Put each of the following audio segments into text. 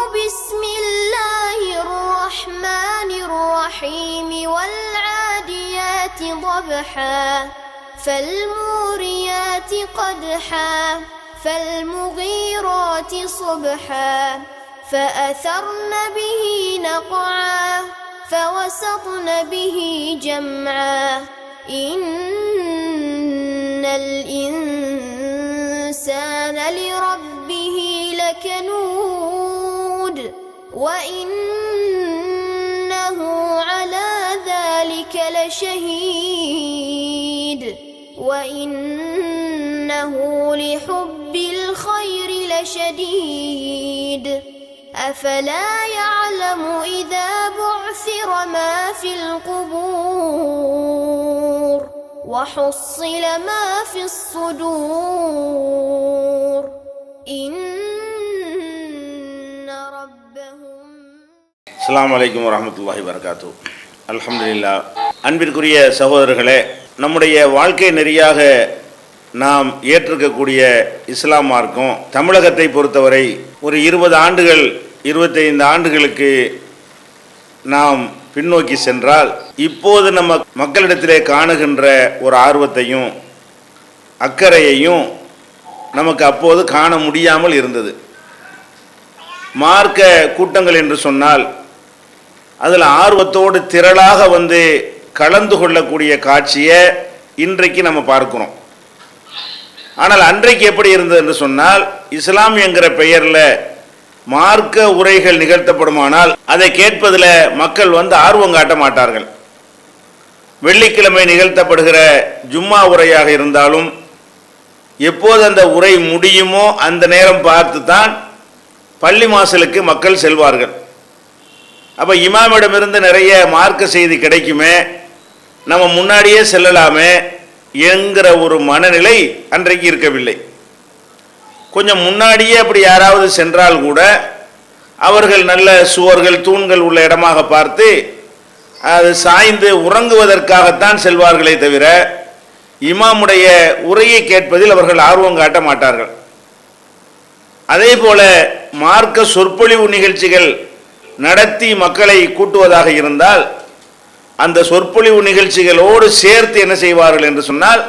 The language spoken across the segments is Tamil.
بسم الله الرحمن الرحيم والعاديات ضبحا فالموريات قدحا فالمغيرات صبحا فأثرن به نقعا فوسطن به جمعا إن الإنسان لربه لكنود وإنه على ذلك لشهيد وإنه لحب الخير لشديد أفلا يعلم إذا بعثر ما في القبور وحصل ما في الصدور إن ربهم. அஸ்ஸலாமு அலைக்கும் வரஹ்மத்துல்லாஹி வபரகாத்துஹு. அல்ஹம்துலில்லாஹ். அன்பிற்குரிய சகோதரர்களே, நம்முடைய வாழ்க்கை நெறியாக நாம் ஏற்றிருக்கக்கூடிய இஸ்லாம் மார்க்கம் தமிழகத்தை பொறுத்தவரை ஒரு 20 ஆண்டுகள் 25 ஆண்டுகளுக்கு நாம் பின்னோக்கி சென்றால் இப்போது நம்ம மக்களிடத்திலே காணுகின்ற ஒரு ஆர்வத்தையும் அக்கறையையும் நமக்கு அப்போது காண முடியாமல் இருந்தது. மார்க்க கூட்டங்கள் என்று சொன்னால் அதில் ஆர்வத்தோடு திரளாக வந்து கலந்து கொள்ளக்கூடிய காட்சியை இன்றைக்கு நம்ம பார்க்கிறோம். ஆனால் அன்றைக்கு எப்படி இருந்தது என்று சொன்னால், இஸ்லாம் என்கிற பெயரில் மார்க்க உரைகள் நிகழ்த்தப்படுமானால் அதை கேட்பதில் மக்கள் வந்து ஆர்வம் காட்ட மாட்டார்கள். வெள்ளிக்கிழமை நிகழ்த்தப்படுகிற ஜும்மா உரையாக இருந்தாலும் எப்போது அந்த உரை முடியுமோ அந்த நேரம் பார்த்து தான் பள்ளி வாசலுக்கு மக்கள் செல்வார்கள். அப்போ இமாமிடமிருந்து நிறைய மார்க்க செய்தி கிடைக்குமே, நம்ம முன்னாடியே செல்லலாமே என்கிற ஒரு மனநிலை அன்றைக்கு இருக்கவில்லை. கொஞ்சம் முன்னாடியே அப்படி யாராவது சென்றால் கூட அவர்கள் நல்ல சுவர்கள் தூண்கள் உள்ள இடமாக பார்த்து அது சாய்ந்து உறங்குவதற்காகத்தான் செல்வார்களே தவிர இமாமுடைய உரையை கேட்பதில் அவர்கள் ஆர்வம் காட்ட மாட்டார்கள். அதே போல மார்க்க சொற்பொழிவு நிகழ்ச்சிகள் நடத்தி மக்களை கூட்டுவதாக இருந்தால் அந்த சொற்பொழிவு நிகழ்ச்சிகளோடு சேர்த்து என்ன செய்வார்கள் என்று சொன்னால்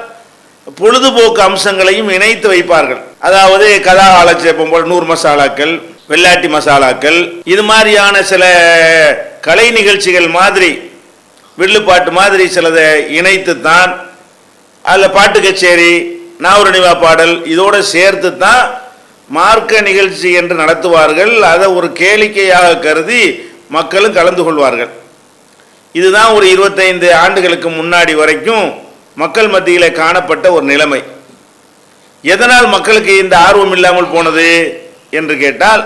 பொழுதுபோக்கு அம்சங்களையும் இணைத்து வைப்பார்கள். அதாவது கதா ஆலட்சேபம் போல் 100 மசாலாக்கள், வெள்ளாட்டி மசாலாக்கள், இது மாதிரியான சில கலை நிகழ்ச்சிகள் மாதிரி வில்லுப்பாட்டு மாதிரி சிலதை இணைத்து தான் அதில் பாட்டு கச்சேரி நாவரணிவா பாடல் இதோடு சேர்த்து தான் மார்க்க நிகழ்ச்சி என்று நடத்துவார்கள். அதை ஒரு கேளிக்கையாக கருதி மக்களும் கலந்து கொள்வார்கள். இதுதான் ஒரு 25 ஆண்டுகளுக்கு முன்னாடி வரைக்கும் மக்கள் மத்தியில் காணப்பட்ட ஒரு நிலைமை. எதனால் மக்களுக்கு இந்த ஆர்வம் இல்லாமல் போனது என்று கேட்டால்,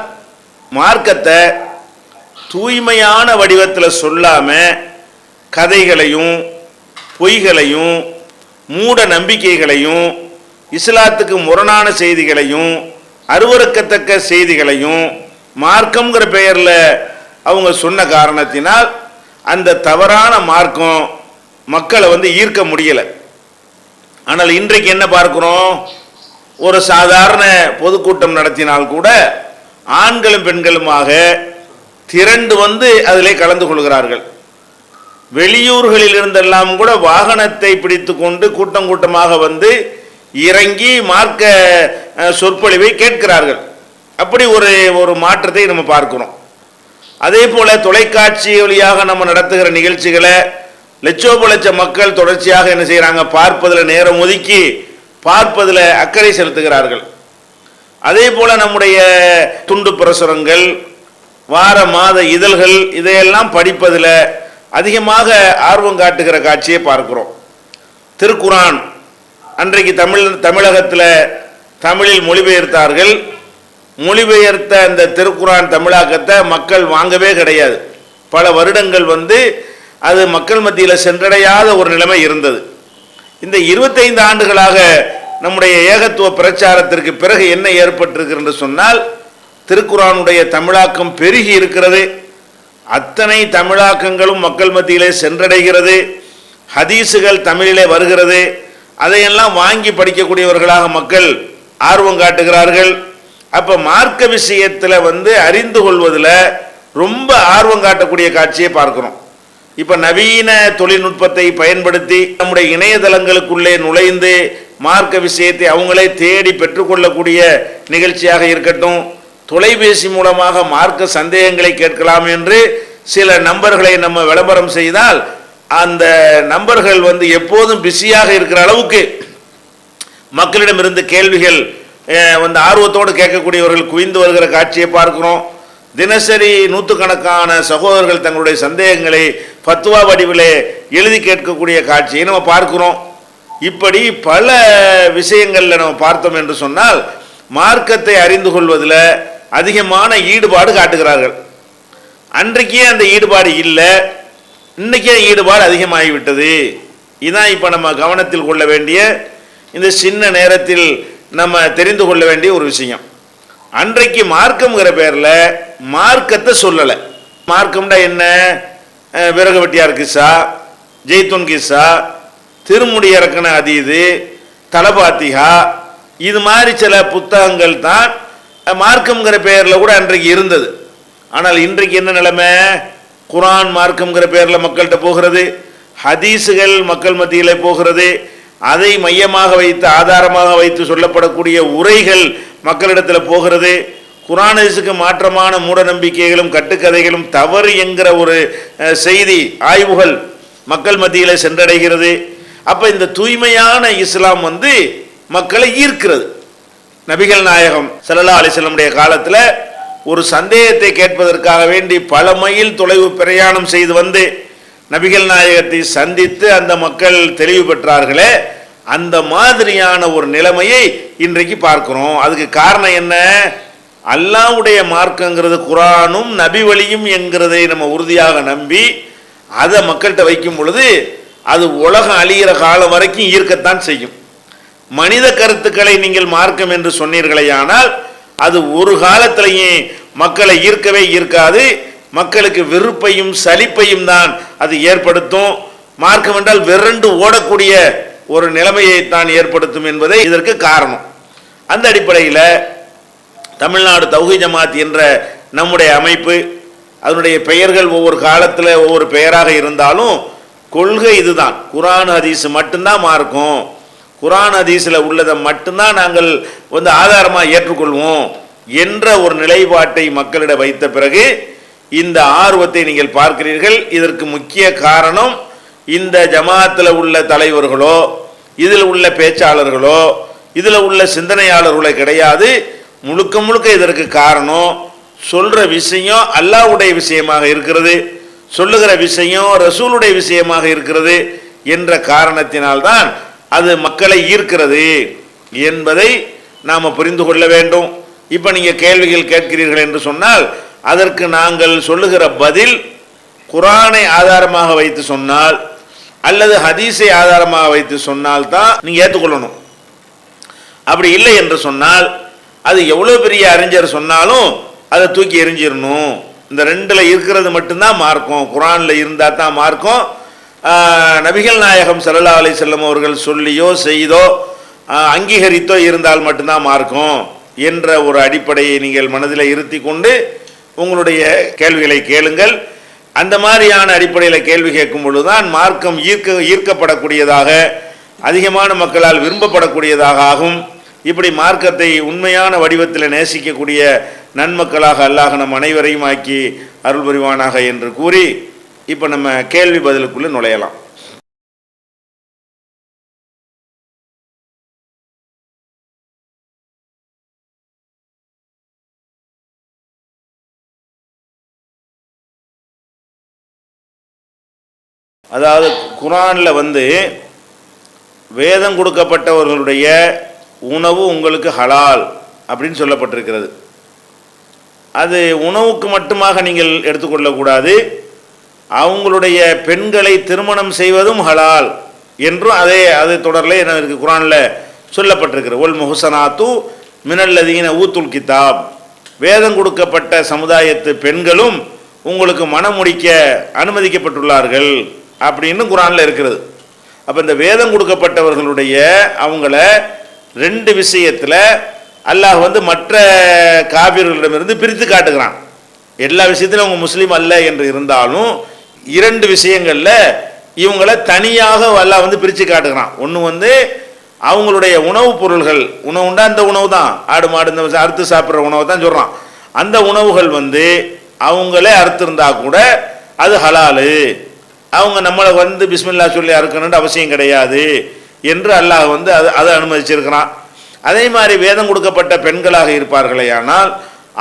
மார்க்கத்தை தூய்மையான வடிவத்தில் சொல்லாம கதைகளையும் பொய்களையும் மூட நம்பிக்கைகளையும் இஸ்லாத்துக்கு முரணான செய்திகளையும் அருவருக்கத்தக்க செய்திகளையும் மார்க்கம்ங்கிற பெயரில் அவங்க சொன்ன காரணத்தினால் அந்த தவறான மார்க்கம் மக்களை வந்து ஈர்க்க முடியலை. ஆனால் இன்றைக்கு என்ன பார்க்கிறோம், ஒரு சாதாரண பொதுக்கூட்டம் நடத்தினால் கூட ஆண்களும் பெண்களுமாக திரண்டு வந்து அதிலே கலந்து கொள்கிறார்கள். வெளியூர்களில் இருந்தெல்லாம் கூட வாகனத்தை பிடித்து கொண்டு கூட்டம் கூட்டமாக வந்து இறங்கி மார்க்க சொற்பொழிவை கேட்கிறார்கள். அப்படி ஒரு மாற்றத்தை நம்ம பார்க்கிறோம். அதே போல தொலைக்காட்சி வழியாக நம்ம நடத்துகிற நிகழ்ச்சிகளை லட்சோப லட்ச மக்கள் தொடர்ச்சியாக என்ன செய்கிறாங்க, பார்ப்பதில் நேரம் ஒதுக்கி பார்ப்பதில் அக்கறை செலுத்துகிறார்கள். அதே போல நம்முடைய துண்டு பிரசுரங்கள், வார மாத இதழ்கள் இதையெல்லாம் படிப்பதில் அதிகமாக ஆர்வம் காட்டுகிற காட்சியை பார்க்கிறோம். திருக்குரான் அன்றைக்கு தமிழகத்தில் தமிழில் மொழிபெயர்த்தார்கள். மொழிபெயர்த்த அந்த திருக்குரான் தமிழாக்கத்தை மக்கள் வாங்கவே கிடையாது. பல வருடங்கள் வந்து அது மக்கள் மத்தியில் சென்றடையாத ஒரு நிலைமை இருந்தது. இந்த 25 ஆண்டுகளாக நம்முடைய ஏகத்துவ பிரச்சாரத்திற்கு பிறகு என்ன ஏற்பட்டிருக்கிறது என்று சொன்னால், திருக்குரானுடைய தமிழாக்கம் பெருகி இருக்கிறது. அத்தனை தமிழாக்கங்களும் மக்கள் மத்தியிலே சென்றடைகிறது. ஹதீஸுகள் தமிழிலே வருகிறது. அதையெல்லாம் வாங்கி படிக்கக்கூடியவர்களாக மக்கள் ஆர்வம் காட்டுகிறார்கள். அப்ப மார்க்க விஷயத்துல அறிந்து கொள்வதில் ரொம்ப ஆர்வம் காட்டக்கூடிய காட்சியை பார்க்கிறோம். இப்ப நவீன தொழில்நுட்பத்தை பயன்படுத்தி நம்முடைய இணையதளங்களுக்குள்ளே நுழைந்து மார்க்க விஷயத்தை அவங்களே தேடி பெற்றுக்கொள்ளக்கூடிய நிகழ்ச்சியாக இருக்கட்டும், தொலைபேசி மூலமாக மார்க்க சந்தேகங்களை கேட்கலாம் என்று சில நம்பர்களை நம்ம விளம்பரம் செய்தால் அந்த நம்பர்கள் எப்போதும் பிஸியாக இருக்கிற அளவுக்கு மக்களிடமிருந்து கேள்விகள் ஆர்வத்தோடு கேட்கக்கூடியவர்கள் குவிந்து வருகிற காட்சியை பார்க்கிறோம். தினசரி நூற்றுக்கணக்கான சகோதரர்கள் தங்களுடைய சந்தேகங்களை ஃபத்வா வடிவிலே எழுதி கேட்கக்கூடிய காட்சியை நம்ம பார்க்கிறோம். இப்படி பல விஷயங்களில் நம்ம பார்த்தோம் என்று சொன்னால் மார்க்கத்தை அறிந்து கொள்வதில் அதிகமான ஈடுபாடு காட்டுகிறார்கள். அன்றைக்கே அந்த ஈடுபாடு இல்லை, இன்னைக்கே ஈடுபாடு அதிகமாகிவிட்டது. இதுதான் இப்போ நம்ம கவனத்தில் கொள்ள வேண்டிய, இந்த சின்ன நேரத்தில் நம்ம தெரிந்து கொள்ள வேண்டிய ஒரு விஷயம். அன்றைக்கு மார்க்கம்ங்கிற பேரில் மார்க்கத்தை சொல்லலை. மார்க்கம்டா என்ன? விறகு வெட்டியார் கிஸ்ஸா, ஜெய்துன் கிஸ்ஸா, திருமுடி இறக்கின அதீது, தலபாத்திகா, இது மாதிரி சில புத்தகங்கள் தான் மார்க்கம்ங்கிற பெயரில் கூட அன்றைக்கு இருந்தது. ஆனால் இன்றைக்கு என்ன நிலைமை? குரான் மார்க்கம்ங்கிற பெயரில் மக்கள்கிட்ட போகிறது, ஹதீஸுகள் மக்கள் மத்தியில் போகிறது, அதை மையமாக வைத்து ஆதாரமாக வைத்து சொல்லப்படக்கூடிய உரைகள் மக்களிடத்தில் போகிறது. குரான் ஹதீஸுக்கு மாற்றமான மூட நம்பிக்கைகளும் கட்டுக்கதைகளும் தவறு என்கிற ஒரு செய்தி ஆய்வுகள் மக்கள் மத்தியில் சென்றடைகிறது. அப்போ இந்த தூய்மையான இஸ்லாம் மக்களை ஈர்க்கிறது. நபிகள் நாயகம் ஸல்லல்லாஹு அலைஹி வஸல்லம் காலத்தில் ஒரு சந்தேகத்தை கேட்பதற்காக வேண்டி பல மைல் தொலைவு பிரயாணம் செய்து நபிகள் நாயகத்தை சந்தித்து அந்த மக்கள் தெளிவு பெற்றார்களே, அந்த மாதிரியான ஒரு நிலைமையை இன்றைக்கு பார்க்கிறோம். அதுக்கு காரணம் என்ன? அல்லாஹ்வுடைய மார்க்கங்கிறது குரானும் நபி வழியும் என்கிறதை நம்ம உறுதியாக நம்பி அதை மக்கள்கிட்ட வைக்கும் பொழுது அது உலகம் அழிகிற காலம் வரைக்கும் ஈர்க்கத்தான் செய்யும். மனித கருத்துக்களை நீங்கள் மார்க்கம் என்று சொன்னீர்களேயானால் அது ஒரு காலத்திலேயே மக்களை ஈர்க்கவே ஈர்க்காது. மக்களுக்கு வெறுப்பையும் சலிப்பையும் தான் அது ஏற்படுத்தும். மார்க்கம் என்றால் விரண்டு ஓடக்கூடிய ஒரு நிலைமையை தான் ஏற்படுத்தும் என்பதை இதற்கு காரணம். அந்த அடிப்படையில் தமிழ்நாடு தௌஹீத் ஜமாத் என்ற நம்முடைய அமைப்பு, அதனுடைய பெயர்கள் ஒவ்வொரு காலத்தில் ஒவ்வொரு பெயராக இருந்தாலும் கொள்கை இதுதான். குரான் ஹதீஸ் மட்டும்தான் மார்க்கம், குரான் ஹதீஸில் உள்ளதை மட்டும்தான் நாங்கள் ஆதாரமாக ஏற்றுக்கொள்வோம் என்ற ஒரு நிலைப்பாட்டை மக்களிடம் வைத்த பிறகு இந்த ஆர்வத்தை நீங்கள் பார்க்கிறீர்கள். இதற்கு முக்கிய காரணம் இந்த ஜமாத்தில் உள்ள தலைவர்களோ இதில் உள்ள பேச்சாளர்களோ இதில் உள்ள சிந்தனையாளர்களோ கிடையாது. முழுக்க முழுக்க இதற்கு காரணம் சொல்கிற விஷயம் அல்லாஹ்வுடைய விஷயமாக இருக்கிறது, சொல்லுகிற விஷயம் ரசூலுடைய விஷயமாக இருக்கிறது என்ற காரணத்தினால்தான் அது மக்களை ஈர்க்கிறது என்பதை நாம் புரிந்து கொள்ள வேண்டும். இப்போ நீங்கள் கேள்விகள் கேட்கிறீர்கள் என்று சொன்னால் அதற்கு நாங்கள் சொல்லுகிற பதில் குரானை ஆதாரமாக வைத்து சொன்னால் அல்லது ஹதீஸை ஆதாரமாக வைத்து சொன்னால் தான் நீங்கள் ஏற்றுக்கொள்ளணும். அப்படி இல்லை என்று சொன்னால் அது எவ்வளோ பெரிய அறிஞர் சொன்னாலும் அதை தூக்கி எறிஞ்சிடணும். இந்த ரெண்டில் இருக்கிறது மட்டும்தான் மார்க்கம், குரானில் இருந்தால் தான் மார்க்கம். நபிகள் நாயகம் ஸல்லல்லாஹு அலைஹி வஸல்லம் அவர்கள் சொல்லியோ செய்தோ அங்கீகரித்தோ இருந்தால் மட்டும்தான் மார்க்கம் என்ற ஒரு அடிப்படையை நீங்கள் மனதில் இருத்தி கொண்டு உங்களுடைய கேள்விகளை கேளுங்கள். அந்த மாதிரியான அடிப்படையில் கேள்வி கேட்கும் பொழுதுதான் மார்க்கம் ஈர்க்கப்படக்கூடியதாக, அதிகமான மக்களால் விரும்பப்படக்கூடியதாக ஆகும். இப்படி மார்க்கத்தை உண்மையான வடிவத்தில் நேசிக்கக்கூடிய நன்மக்களாக அல்லாஹ் நம் அனைவரையும் ஆக்கி அருள் புரிவானாக என்று கூறி இப்போ நம்ம கேள்வி பதிலுக்குள்ளே நுழையலாம். அதாவது குரானில் வேதம் கொடுக்கப்பட்டவர்களுடைய உணவு உங்களுக்கு ஹலால் அப்படின்னு சொல்லப்பட்டிருக்கிறது. அது உணவுக்கு மட்டுமாக நீங்கள் எடுத்துக்கொள்ளக்கூடாது. அவங்களுடைய பெண்களை திருமணம் செய்வதும் ஹலால் என்றும் அதே தொடரில் என்ன இருக்குது, குரானில் சொல்லப்பட்டிருக்கிறது. ஒல் முஹ்சனாத்து மினல்லதீன ஊத்துல் கிதாப், வேதம் கொடுக்கப்பட்ட சமுதாயத்து பெண்களும் உங்களுக்கு மனம் முடிக்க அனுமதிக்கப்பட்டுள்ளார்கள் அப்படின்னு குரானில் இருக்கிறது. அப்போ இந்த வேதம் கொடுக்கப்பட்டவர்களுடைய அவங்கள ரெண்டு விஷயத்தில் அல்லாஹ் வந்து மற்ற காபிர்களிடமிருந்து பிரித்து காட்டுகிறான். எல்லா விஷயத்திலும் அவங்க முஸ்லீம் அல்ல என்று இருந்தாலும் 2 விஷயங்கள்ல இவங்களை தனியாக அல்லாஹ் வந்து பிரித்து காட்டுகிறான். ஒன்று வந்து அவங்களுடைய உணவுப் பொருள்கள், உணவுண்டா அந்த உணவு தான், ஆடு மாடு இந்த அறுத்து சாப்பிட்ற உணவை தான் சொல்கிறான். அந்த உணவுகள் வந்து அவங்களே அறுத்திருந்தா கூட அது ஹலாலு, அவங்க நம்மளை வந்து பிஸ்மில்லா சொல்லி அறுக்கணுன்ற அவசியம் கிடையாது என்று அல்லாஹ் வந்து அதை அனுமதிச்சிருக்கிறான். அதே மாதிரி வேதம் கொடுக்கப்பட்ட பெண்களாக இருப்பார்களே ஆனால்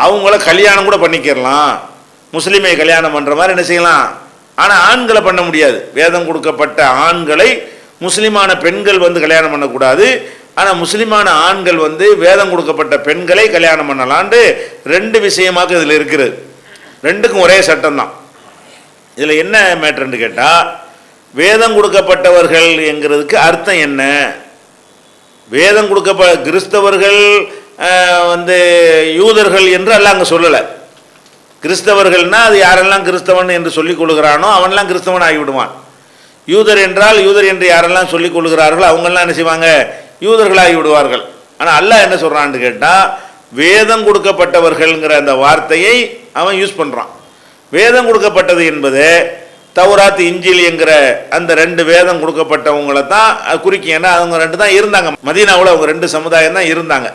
அவங்கள கல்யாணம் கூட பண்ணிக்கிறலாம், முஸ்லீமை கல்யாணம் பண்ணுற மாதிரி என்ன செய்யலாம். ஆனால் ஆண்களை பண்ண முடியாது. வேதம் கொடுக்கப்பட்ட ஆண்களை முஸ்லீமான பெண்கள் வந்து கல்யாணம் பண்ணக்கூடாது. ஆனால் முஸ்லீமான ஆண்கள் வந்து வேதம் கொடுக்கப்பட்ட பெண்களை கல்யாணம் பண்ணலான்ட்டு 2 விஷயமாக இதில் இருக்கிறது. 2க்கும் ஒரே சட்டம் தான். இதில் என்ன மேட்டர்ன்னு கேட்டால், வேதம் கொடுக்கப்பட்டவர்கள் என்கிறதுக்கு அர்த்தம் என்ன? வேதம் கிறிஸ்தவர்கள் வந்து யூதர்கள் என்று எல்லாம் அங்கே சொல்லலை. கிறிஸ்தவர்கள்னா அது யாரெல்லாம் கிறிஸ்தவன் என்று சொல்லிக் கொள்கிறானோ அவன்லாம் கிறிஸ்தவன் ஆகிவிடுவான். யூதர் என்றால் யூதர் என்று யாரெல்லாம் சொல்லிக் கொள்கிறார்களோ அவங்கெல்லாம் என்ன செய்வாங்க, யூதர்களாகி விடுவார்கள். ஆனால் அல்லாஹ் என்ன சொல்கிறான்னு கேட்டால், வேதம் கொடுக்கப்பட்டவர்கள்ங்கிற அந்த வார்த்தையை அவன் யூஸ் பண்ணுறான். வேதம் கொடுக்கப்பட்டது என்பது தௌராத் இஞ்சில் என்கிற அந்த 2 வேதம் கொடுக்கப்பட்டவங்களை தான் குறிக்கும். ஏன்னா அவங்க 2 தான் இருந்தாங்க மதீனாவில், அவங்க 2 சமுதாயம் தான் இருந்தாங்க.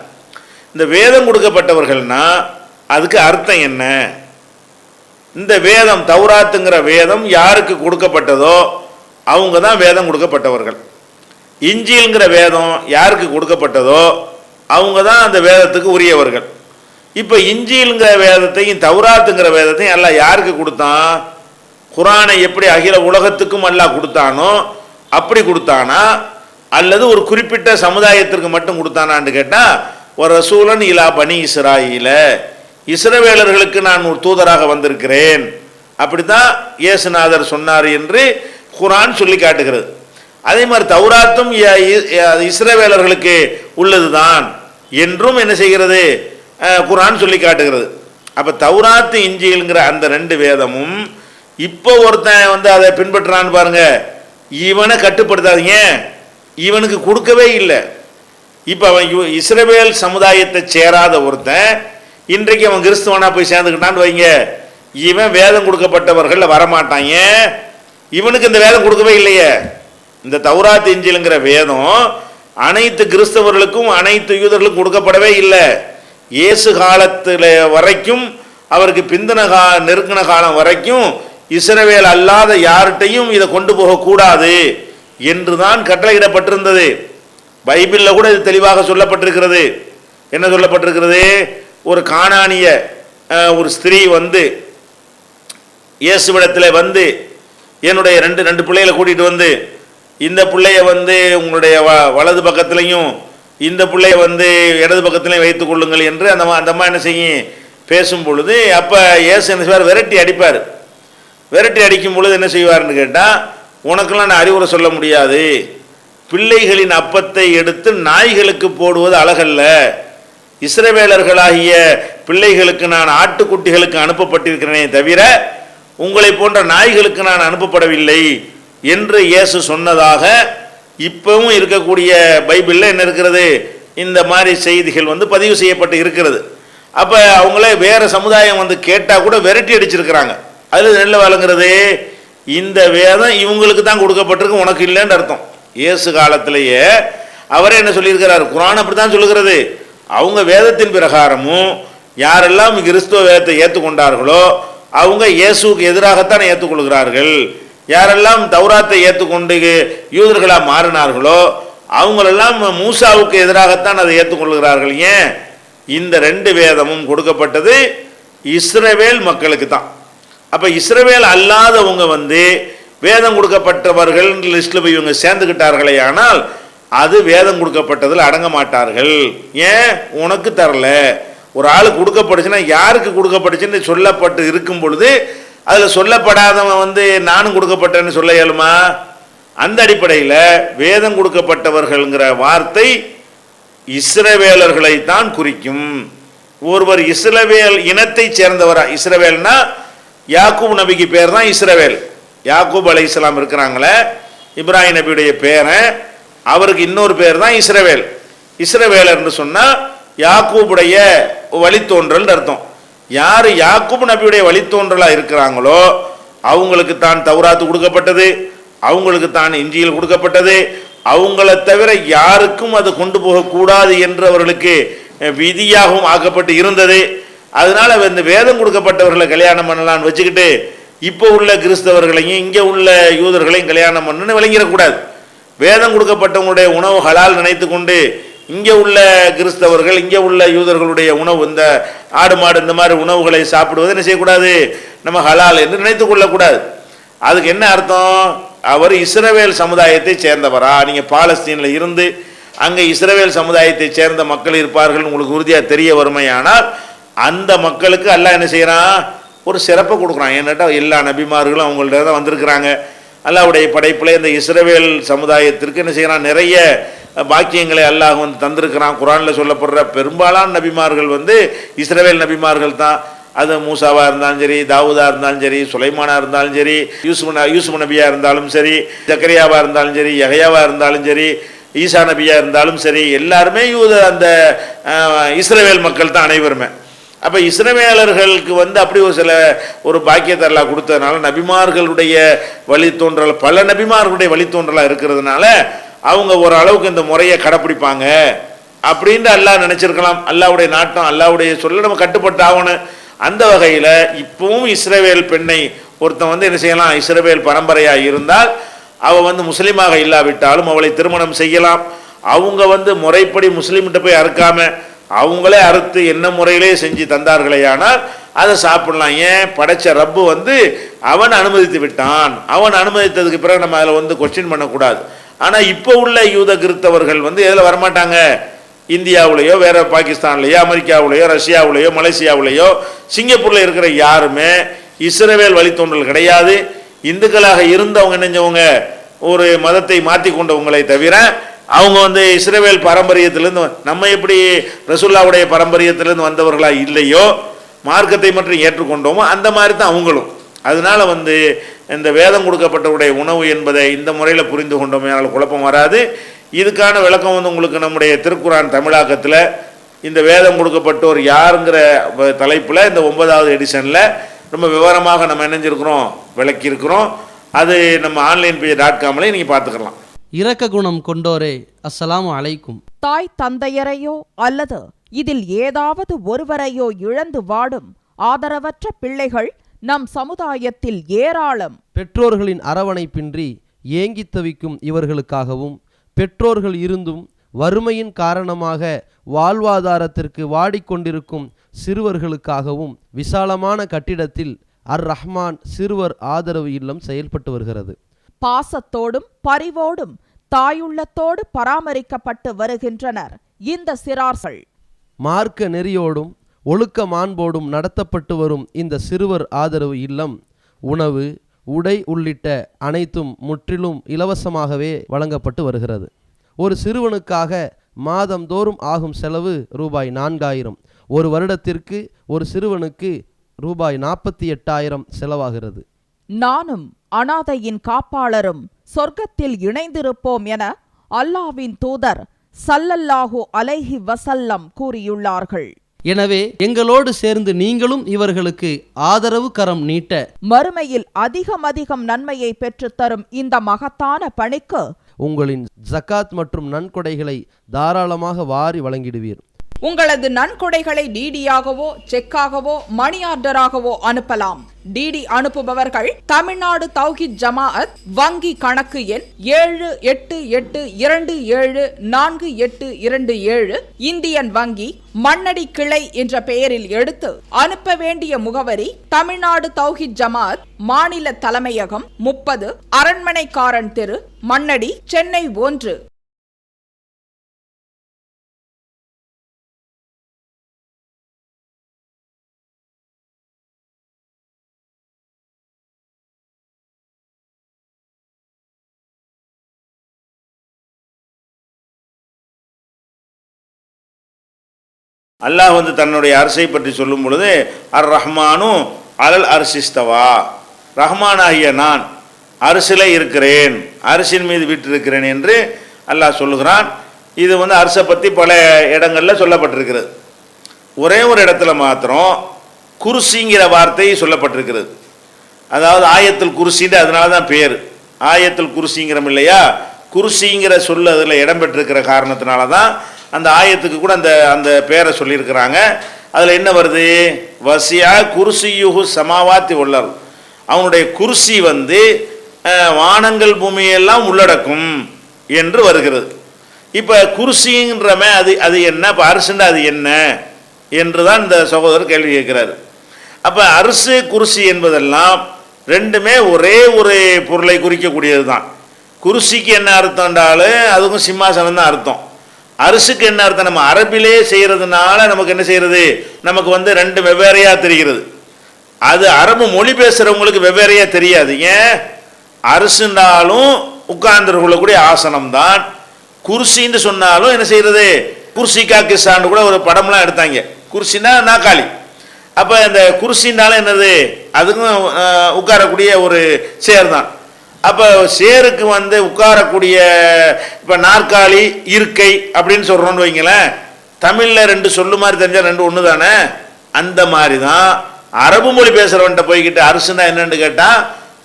இந்த வேதம் கொடுக்கப்பட்டவர்கள்னா அதுக்கு அர்த்தம் என்ன? இந்த வேதம் தௌராத்துங்கிற வேதம் யாருக்கு கொடுக்கப்பட்டதோ அவங்க தான் வேதம் கொடுக்கப்பட்டவர்கள். இஞ்சில்ங்கிற வேதம் யாருக்கு கொடுக்கப்பட்டதோ அவங்க தான் அந்த வேதத்துக்கு உரியவர்கள். இப்போ இஞ்சில்ங்கிற வேதத்தையும் தௌராத்துங்கிற வேதத்தையும் அல்லாஹ் யாருக்கு கொடுத்தான்? குர்ஆனை எப்படி அகில உலகத்துக்கும் அல்லாஹ் கொடுத்தானோ அப்படி கொடுத்தானா, அல்லது ஒரு குறிப்பிட்ட சமுதாயத்திற்கு மட்டும் கொடுத்தானான்னு கேட்டால், ஒரு ரசூலன் இலா பனி இஸ்ராயீல, இஸ்ரவேலர்களுக்கு நான் ஒரு தூதராக வந்திருக்கிறேன் அப்படித்தான் இயேசுநாதர் சொன்னார் என்று குர்ஆன் சொல்லி காட்டுகிறது. அதே மாதிரி தௌராத்தும் இஸ்ரவேலர்களுக்கு உள்ளதுதான் என்றும் என்ன செய்கிறது, குர்ஆன் சொல்லி காட்டுகிறது. அப்போ தௌராத்து இஞ்சில்ங்கிற அந்த 2 வேதமும் இப்போ ஒருத்தன் வந்து அதை பின்பற்றுறான்னு பாருங்க, இவனை கட்டுப்படுத்தாதீங்க, இவனுக்கு கொடுக்கவே இல்லை. இப்போ அவன் இஸ்ரவேல் சமுதாயத்தை சேராத ஒருத்தன் இன்றைக்கு அவன் கிறிஸ்துவனா போய் சேர்ந்துக்கிட்டான்னு வைங்க, இவன் வேதம் கொடுக்கப்பட்டவர்கள் வரமாட்டாங்க. இவனுக்கு இந்த வேதம் கொடுக்கவே இல்லையே. இந்த தௌராத் இஞ்சில்ங்கிற வேதம் அனைத்து கிறிஸ்தவர்களுக்கும் அனைத்து யூதர்களுக்கும் கொடுக்கப்படவே இல்லை. இயேசு காலத்தில் வரைக்கும், அவருக்கு பிந்தின நெருங்கின காலம் வரைக்கும் இஸ்ரவேல் அல்லாத யார்கிட்டையும் இதை கொண்டு போகக்கூடாது என்று தான் கட்டளையிடப்பட்டிருந்தது. பைபிளில் கூட இது தெளிவாக சொல்லப்பட்டிருக்கிறது. என்ன சொல்லப்பட்டிருக்கிறது? ஒரு கானானிய ஒரு ஸ்திரீ வந்து இயேசுவிடத்தில் வந்து என்னுடைய ரெண்டு பிள்ளைகளை கூட்டிகிட்டு வந்து, இந்த பிள்ளைய வந்து உங்களுடைய வலது பக்கத்துலையும் இந்த பிள்ளைய வந்து இடது பக்கத்துலையும் வைத்துக் கொள்ளுங்கள் என்று அந்த அம்மா என்ன செய்யும் பேசும் பொழுது, அப்போ இயேசு என்ன செய்வார், விரட்டி அடிப்பார். விரட்டி அடிக்கும் பொழுது என்ன செய்வார்னு கேட்டால், உனக்கெல்லாம் நான் அறிவுரை சொல்ல முடியாது, பிள்ளைகளின் அப்பத்தை எடுத்து நாய்களுக்கு போடுவது அழகல்ல, இஸ்ரவேலர்களாகிய பிள்ளைகளுக்கு நான் ஆட்டுக்குட்டிகளுக்கு அனுப்பப்பட்டிருக்கிறேனே தவிர உங்களை போன்ற நாய்களுக்கு நான் அனுப்பப்படவில்லை என்று இயேசு சொன்னதாக இப்பவும் இருக்கக்கூடிய பைபிளில் என்ன இருக்கிறது, இந்த மாதிரி செய்திகள் வந்து பதிவு செய்யப்பட்டு இருக்கிறது. அப்போ அவங்களே வேறு சமுதாயம் வந்து கேட்டால் கூட விரட்டி அடிச்சிருக்கிறாங்க. அதில் நெல்ல வழங்குறது, இந்த வேதம் இவங்களுக்கு தான் கொடுக்கப்பட்டிருக்கு, உனக்கு இல்லைன்னு அர்த்தம். இயேசு காலத்திலேயே அவரே என்ன சொல்லியிருக்கிறார், குர்ஆன் அப்படி தான் சொல்லுகிறது. அவங்க வேதத்தின் பிரகாரமும் யாரெல்லாம் கிறிஸ்துவ வேதத்தை ஏற்றுக்கொண்டார்களோ அவங்க இயேசுக்கு எதிராகத்தான் ஏற்றுக்கொள்கிறார்கள். யாரெல்லாம் தௌராத்தை ஏற்றுக்கொண்டு யூதர்களாக மாறினார்களோ அவங்களெல்லாம் மூசாவுக்கு எதிராகத்தான் அதை ஏற்றுக்கொள்கிறார்கள். ஏன்? இந்த 2 வேதமும் கொடுக்கப்பட்டது இஸ்ரவேல் மக்களுக்கு தான். அப்போ இஸ்ரவேல் அல்லாதவங்க வந்து வேதம் கொடுக்கப்பட்டவர்கள் லிஸ்ட்டில் போய் இவங்க சேர்ந்துக்கிட்டார்களே, ஆனால் அது வேதம் கொடுக்கப்பட்டதில் அடங்க மாட்டார்கள். ஏன்? உனக்கு தரல. ஒரு ஆளுக்கு கொடுக்கப்பட்டுச்சுன்னா யாருக்கு கொடுக்கப்பட்டுச்சுன்னு சொல்லப்பட்டு இருக்கும் பொழுது அதில் சொல்லப்படாதவன் வந்து நானும் கொடுக்கப்பட்டேன்னு சொல்ல இயலுமா? அந்த அடிப்படையில் வேதம் கொடுக்கப்பட்டவர்கள்ங்கிற வார்த்தை இஸ்ரவேலர்களை தான் குறிக்கும். ஒருவர் இஸ்ரவேல் இனத்தை சேர்ந்தவரா, இஸ்ரவேல்னா யாக்கூப் நபிக்கு பேர் தான் இஸ்ரவேல். யாக்கூப் அலைஹிஸ்ஸலாம் இருக்கிறாங்களே, இப்ராஹிம் நபியுடைய பேரன், அவருக்கு இன்னொரு பேர் தான் இஸ்ரவேல். இஸ்ரவேலர்னு சொன்னால் யாக்கூபுடைய வழித்தோன்றல் அர்த்தம். யார் யாக்கூப் நபியுடைய வழித்தோன்றலாக இருக்கிறாங்களோ அவங்களுக்கு தான் தௌராத்து கொடுக்கப்பட்டது, அவங்களுக்கு தான் இஞ்சியில் கொடுக்கப்பட்டது. அவங்கள தவிர யாருக்கும் அது கொண்டு போகக்கூடாது என்று அவர்களுக்கு விதியாகவும் ஆக்கப்பட்டு இருந்தது. அதனால இந்த வேதம் கொடுக்கப்பட்டவர்களை கல்யாணம் பண்ணலான்னு வச்சுக்கிட்டு இப்போ உள்ள கிறிஸ்தவர்களையும் இங்கே உள்ள யூதர்களையும் கல்யாணம் பண்ணணும்னு விளங்கிடக்கூடாது. வேதம் கொடுக்கப்பட்டவங்களுடைய உணவு ஹலால் நினைத்து கொண்டு இங்கே உள்ள கிறிஸ்தவர்கள் இங்கே உள்ள யூதர்களுடைய உணவு இந்த ஆடு மாடு இந்த மாதிரி உணவுகளை சாப்பிடுவது என்ன செய்யக்கூடாது, நம்ம ஹலால் என்று நினைத்து கொள்ளக்கூடாது. அதுக்கு என்ன அர்த்தம், அவர் இஸ்ரவேல் சமுதாயத்தை சேர்ந்தவரா, நீங்கள் பாலஸ்தீனில் இருந்து அங்கே இஸ்ரவேல் சமுதாயத்தை சேர்ந்த மக்கள் இருப்பார்கள் உங்களுக்கு உறுதியாக தெரிய வருமையானால் அந்த மக்களுக்கு அல்லாஹ் என்ன செய்கிறான், ஒரு சிறப்பை கொடுக்குறான். ஏன்னாட்டா எல்லா நபிமார்களும் அவங்கள்ட்ட தான் வந்திருக்கிறாங்க. அல்லாஹ்வுடைய படைப்பில் இந்த இஸ்ரவேல் சமுதாயத்திற்கு என்ன செய்கிறான், நிறைய பாக்கியங்களை அல்லாஹ் தந்திருக்கிறான். குர்ஆனில் சொல்லப்படுற பெரும்பாலான நபிமார்கள் இஸ்ரவேல் நபிமார்கள் தான். அது மூசாவாக இருந்தாலும் சரி, தாவூதாக இருந்தாலும் சரி, சுலைமானாக இருந்தாலும் சரி, யூசுப் நபியாக இருந்தாலும் சரி, ஜக்கரியாவாக இருந்தாலும் சரி, யஹ்யாவாக இருந்தாலும் சரி, ஈசா நபியாக இருந்தாலும் சரி, எல்லாருமே அந்த இஸ்ரவேல் மக்கள் தான் அனைவருமே. அப்போ இஸ்ரவேலர்களுக்கு அப்படி ஒரு பாக்கியத்தை அல்லாஹ் கொடுத்ததுனால நபிமார்களுடைய வழித்தோன்றல் பல நபிமார்களுடைய வழித்தோன்றலாக இருக்கிறதுனால அவங்க ஓரளவுக்கு இந்த முறையை கடைப்பிடிப்பாங்க அப்படின்ட்டு அல்லாஹ் நினச்சிருக்கலாம். அல்லாஹ்வுடைய நாட்டம் அல்லாஹ்வுடைய சொல்ல நம்ம கட்டுப்பட்டு ஆகணும். அந்த வகையில் இப்பவும் இஸ்ரவேல் பெண்ணை ஒருத்தன் என்ன செய்யலாம், இஸ்ரவேல் பரம்பரையாக இருந்தால் அவள் முஸ்லீமாக இல்லாவிட்டாலும் அவளை திருமணம் செய்யலாம். அவங்க முறைப்படி முஸ்லீம்கிட்ட போய் அறுக்காம அவங்களே அறுத்து என்ன முறையிலே செஞ்சு தந்தார்களே ஆனால் அதை சாப்பிடலாம். ஏன், படைச்ச ரப்பு அவன் அனுமதித்து விட்டான். அவன் அனுமதித்ததுக்கு பிறகு நம்ம அதில் கொஸ்டின் பண்ணக்கூடாது. ஆனால் இப்போ உள்ள யூத கிறிஸ்தவர்கள் எதில் வரமாட்டாங்க, இந்தியாவிலேயோ வேற பாகிஸ்தான்லேயோ அமெரிக்காவிலேயோ ரஷ்யாவிலேயோ மலேசியாவிலேயோ சிங்கப்பூரில் இருக்கிற யாருமே இஸ்ரவேல் வழித்தோன்றல் கிடையாது. இந்துக்களாக இருந்தவங்க நினைஞ்சவங்க ஒரு மதத்தை மாற்றி கொண்டவங்களை தவிர அவங்க இஸ்ரவேல் பாரம்பரியத்திலேருந்து நம்ம எப்படி ரசூலுல்லாஹ்வுடைய பாரம்பரியத்திலேருந்து வந்தவர்களா இல்லையோ மார்க்கத்தை மட்டும் ஏற்றுக்கொண்டோமோ அந்த மாதிரி தான் அவங்களும். அதனால இந்த வேதம் கொடுக்கப்பட்டவருடைய உணவு என்பதை இந்த முறையில் புரிந்து கொண்டோமே குழப்பம் வராது. இதுக்கான விளக்கம் உங்களுக்கு நம்முடைய திருக்குர்ஆன் தமிழாக்கத்தில் இந்த வேதம் கொடுக்கப்பட்டோர் யாருங்கிற தலைப்பில் இந்த 9வது எடிஷனில் ரொம்ப விவரமாக நம்ம இணைஞ்சிருக்கிறோம், விளக்கியிருக்கிறோம். அது நம்ம onlinepage.comல நீங்கள் பார்த்துக்கலாம். இரக்க குணம் கொண்டோரே, அஸ்ஸலாமு அலைக்கும். தாய் தந்தையரையோ அல்லது இதில் ஏதாவது ஒருவரையோ இழந்து வாடும் ஆதரவற்ற பிள்ளைகள் நம் சமுதாயத்தில் ஏராளம். பெற்றோர்களின் அரவணைப்பின்றி ஏங்கித் தவிக்கும் இவர்களுக்காகவும் பெற்றோர்கள் இருந்தும் வறுமையின் காரணமாக வாழ்வாதாரத்திற்கு வாடிக்கொண்டிருக்கும் சிறுவர்களுக்காகவும் விசாலமான கட்டிடத்தில் அர் ரஹ்மான் சிறுவர் ஆதரவு இல்லம் செயல்பட்டு வருகிறது. பாசத்தோடும் பரிவோடும் தாயுள்ளத்தோடு பராமரிக்கப்பட்டு வருகின்றனர் இந்த சிறார்கள். மார்க்க நெறியோடும் ஒழுக்க மாண்போடும் நடத்தப்பட்டு வரும் இந்த சிறுவர் ஆதரவு இல்லம் உணவு, உடை உள்ளிட்ட அனைத்தும் முற்றிலும் இலவசமாகவே வழங்கப்பட்டு வருகிறது. ஒரு சிறுவனுக்காக மாதந்தோறும் ஆகும் செலவு ரூபாய் 4000. ஒரு வருடத்திற்கு ஒரு சிறுவனுக்கு ரூபாய் 48,000 செலவாகிறது. நானும் அனாதையின் காப்பாளரும் சொர்க்கத்தில் இணைந்திருப்போம் என அல்லாஹ்வின் தூதர் ஸல்லல்லாஹு அலைஹி வஸல்லம் கூறியுள்ளார்கள். எனவே எங்களோடு சேர்ந்து நீங்களும் இவர்களுக்கு ஆதரவு கரம் நீட்ட மறுமையில் அதிகம் நன்மையை பெற்றுத்தரும் இந்த மகத்தான பணிக்கு உங்களின் ஜகாத் மற்றும் நன்கொடைகளை தாராளமாக வாரி வழங்கிடுவீர். உங்களது நன்கொடைகளை டிடியாகவோ செக்காகவோ மணி ஆர்டராகவோ அனுப்பலாம். டிடி அனுப்புபவர்கள் தமிழ்நாடு தௌஹீத் ஜமாஅத் வங்கி கணக்கு எண் 7882748727 இந்தியன் வங்கி மண்ணடி கிளை என்ற பெயரில் எடுத்து அனுப்ப வேண்டிய முகவரி தமிழ்நாடு தௌஹீத் ஜமாஅத் மாநில தலைமையகம் 30 அரண்மனைக்காரன் தெரு மண்ணடி சென்னை 1. அல்லாஹ் தன்னுடைய அரசை பற்றி சொல்லும் பொழுது அர் ரஹ்மானு அலல் அர்சிஸ்தவா, ரஹ்மானாகிய நான் அரசிலே இருக்கிறேன், அரசின் மீது விட்டிருக்கிறேன் என்று அல்லாஹ் சொல்லுகிறான். இது வந்து அரிசை பற்றி பல இடங்களில் சொல்லப்பட்டிருக்கிறது. ஒரே ஒரு இடத்துல மாத்திரம் குர்சிங்கிற வார்த்தை சொல்லப்பட்டிருக்கிறது. அதாவது ஆயத்துல் குர்சின்னு அதனால தான் பேர் ஆயத்துல் குர்சிங்கிறோம் இல்லையா. குர்சிங்கிற சொல் அதில் இடம்பெற்றிருக்கிற காரணத்தினால தான் அந்த ஆயத்துக்கு கூட அந்த அந்த பேரை சொல்லியிருக்கிறாங்க. அதில் என்ன வருது? வசியா குர்சியுஹு சமாவாத்தி உள்ளர். அவனுடைய குர்சி வந்து வானங்கள் பூமியெல்லாம் உள்ளடக்கும் என்று வருகிறது. இப்போ குர்சின்றமே அது அது என்ன, இப்போ அரிசுண்டா அது என்ன என்று தான் இந்த சகோதரர் கேள்வி கேட்கிறார். அப்போ அரிசு குர்சி என்பதெல்லாம் ரெண்டுமே ஒரே ஒரு பொருளை குறிக்கக்கூடியது தான். குர்சிக்கு என்ன அர்த்தம்ன்றாலும் அதுக்கும் சிம்மாசனம் தான் அர்த்தம். அரிசுக்கு என்ன அர்த்தம்? நம்ம அரபிலே செய்கிறதுனால நமக்கு என்ன செய்கிறது, நமக்கு வந்து ரெண்டு வெவ்வேறையாக தெரிகிறது. அது அரபு மொழி பேசுகிறவங்களுக்கு வெவ்வேறையாக தெரியாது. ஏன்? அரிசுண்டாலும் உட்கார்ந்து கொள்ளக்கூடிய ஆசனம் தான். குர்சின்னு சொன்னாலும் என்ன செய்கிறது, குர்சிகா கிசான்னு கூட ஒரு படம்லாம் எடுத்தாங்க. குர்சின்னா நாக்காளி. அப்போ இந்த குர்சின்னாலும் என்னது, அதுக்கும் உட்காரக்கூடிய ஒரு சேர் தான். அப்போ சேருக்கு வந்து உட்காரக்கூடிய இப்போ நாற்காலி இருக்கை அப்படின்னு சொல்கிறோன்னு வைங்களேன். தமிழில் ரெண்டு சொல்லு மாதிரி தெரிஞ்சால் ரெண்டு ஒன்று தானே. அந்த மாதிரி தான் அரபு மொழி பேசுகிறவன்ட்ட போய்கிட்டு அரிசுன்னா என்னன்னு கேட்டால்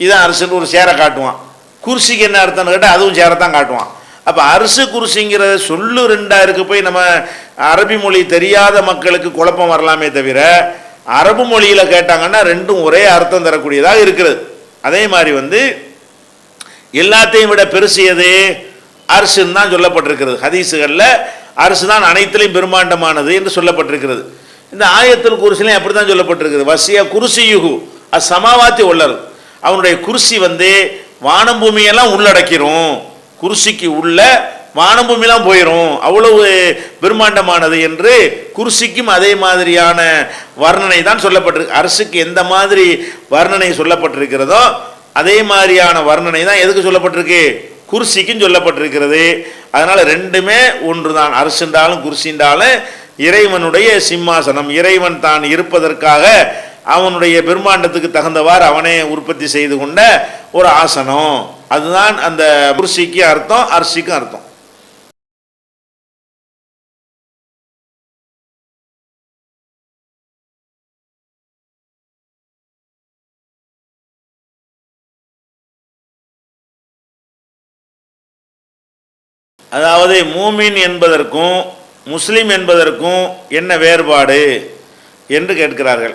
இதான் அரிசுன்னு ஒரு சேரை காட்டுவான். குர்சிக்கு என்ன அர்த்தம்னு கேட்டால் அதுவும் சேரை தான் காட்டுவான். அப்போ அரிசு குர்சிங்கிற சொல்லு ரெண்டாக இருக்கு. போய் நம்ம அரபி மொழி தெரியாத மக்களுக்கு குழப்பம் வரலாமே தவிர அரபு மொழியில் கேட்டாங்கன்னா ரெண்டும் ஒரே அர்த்தம் தரக்கூடியதாக இருக்கிறது. அதே மாதிரி வந்து எல்லாத்தையும் விட பெருசு எது? அரிசுன்னு தான் சொல்லப்பட்டிருக்கிறது. ஹதீஸுகளில் அரிசு தான் அனைத்திலையும் பெருமாண்டமானது என்று சொல்லப்பட்டிருக்கிறது. இந்த ஆயத்துல் குர்சிலையும் அப்படி தான் சொல்லப்பட்டிருக்குது. வசிய குர்சியுஹு அஸ்ஸமாவாத்தி உள்ளர். அவனுடைய குர்சி வந்து வானம் பூமியெல்லாம் உள்ளடக்கிரும். குர்சிக்கு உள்ள வானம் பூமியெல்லாம் போயிடும், அவ்வளவு பெருமாண்டமானது என்று குர்சிக்கும் அதே மாதிரியான வர்ணனை தான் சொல்லப்பட்டிருக்கு. அரசுக்கு எந்த மாதிரி வர்ணனை சொல்லப்பட்டிருக்கிறதோ அதே மாதிரியான வர்ணனை தான் எதுக்கு சொல்லப்பட்டிருக்கு? குர்சிக்கும் சொல்லப்பட்டிருக்கிறது. அதனால ரெண்டுமே ஒன்று தான். அரசுண்டாலும் குர்சிண்டாலும் இறைவனுடைய சிம்மாசனம். இறைவன் தான் இருப்பதற்காக அவனுடைய பெருமாண்டத்துக்கு தகுந்தவாறு அவனே உற்பத்தி செய்து கொண்ட ஒரு ஆசனம். அதுதான் அந்த குர்சிக்கு அர்த்தம், அரிசிக்கும் அர்த்தம். அதாவது மூமின் என்பதற்கும் முஸ்லிம் என்பதற்கும் என்ன வேறுபாடு என்று கேட்கிறார்கள்.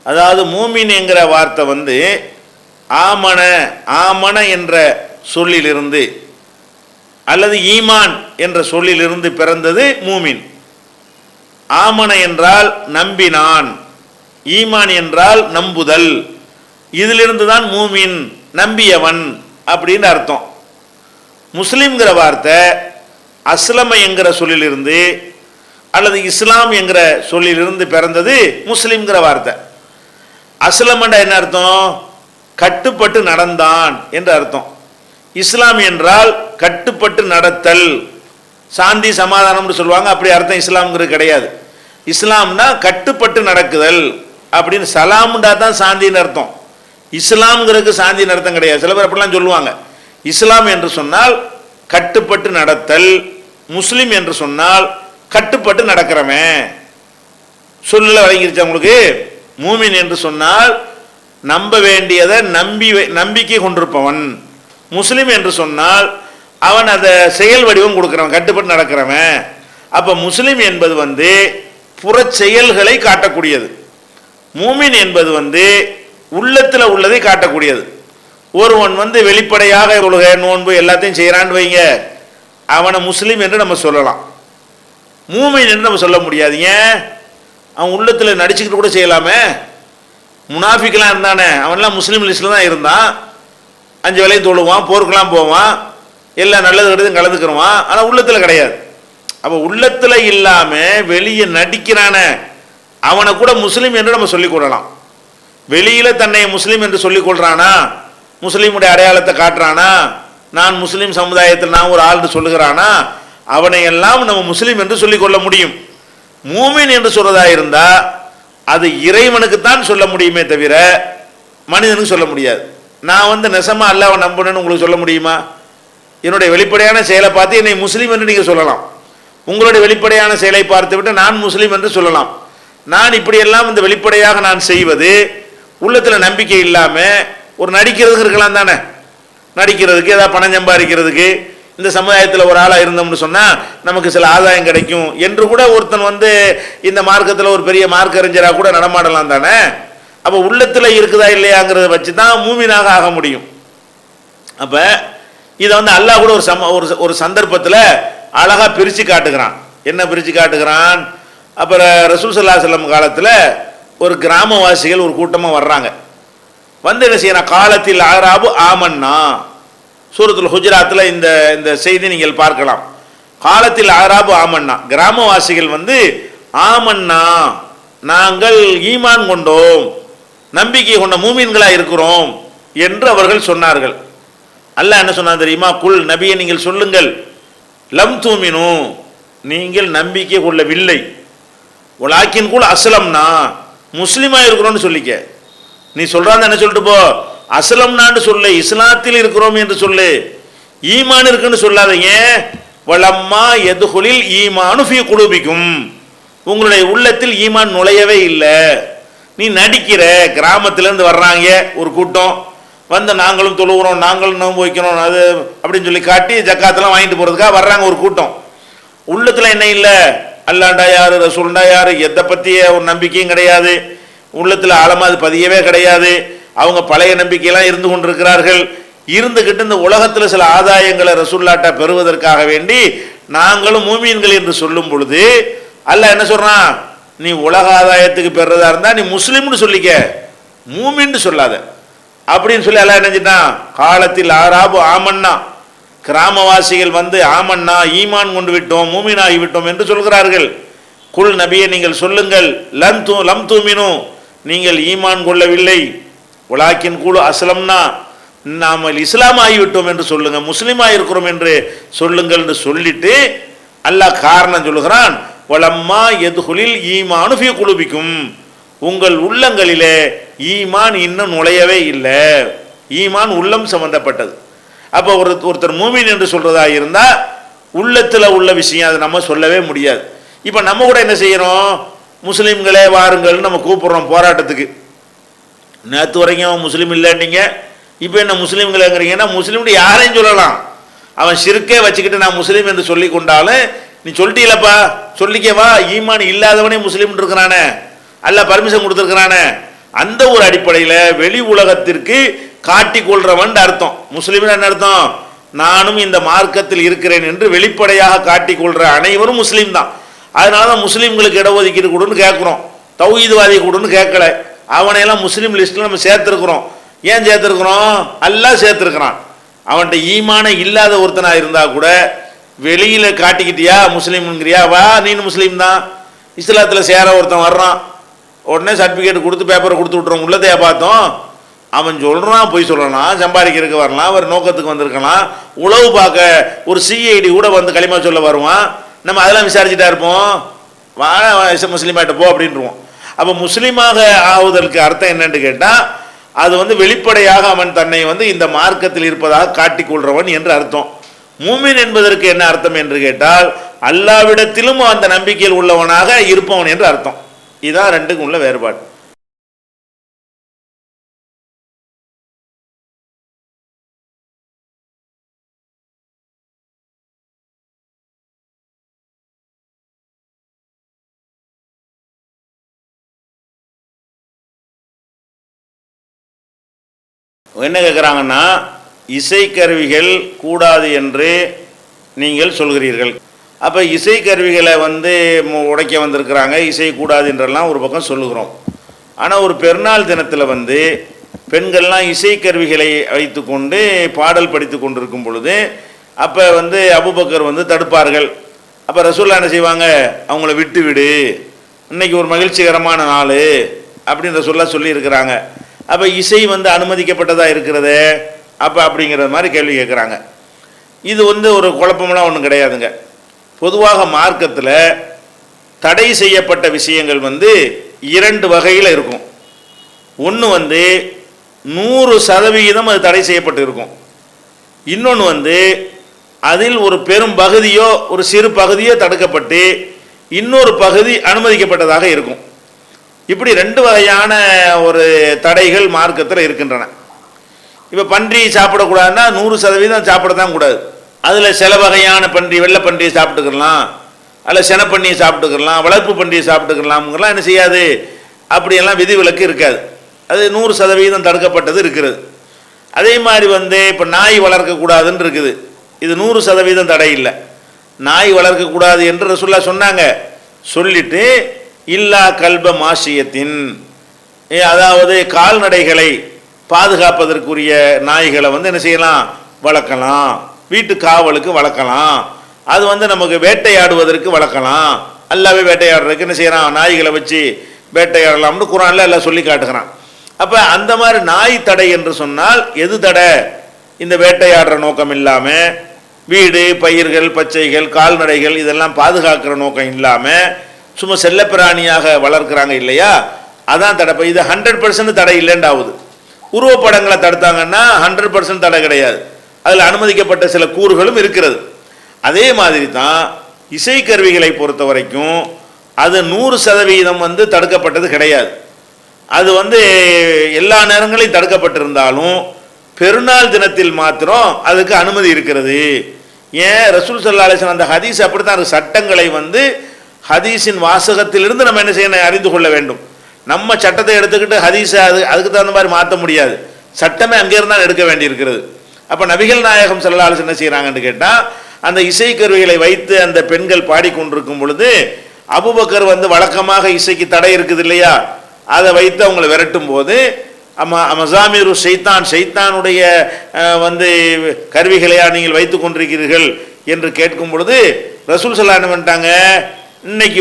அதாவது மூமின் என்கிற வார்த்தை வந்து ஆமன ஆமன என்ற சொல்லிலிருந்து அல்லது ஈமான் என்ற சொல்லிலிருந்து பிறந்தது மூமின். ஆமன என்றால் நம்பினான், ஈமான் என்றால் நம்புதல். இதிலிருந்து தான் மூமின், நம்பியவன் அப்படின்னு அர்த்தம். முஸ்லிம்ங்கிற வார்த்தை அஸ்லம என்கிற சொல்லிலிருந்து அல்லது இஸ்லாம் என்கிற சொல்லிலிருந்து பிறந்தது முஸ்லிம்ங்கிற வார்த்தை. அஸ்லமண்டா என்ன அர்த்தம்? கட்டுப்பட்டு நடந்தான் என்று அர்த்தம். இஸ்லாம் என்றால் கட்டுப்பட்டு நடத்தல், சாந்தி சமாதானம்னு சொல்லுவாங்க. அப்படி அர்த்தம் இஸ்லாம்ங்கிறது கிடையாது. இஸ்லாம்னா கட்டுப்பட்டு நடக்குதல் அப்படின்னு. சலாம்டா தான் சாந்தின்னு அர்த்தம். இஸ்லாம்ங்கிறதுக்கு சாந்தின்னு அர்த்தம் கிடையாது. சில பேர் அப்படிலாம் சொல்லுவாங்க. இஸ்லாம் என்று சொன்னால் கட்டுப்பட்டு நடத்தல், முஸ்லிம் என்று சொன்னால் கட்டுப்பட்டு நடக்கிறவன். சொல்ல வழங்கிருச்சு உங்களுக்கு. மூமின் என்று சொன்னால் நம்ப வேண்டியதை நம்பிக்கை கொண்டிருப்பவன். முஸ்லிம் என்று சொன்னால் அவன் அதை செயல் வடிவம் கொடுக்கிறவன், கட்டுப்பட்டு நடக்கிறவன். அப்போ முஸ்லிம் என்பது வந்து புற செயல்களை காட்டக்கூடியது. மூமின் என்பது வந்து உள்ளத்தில் உள்ளதை காட்டக்கூடியது. ஒருவன் வந்து வெளிப்படையாக தொழுகை நோன்பு எல்லாத்தையும் செய்கிறான்னு வைங்க, அவனை முஸ்லீம் என்று நம்ம சொல்லலாம். மூமின் என்று நம்ம சொல்ல முடியாது. ஏன்? அவன் உள்ளத்தில் நடிச்சுக்கிட்டு கூட செய்யலாமே. முனாஃபிக்கெலாம் இருந்தானே, அவன்லாம் முஸ்லீம் லிஸ்ட்டில் தான் இருந்தான். 5 வேளையும் தொழுவான், போருக்கெல்லாம் போவான், எல்லாம் நல்லது கெட்டதும் கலந்துக்கிறவான். ஆனால் உள்ளத்தில் கிடையாது. அப்போ உள்ளத்தில் இல்லாமல் வெளியே நடிக்கிறானே அவனை கூட முஸ்லீம் என்று நம்ம சொல்லிக் கொள்ளலாம். வெளியில் தன்னை முஸ்லீம் என்று சொல்லிக் கொள்றானா, முஸ்லீமுடைய அடையாளத்தை காட்டுறானா, நான் முஸ்லீம் சமுதாயத்தில் நான் ஒரு ஆள்னு சொல்லுகிறானா, அவனை எல்லாம் நம்ம முஸ்லீம் என்று சொல்லிக் கொள்ள முடியும். மூமின் என்று சொல்றதா இருந்தா அது இறைவனுக்குத்தான் சொல்ல முடியுமே தவிர மனிதனுக்கு சொல்ல முடியாது. நான் வந்து நெசமா அல்லாஹ்வை நம்பணும்னு உங்களுக்கு சொல்ல முடியுமா? என்னுடைய வெளிப்படையான செயலை பார்த்து என்னை முஸ்லீம் என்று நீங்கள் சொல்லலாம். உங்களுடைய வெளிப்படையான செயலை பார்த்து விட்டு நான் முஸ்லீம் என்று சொல்லலாம். நான் இப்படியெல்லாம் இந்த வெளிப்படையாக நான் செய்வது உள்ளத்தில் நம்பிக்கை இல்லாமல் ஒரு நடிக்கிறதுக்கு இருக்கலாம் தானே. நடிக்கிறதுக்கு ஏதாவது பணம் சம்பாதிக்கிறதுக்கு இந்த சமுதாயத்தில் ஒரு ஆளாக இருந்தோம்னு சொன்னால் நமக்கு சில ஆதாயம் கிடைக்கும் என்று கூட ஒருத்தன் வந்து இந்த மார்க்கத்தில் ஒரு பெரிய மார்க்க அறிஞராக கூட நடமாடலாம் தானே. அப்போ உள்ளத்தில் இருக்குதா இல்லையாங்கிறத வச்சு தான் மூமினாக ஆக முடியும். அப்போ இதை வந்து அல்லாஹ் கூட ஒரு சந்தர்ப்பத்தில் அழகாக பிரித்து காட்டுகிறான். என்ன பிரித்து காட்டுகிறான்? அப்புறம் ரசூல் ஸல்லல்லாஹு அலைஹி வஸல்லம் காலத்தில் ஒரு கிராமவாசிகள் ஒரு கூட்டமாக வர்றாங்க. வந்து என்ன செய்யறான்? காலத்தில் ஆராபு ஆமன்னா, சூரத்துல் ஹுஜராத்தில் இந்த செய்தி நீங்கள் பார்க்கலாம். காலத்தில் ஆராபு ஆமன்னா, கிராமவாசிகள் வந்து ஆமன்னா நாங்கள் ஈமான் கொண்டோம், நம்பிக்கை கொண்ட மூமின்களாக இருக்கிறோம் என்று அவர்கள் சொன்னார்கள். அல்லாஹ் என்ன சொன்னா தெரியுமா? குல், நபியை நீங்கள் சொல்லுங்கள், லம் தூமினு, நீங்கள் நம்பிக்கை கொள்ளவில்லை, உலாக்கின் குல் அஸ்லம்னா, முஸ்லீமா இருக்கிறோம்னு சொல்லிக்க. நீ சொல்றாங்க என்ன சொல்லிட்டு போ, அஸ்லம்னான்னு சொல்லு, இஸ்லாத்தில் இருக்கிறோம் என்று சொல்லு, ஈமான் இருக்குன்னு சொல்லாதீங்க. வலம்மா எதுகுலில் ஈமானு ஃபீ குலூபிக்கும், உங்களுடைய உள்ளத்தில் ஈமான் நுழையவே இல்லை. நீ நடிக்கிற. கிராமத்திலேருந்து வர்றாங்க ஒரு கூட்டம் வந்து, நாங்களும் தொழுகிறோம், நாங்களும் நோன்பு வைக்கிறோம், அது அப்படின்னு சொல்லி காட்டி ஜக்காத்தெல்லாம் வாங்கிட்டு போகிறதுக்காக வர்றாங்க ஒரு கூட்டம். உள்ளத்தில் என்ன இல்லை? அல்லாண்டா யாரு, ரசூல்டா யாரு, எதை பற்றிய ஒரு நம்பிக்கையும் கிடையாது. உள்ளத்தில் ஆழமாக அது பதியவே கிடையாது. அவங்க பழைய நம்பிக்கையெல்லாம் இருந்து கொண்டிருக்கிறார்கள். இருந்துக்கிட்டு இந்த உலகத்தில் சில ஆதாயங்களை ரசூல்லாட்டா பெறுவதற்காக வேண்டி நாங்களும் மூமீன்கள் என்று சொல்லும் பொழுது அல்லாஹ் என்ன சொல்றான்? நீ உலக ஆதாயத்துக்கு பெறதா இருந்தா நீ முஸ்லீம்னு சொல்லிக்க, மூமின்னு சொல்லாத அப்படின்னு சொல்லி அல்லாஹ் நினைச்சிட்டான். காலத்தில் ஆராபு ஆமன்னா, கிராமவாசிகள் வந்து ஆமன்னா ஈமான் கொண்டு விட்டோம், மூமின் ஆகிவிட்டோம் என்று சொல்கிறார்கள். குல், நபியை நீங்கள் சொல்லுங்கள், லம் தூமினு, நீங்கள் ஈமான் கொள்ளவில்லை, உலாக்கின் குழு அஸ்லம்னா, நாம் இஸ்லாம் ஆகிவிட்டோம் என்று சொல்லுங்க, முஸ்லீமாக இருக்கிறோம் என்று சொல்லுங்கள் என்று சொல்லிட்டு அல்லாஹ் காரணம் சொல்லுகிறான். வலம்மா எதுகுலில் ஈமானு ஃபீ குலூபிக்கும், உங்கள் உள்ளங்களிலே ஈமான் இன்னும் நுழையவே இல்லை. ஈமான் உள்ளம் சம்பந்தப்பட்டது. அப்போ ஒருத்தர் மூமின் என்று சொல்றதா இருந்தால் உள்ளத்தில் உள்ள விஷயம் அதை நம்ம சொல்லவே முடியாது. இப்போ நம்ம கூட என்ன செய்யறோம்? முஸ்லீம்களே வாருங்கள் நம்ம கூப்பிடுறோம் போராட்டத்துக்கு. நேற்று வரைக்கும் முஸ்லீம் இல்லைன்னீங்க, இப்போ என்ன முஸ்லீம்களேங்கிறீங்கன்னா முஸ்லீம்னு யாரையும் சொல்லலாம். அவன் ஷிர்கே வச்சுக்கிட்டு நான் முஸ்லீம் என்று சொல்லி கொண்டாலும் நீ சொல்லிட்டீங்களப்பா, சொல்லிக்கவா, ஈமான் இல்லாதவனே முஸ்லீம் இருக்கிறானே, அல்ல பர்மிஷன் கொடுத்துருக்கிறானே, அந்த ஒரு அடிப்படையில் வெளி உலகத்திற்கு காட்டி கொள்றவன் அர்த்தம். முஸ்லீம்னு என்ன அர்த்தம்? நானும் இந்த மார்க்கத்தில் இருக்கிறேன் என்று வெளிப்படையாக காட்டிக் கொள்ற அனைவரும் முஸ்லீம் தான். அதனால தான் முஸ்லீம்களுக்கு இடஒதுக்கீடு கொடுன்னு கேட்குறோம், தௌஹீத்வாதி கொடுன்னு கேட்கல. அவனையெல்லாம் முஸ்லீம் லிஸ்ட்டில் நம்ம சேர்த்துருக்குறோம். ஏன் சேர்த்துருக்குறோம்? அல்லாஹ் சேர்த்துருக்கிறான். அவன்கிட்ட ஈமானே இல்லாத ஒருத்தனாக இருந்தால் கூட வெளியில் காட்டிக்கிட்டியா முஸ்லீம்ங்கிறியா, வா நீனு முஸ்லீம் தான். இஸ்லாத்தில் சேர ஒருத்தன் வர்றான், உடனே சர்டிஃபிகேட் கொடுத்து பேப்பரை கொடுத்து விட்றோம். உள்ளதையா பார்த்தோம்? அவன் சொல்கிறான், போய் சொல்லலாம், சம்பாதிக்கிறதுக்கு வரலாம், ஒரு நோக்கத்துக்கு வந்திருக்கலாம், உளவு பார்க்க ஒரு சிஐடி கூட வந்து களிமா சொல்ல வருவான். நம்ம அதெல்லாம் விசாரிச்சுட்டா இருப்போம், வா முஸ்லீமாகிட்ட போ அப்படின்ட்டுருவோம். அப்போ முஸ்லீமாக ஆகுவதற்கு அர்த்தம் என்னன்னு கேட்டால் அது வந்து வெளிப்படையாக அவன் தன்னை வந்து இந்த மார்க்கத்தில் இருப்பதாக காட்டிக்கொள்றவன் என்று அர்த்தம். மூமின் என்பதற்கு என்ன அர்த்தம் என்று கேட்டால் அல்லாவிடத்திலும் அந்த நம்பிக்கையில் உள்ளவனாக இருப்பவன் என்று அர்த்தம். இதுதான் ரெண்டுக்கும் உள்ள வேறுபாடு. என்ன கேட்குறாங்கன்னா, இசைக்கருவிகள் கூடாது என்று நீங்கள் சொல்கிறீர்கள். அப்போ இசைக்கருவிகளை வந்து உடைக்க வந்திருக்கிறாங்க, இசை கூடாது என்றெல்லாம் ஒரு பக்கம் சொல்லுகிறோம். ஆனால் ஒரு பெருநாள் தினத்தில் வந்து பெண்கள்லாம் இசைக்கருவிகளை வைத்து கொண்டு பாடல் படித்து கொண்டிருக்கும் பொழுது அப்போ வந்து அபூபக்கர் வந்து தடுப்பார்கள். அப்போ ரசூலுல்லாஹ் என்ன செய்வாங்க? அவங்கள விட்டு விடு, இன்னைக்கு ஒரு மகிழ்ச்சிகரமான நாள் அப்படின்னு ரசூலுல்லாஹ் சொல்லியிருக்கிறாங்க. அப்போ இசை வந்து அனுமதிக்கப்பட்டதாக இருக்கிறது அப்போ அப்படிங்கிற மாதிரி கேள்வி கேட்குறாங்க. இது வந்து ஒரு குழப்பமெல்லாம் ஒன்றும் கிடையாதுங்க. பொதுவாக மார்க்கத்தில் தடை செய்யப்பட்ட விஷயங்கள் வந்து இரண்டு வகையில் இருக்கும். ஒன்று வந்து 100% அது தடை செய்யப்பட்டு இருக்கும். இன்னொன்று வந்து அதில் ஒரு பெரும் பகுதியோ ஒரு சிறு பகுதியோ தடுக்கப்பட்டு இன்னொரு பகுதி அனுமதிக்கப்பட்டதாக இருக்கும். இப்படி ரெண்டு வகையான ஒரு தடைகள் மார்க்கத்தில் இருக்கின்றன. இப்போ பன்றி சாப்பிடக்கூடாதுன்னா 100% சாப்பிட தான் கூடாது. அதில் சில வகையான பன்றி, வெள்ளை பன்றியை சாப்பிட்டுக்கலாம், அல்ல செனப்பன்னியை சாப்பிட்டுக்கலாம், வளர்ப்பு பன்றியை சாப்பிட்டுக்கலாம்லாம் என்ன செய்யாது, அப்படியெல்லாம் விதிவிலக்கு இருக்காது. அது 100% தடுக்கப்பட்டது இருக்கிறது. அதே மாதிரி இப்போ நாய் வளர்க்கக்கூடாதுன்னு இருக்குது. இது 100% தடை இல்லை. நாய் வளர்க்கக்கூடாது என்று ரசூலுல்லாஹ் சொன்னாங்க. சொல்லிட்டு இல்லா கல்ப மாஷியத்தின், அதாவது கால்நடைகளை பாதுகாப்பதற்குரிய நாய்களை என்ன செய்யலாம், வளர்க்கலாம், வீட்டு காவலுக்கு வளர்க்கலாம், அது நமக்கு வேட்டையாடுவதற்கு வளர்க்கலாம். அல்லாவே வேட்டையாடுறதுக்கு என்ன செய்யறான், நாய்களை வச்சு வேட்டையாடலாம்னு குர்ஆன்ல எல்லாம் சொல்லி காட்டுகிறான். அப்ப அந்த மாதிரி நாய் தடை என்று சொன்னால் எது தடை? இந்த வேட்டையாடுற நோக்கம் இல்லாம, வீடு பயிர்கள் பச்சைகள் கால்நடைகள் இதெல்லாம் பாதுகாக்கிற நோக்கம் இல்லாம சும்மா செல்லப்பிராணியாக வளர்க்குறாங்க இல்லையா, அதான் தடை. இது 100% தடை இல்லைண்டாவுது. உருவப்படங்களை தடுத்தாங்கன்னா 100% தடை கிடையாது. அதில் அனுமதிக்கப்பட்ட சில கூறுகளும் இருக்கிறது. அதே மாதிரி தான் இசைக்கருவிகளை பொறுத்த வரைக்கும் அது 100% தடுக்கப்பட்டது கிடையாது. அது எல்லா நேரங்களையும் தடுக்கப்பட்டிருந்தாலும் பெருநாள் தினத்தில் மாத்திரம் அதுக்கு அனுமதி இருக்கிறது. ஏன் ரசூல் ஸல்லல்லாஹு அலைஹி வஸல்லம் அந்த ஹதீஸ் அப்படித்தான் சட்டங்களை ஹதீஸின் வாசகத்திலிருந்து நம்ம என்ன செய்யணும், அறிந்து கொள்ள வேண்டும். நம்ம சட்டத்தை எடுத்துக்கிட்டு ஹதீஸை அதுக்கு தகுந்த மாதிரி மாற்ற முடியாது. சட்டமே அங்கேருந்து தான் எடுக்க வேண்டி இருக்கிறது. அப்போ நபிகள் நாயகம் ஸல்லல்லாஹு அலைஹி வஸல்லம் என்ன செய்கிறாங்கன்னு கேட்டால், அந்த இசைக்கருவிகளை வைத்து அந்த பெண்கள் பாடிக்கொண்டிருக்கும் பொழுது அபூபக்கர் வழக்கமாக இசைக்கு தடை இருக்குது இல்லையா, அதை வைத்து அவங்களை விரட்டும் போது மஸாமிரு ஷைத்தானுடைய கருவிகளையா நீங்கள் வைத்து கொண்டிருக்கிறீர்கள் என்று கேட்கும் பொழுது ரசூல் ஸல்லல்லாஹு அலைஹி பண்ணிட்டாங்க, இன்னைக்கு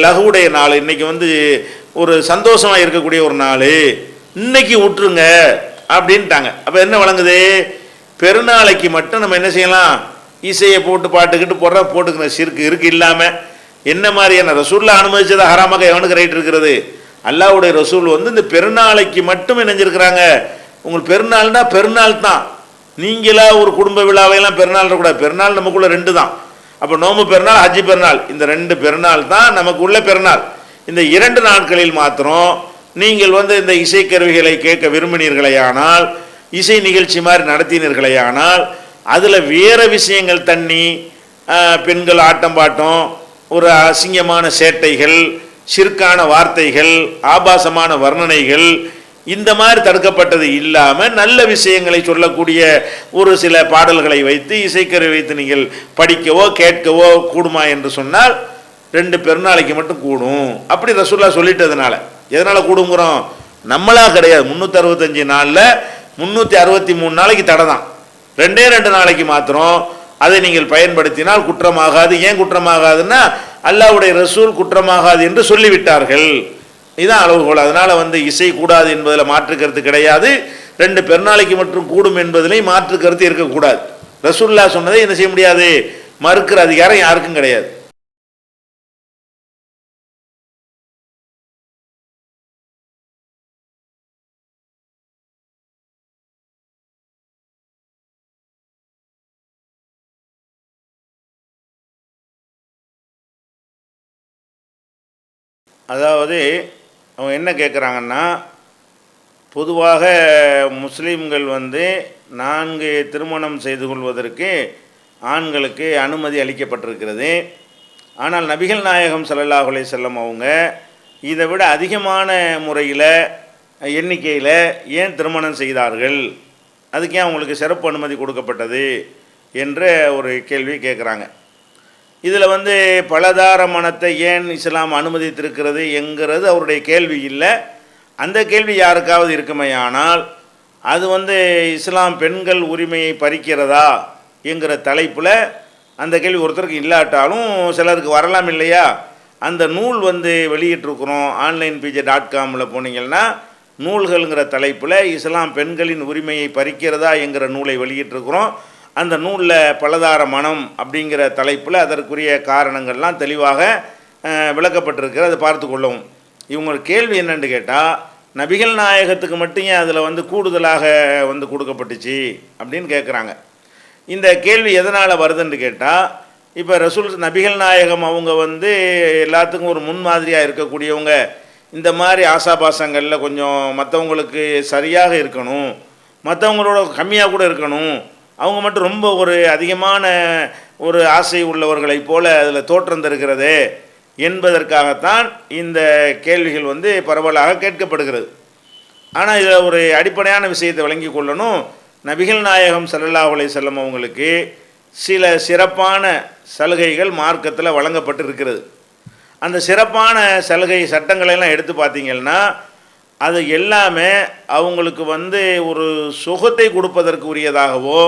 லகுவுடைய நாள், இன்னைக்கு ஒரு சந்தோஷமாக இருக்கக்கூடிய ஒரு நாள், இன்னைக்கு விட்டுருங்க அப்படின்ட்டாங்க. அப்போ என்ன வழங்குது, பெருநாளைக்கு மட்டும் நம்ம என்ன செய்யலாம், இசையை போட்டு பாட்டுக்கிட்டு போட்டுக்கிற சிறுக்கு இருக்கு இல்லாமல் என்ன மாதிரியான ரசூலில் அனுமதிச்சதை ஹராமாக எவனுக்கு ரைட் இருக்கிறது? அல்லாஹ்வுடைய ரசூல் இந்த பெருநாளைக்கு மட்டும் நினைஞ்சிருக்கிறாங்க. உங்களுக்கு பெருநாள்னா பெருநாள் தான், நீங்களா ஒரு குடும்ப விழாவையெல்லாம் பெருநாள் இருக்கக்கூடாது. பெருநாள் நமக்குள்ள 2 தான். அப்போ நோம்பு பெருநாள் ஹஜ்ஜி பெருநாள், இந்த 2 பெருநாள் தான் நமக்கு உள்ள பெருநாள். இந்த 2 நாட்களில் மாத்திரம் நீங்கள் இந்த இசைக்கருவிகளை கேட்க விரும்பினீர்களேயானால், இசை நிகழ்ச்சி மாதிரி நடத்தினீர்களேயானால், அதில் வேறு விஷயங்கள் தண்ணி பெண்கள் ஆட்டம் பாட்டம், ஒரு அசிங்கமான சேட்டைகள், சிற்கான வார்த்தைகள், ஆபாசமான வர்ணனைகள், இந்த மாதிரி தடுக்கப்பட்டது இல்லாமல் நல்ல விஷயங்களை சொல்லக்கூடிய ஒரு சில பாடல்களை வைத்து இசைக்கருவி வைத்து நீங்கள் படிக்கவோ கேட்கவோ கூடுமா என்று சொன்னால் 2 பெருநாளைக்கு மட்டும் கூடும். அப்படி ரசூலுல்லாஹ் சொல்லிட்டதுனால எதனால் கூடுங்கிறோம், நம்மளா கிடையாது. 365 நாளில் 363 நாளைக்கு தடை தான். 2 நாளைக்கு மாத்திரம் அதை நீங்கள் பயன்படுத்தினால் குற்றமாகாது. ஏன் குற்றமாகாதுன்னா, அல்லாஹ்வுடைய ரசூல் குற்றமாகாது என்று சொல்லிவிட்டார்கள். இதுதான் அளவுகோல். அதனால இசை கூடாது என்பதில் மாற்று கருத்து கிடையாது. 2 பெருநாளைக்கு மட்டும் கூடும் என்பதிலையும் மாற்று கருத்து இருக்கக்கூடாது. ரசூலுல்லாஹ் சொன்னதை என்ன செய்ய முடியாது, மறுக்கிற அதிகாரம் யாருக்கும் கிடையாது. அதாவது அவங்க என்ன கேட்குறாங்கன்னா, பொதுவாக முஸ்லீம்கள் 4 திருமணம் செய்து கொள்வதற்கு ஆண்களுக்கு அனுமதி அளிக்கப்பட்டிருக்கிறது. ஆனால் நபிகள் நாயகம் ஸல்லல்லாஹு அலைஹி வஸல்லம் அவங்க இதை விட அதிகமான முறையில் எண்ணிக்கையில் ஏன் திருமணம் செய்தார்கள், அதுக்கு ஏன் அவங்களுக்கு சிறப்பு அனுமதி கொடுக்கப்பட்டது என்ற ஒரு கேள்வி கேட்குறாங்க. இதில் பலதார மணத்தை ஏன் இஸ்லாம் அனுமதித்திருக்கிறது என்கிறது அவருடைய கேள்வி இல்லை. அந்த கேள்வி யாருக்காவது இருக்குமையானால் அது இஸ்லாம் பெண்கள் உரிமையை பறிக்கிறதா என்கிற தலைப்பில் அந்த கேள்வி ஒருத்தருக்கு இல்லாட்டாலும் சிலருக்கு வரலாம் இல்லையா. அந்த நூல் வெளியிட்டிருக்கிறோம், onlinepj.com போனீங்கன்னா நூல்கள்ங்கிற தலைப்பில் இஸ்லாம் பெண்களின் உரிமையை பறிக்கிறதா என்கிற நூலை வெளியிட்டிருக்கிறோம். அந்த நூலில் பலதார மனம் அப்படிங்கிற தலைப்பில் அதற்குரிய காரணங்கள்லாம் தெளிவாக விளக்கப்பட்டிருக்கிறது. அதை பார்த்து கொள்ளவும். இவங்க கேள்வி என்னன்னு கேட்டால், நபிகள் நாயகத்துக்கு மட்டும் ஏன் அதில் கூடுதலாக கொடுக்கப்பட்டுச்சு அப்படின்னு கேட்குறாங்க. இந்த கேள்வி எதனால் வருதுன்னு கேட்டால், இப்போ ரசூல் நபிகள் நாயகம் அவங்க வந்து எல்லாத்துக்கும் ஒரு முன்மாதிரியாக இருக்கக்கூடியவங்க. இந்த மாதிரி ஆசாபாசங்களில் கொஞ்சம் மற்றவங்களுக்கு சரியாக இருக்கணும், மற்றவங்களோட கம்மியாக கூட இருக்கணும், அவங்க மட்டும் ரொம்ப ஒரு அதிகமான ஒரு ஆசை உள்ளவர்களைப் போல அதில் தோற்றம் தருகிறது என்பதற்காகத்தான் இந்த கேள்விகள் வந்து பரவலாக கேட்கப்படுகிறது. ஆனால் இதில் ஒரு அடிப்படையான விஷயத்தை விளங்கி கொள்ளணும். நபிகள் நாயகம் ஸல்லல்லாஹு அலைஹி வஸல்லம் அவங்களுக்கு சில சிறப்பான சலுகைகள் மார்க்கத்தில் வழங்கப்பட்டு இருக்கிறது. அந்த சிறப்பான சலுகை சட்டங்களெல்லாம் எடுத்து பார்த்தீங்கன்னா அது எல்லாமே அவங்களுக்கு வந்து ஒரு சுகத்தை கொடுப்பதற்கு உரியதாகவோ,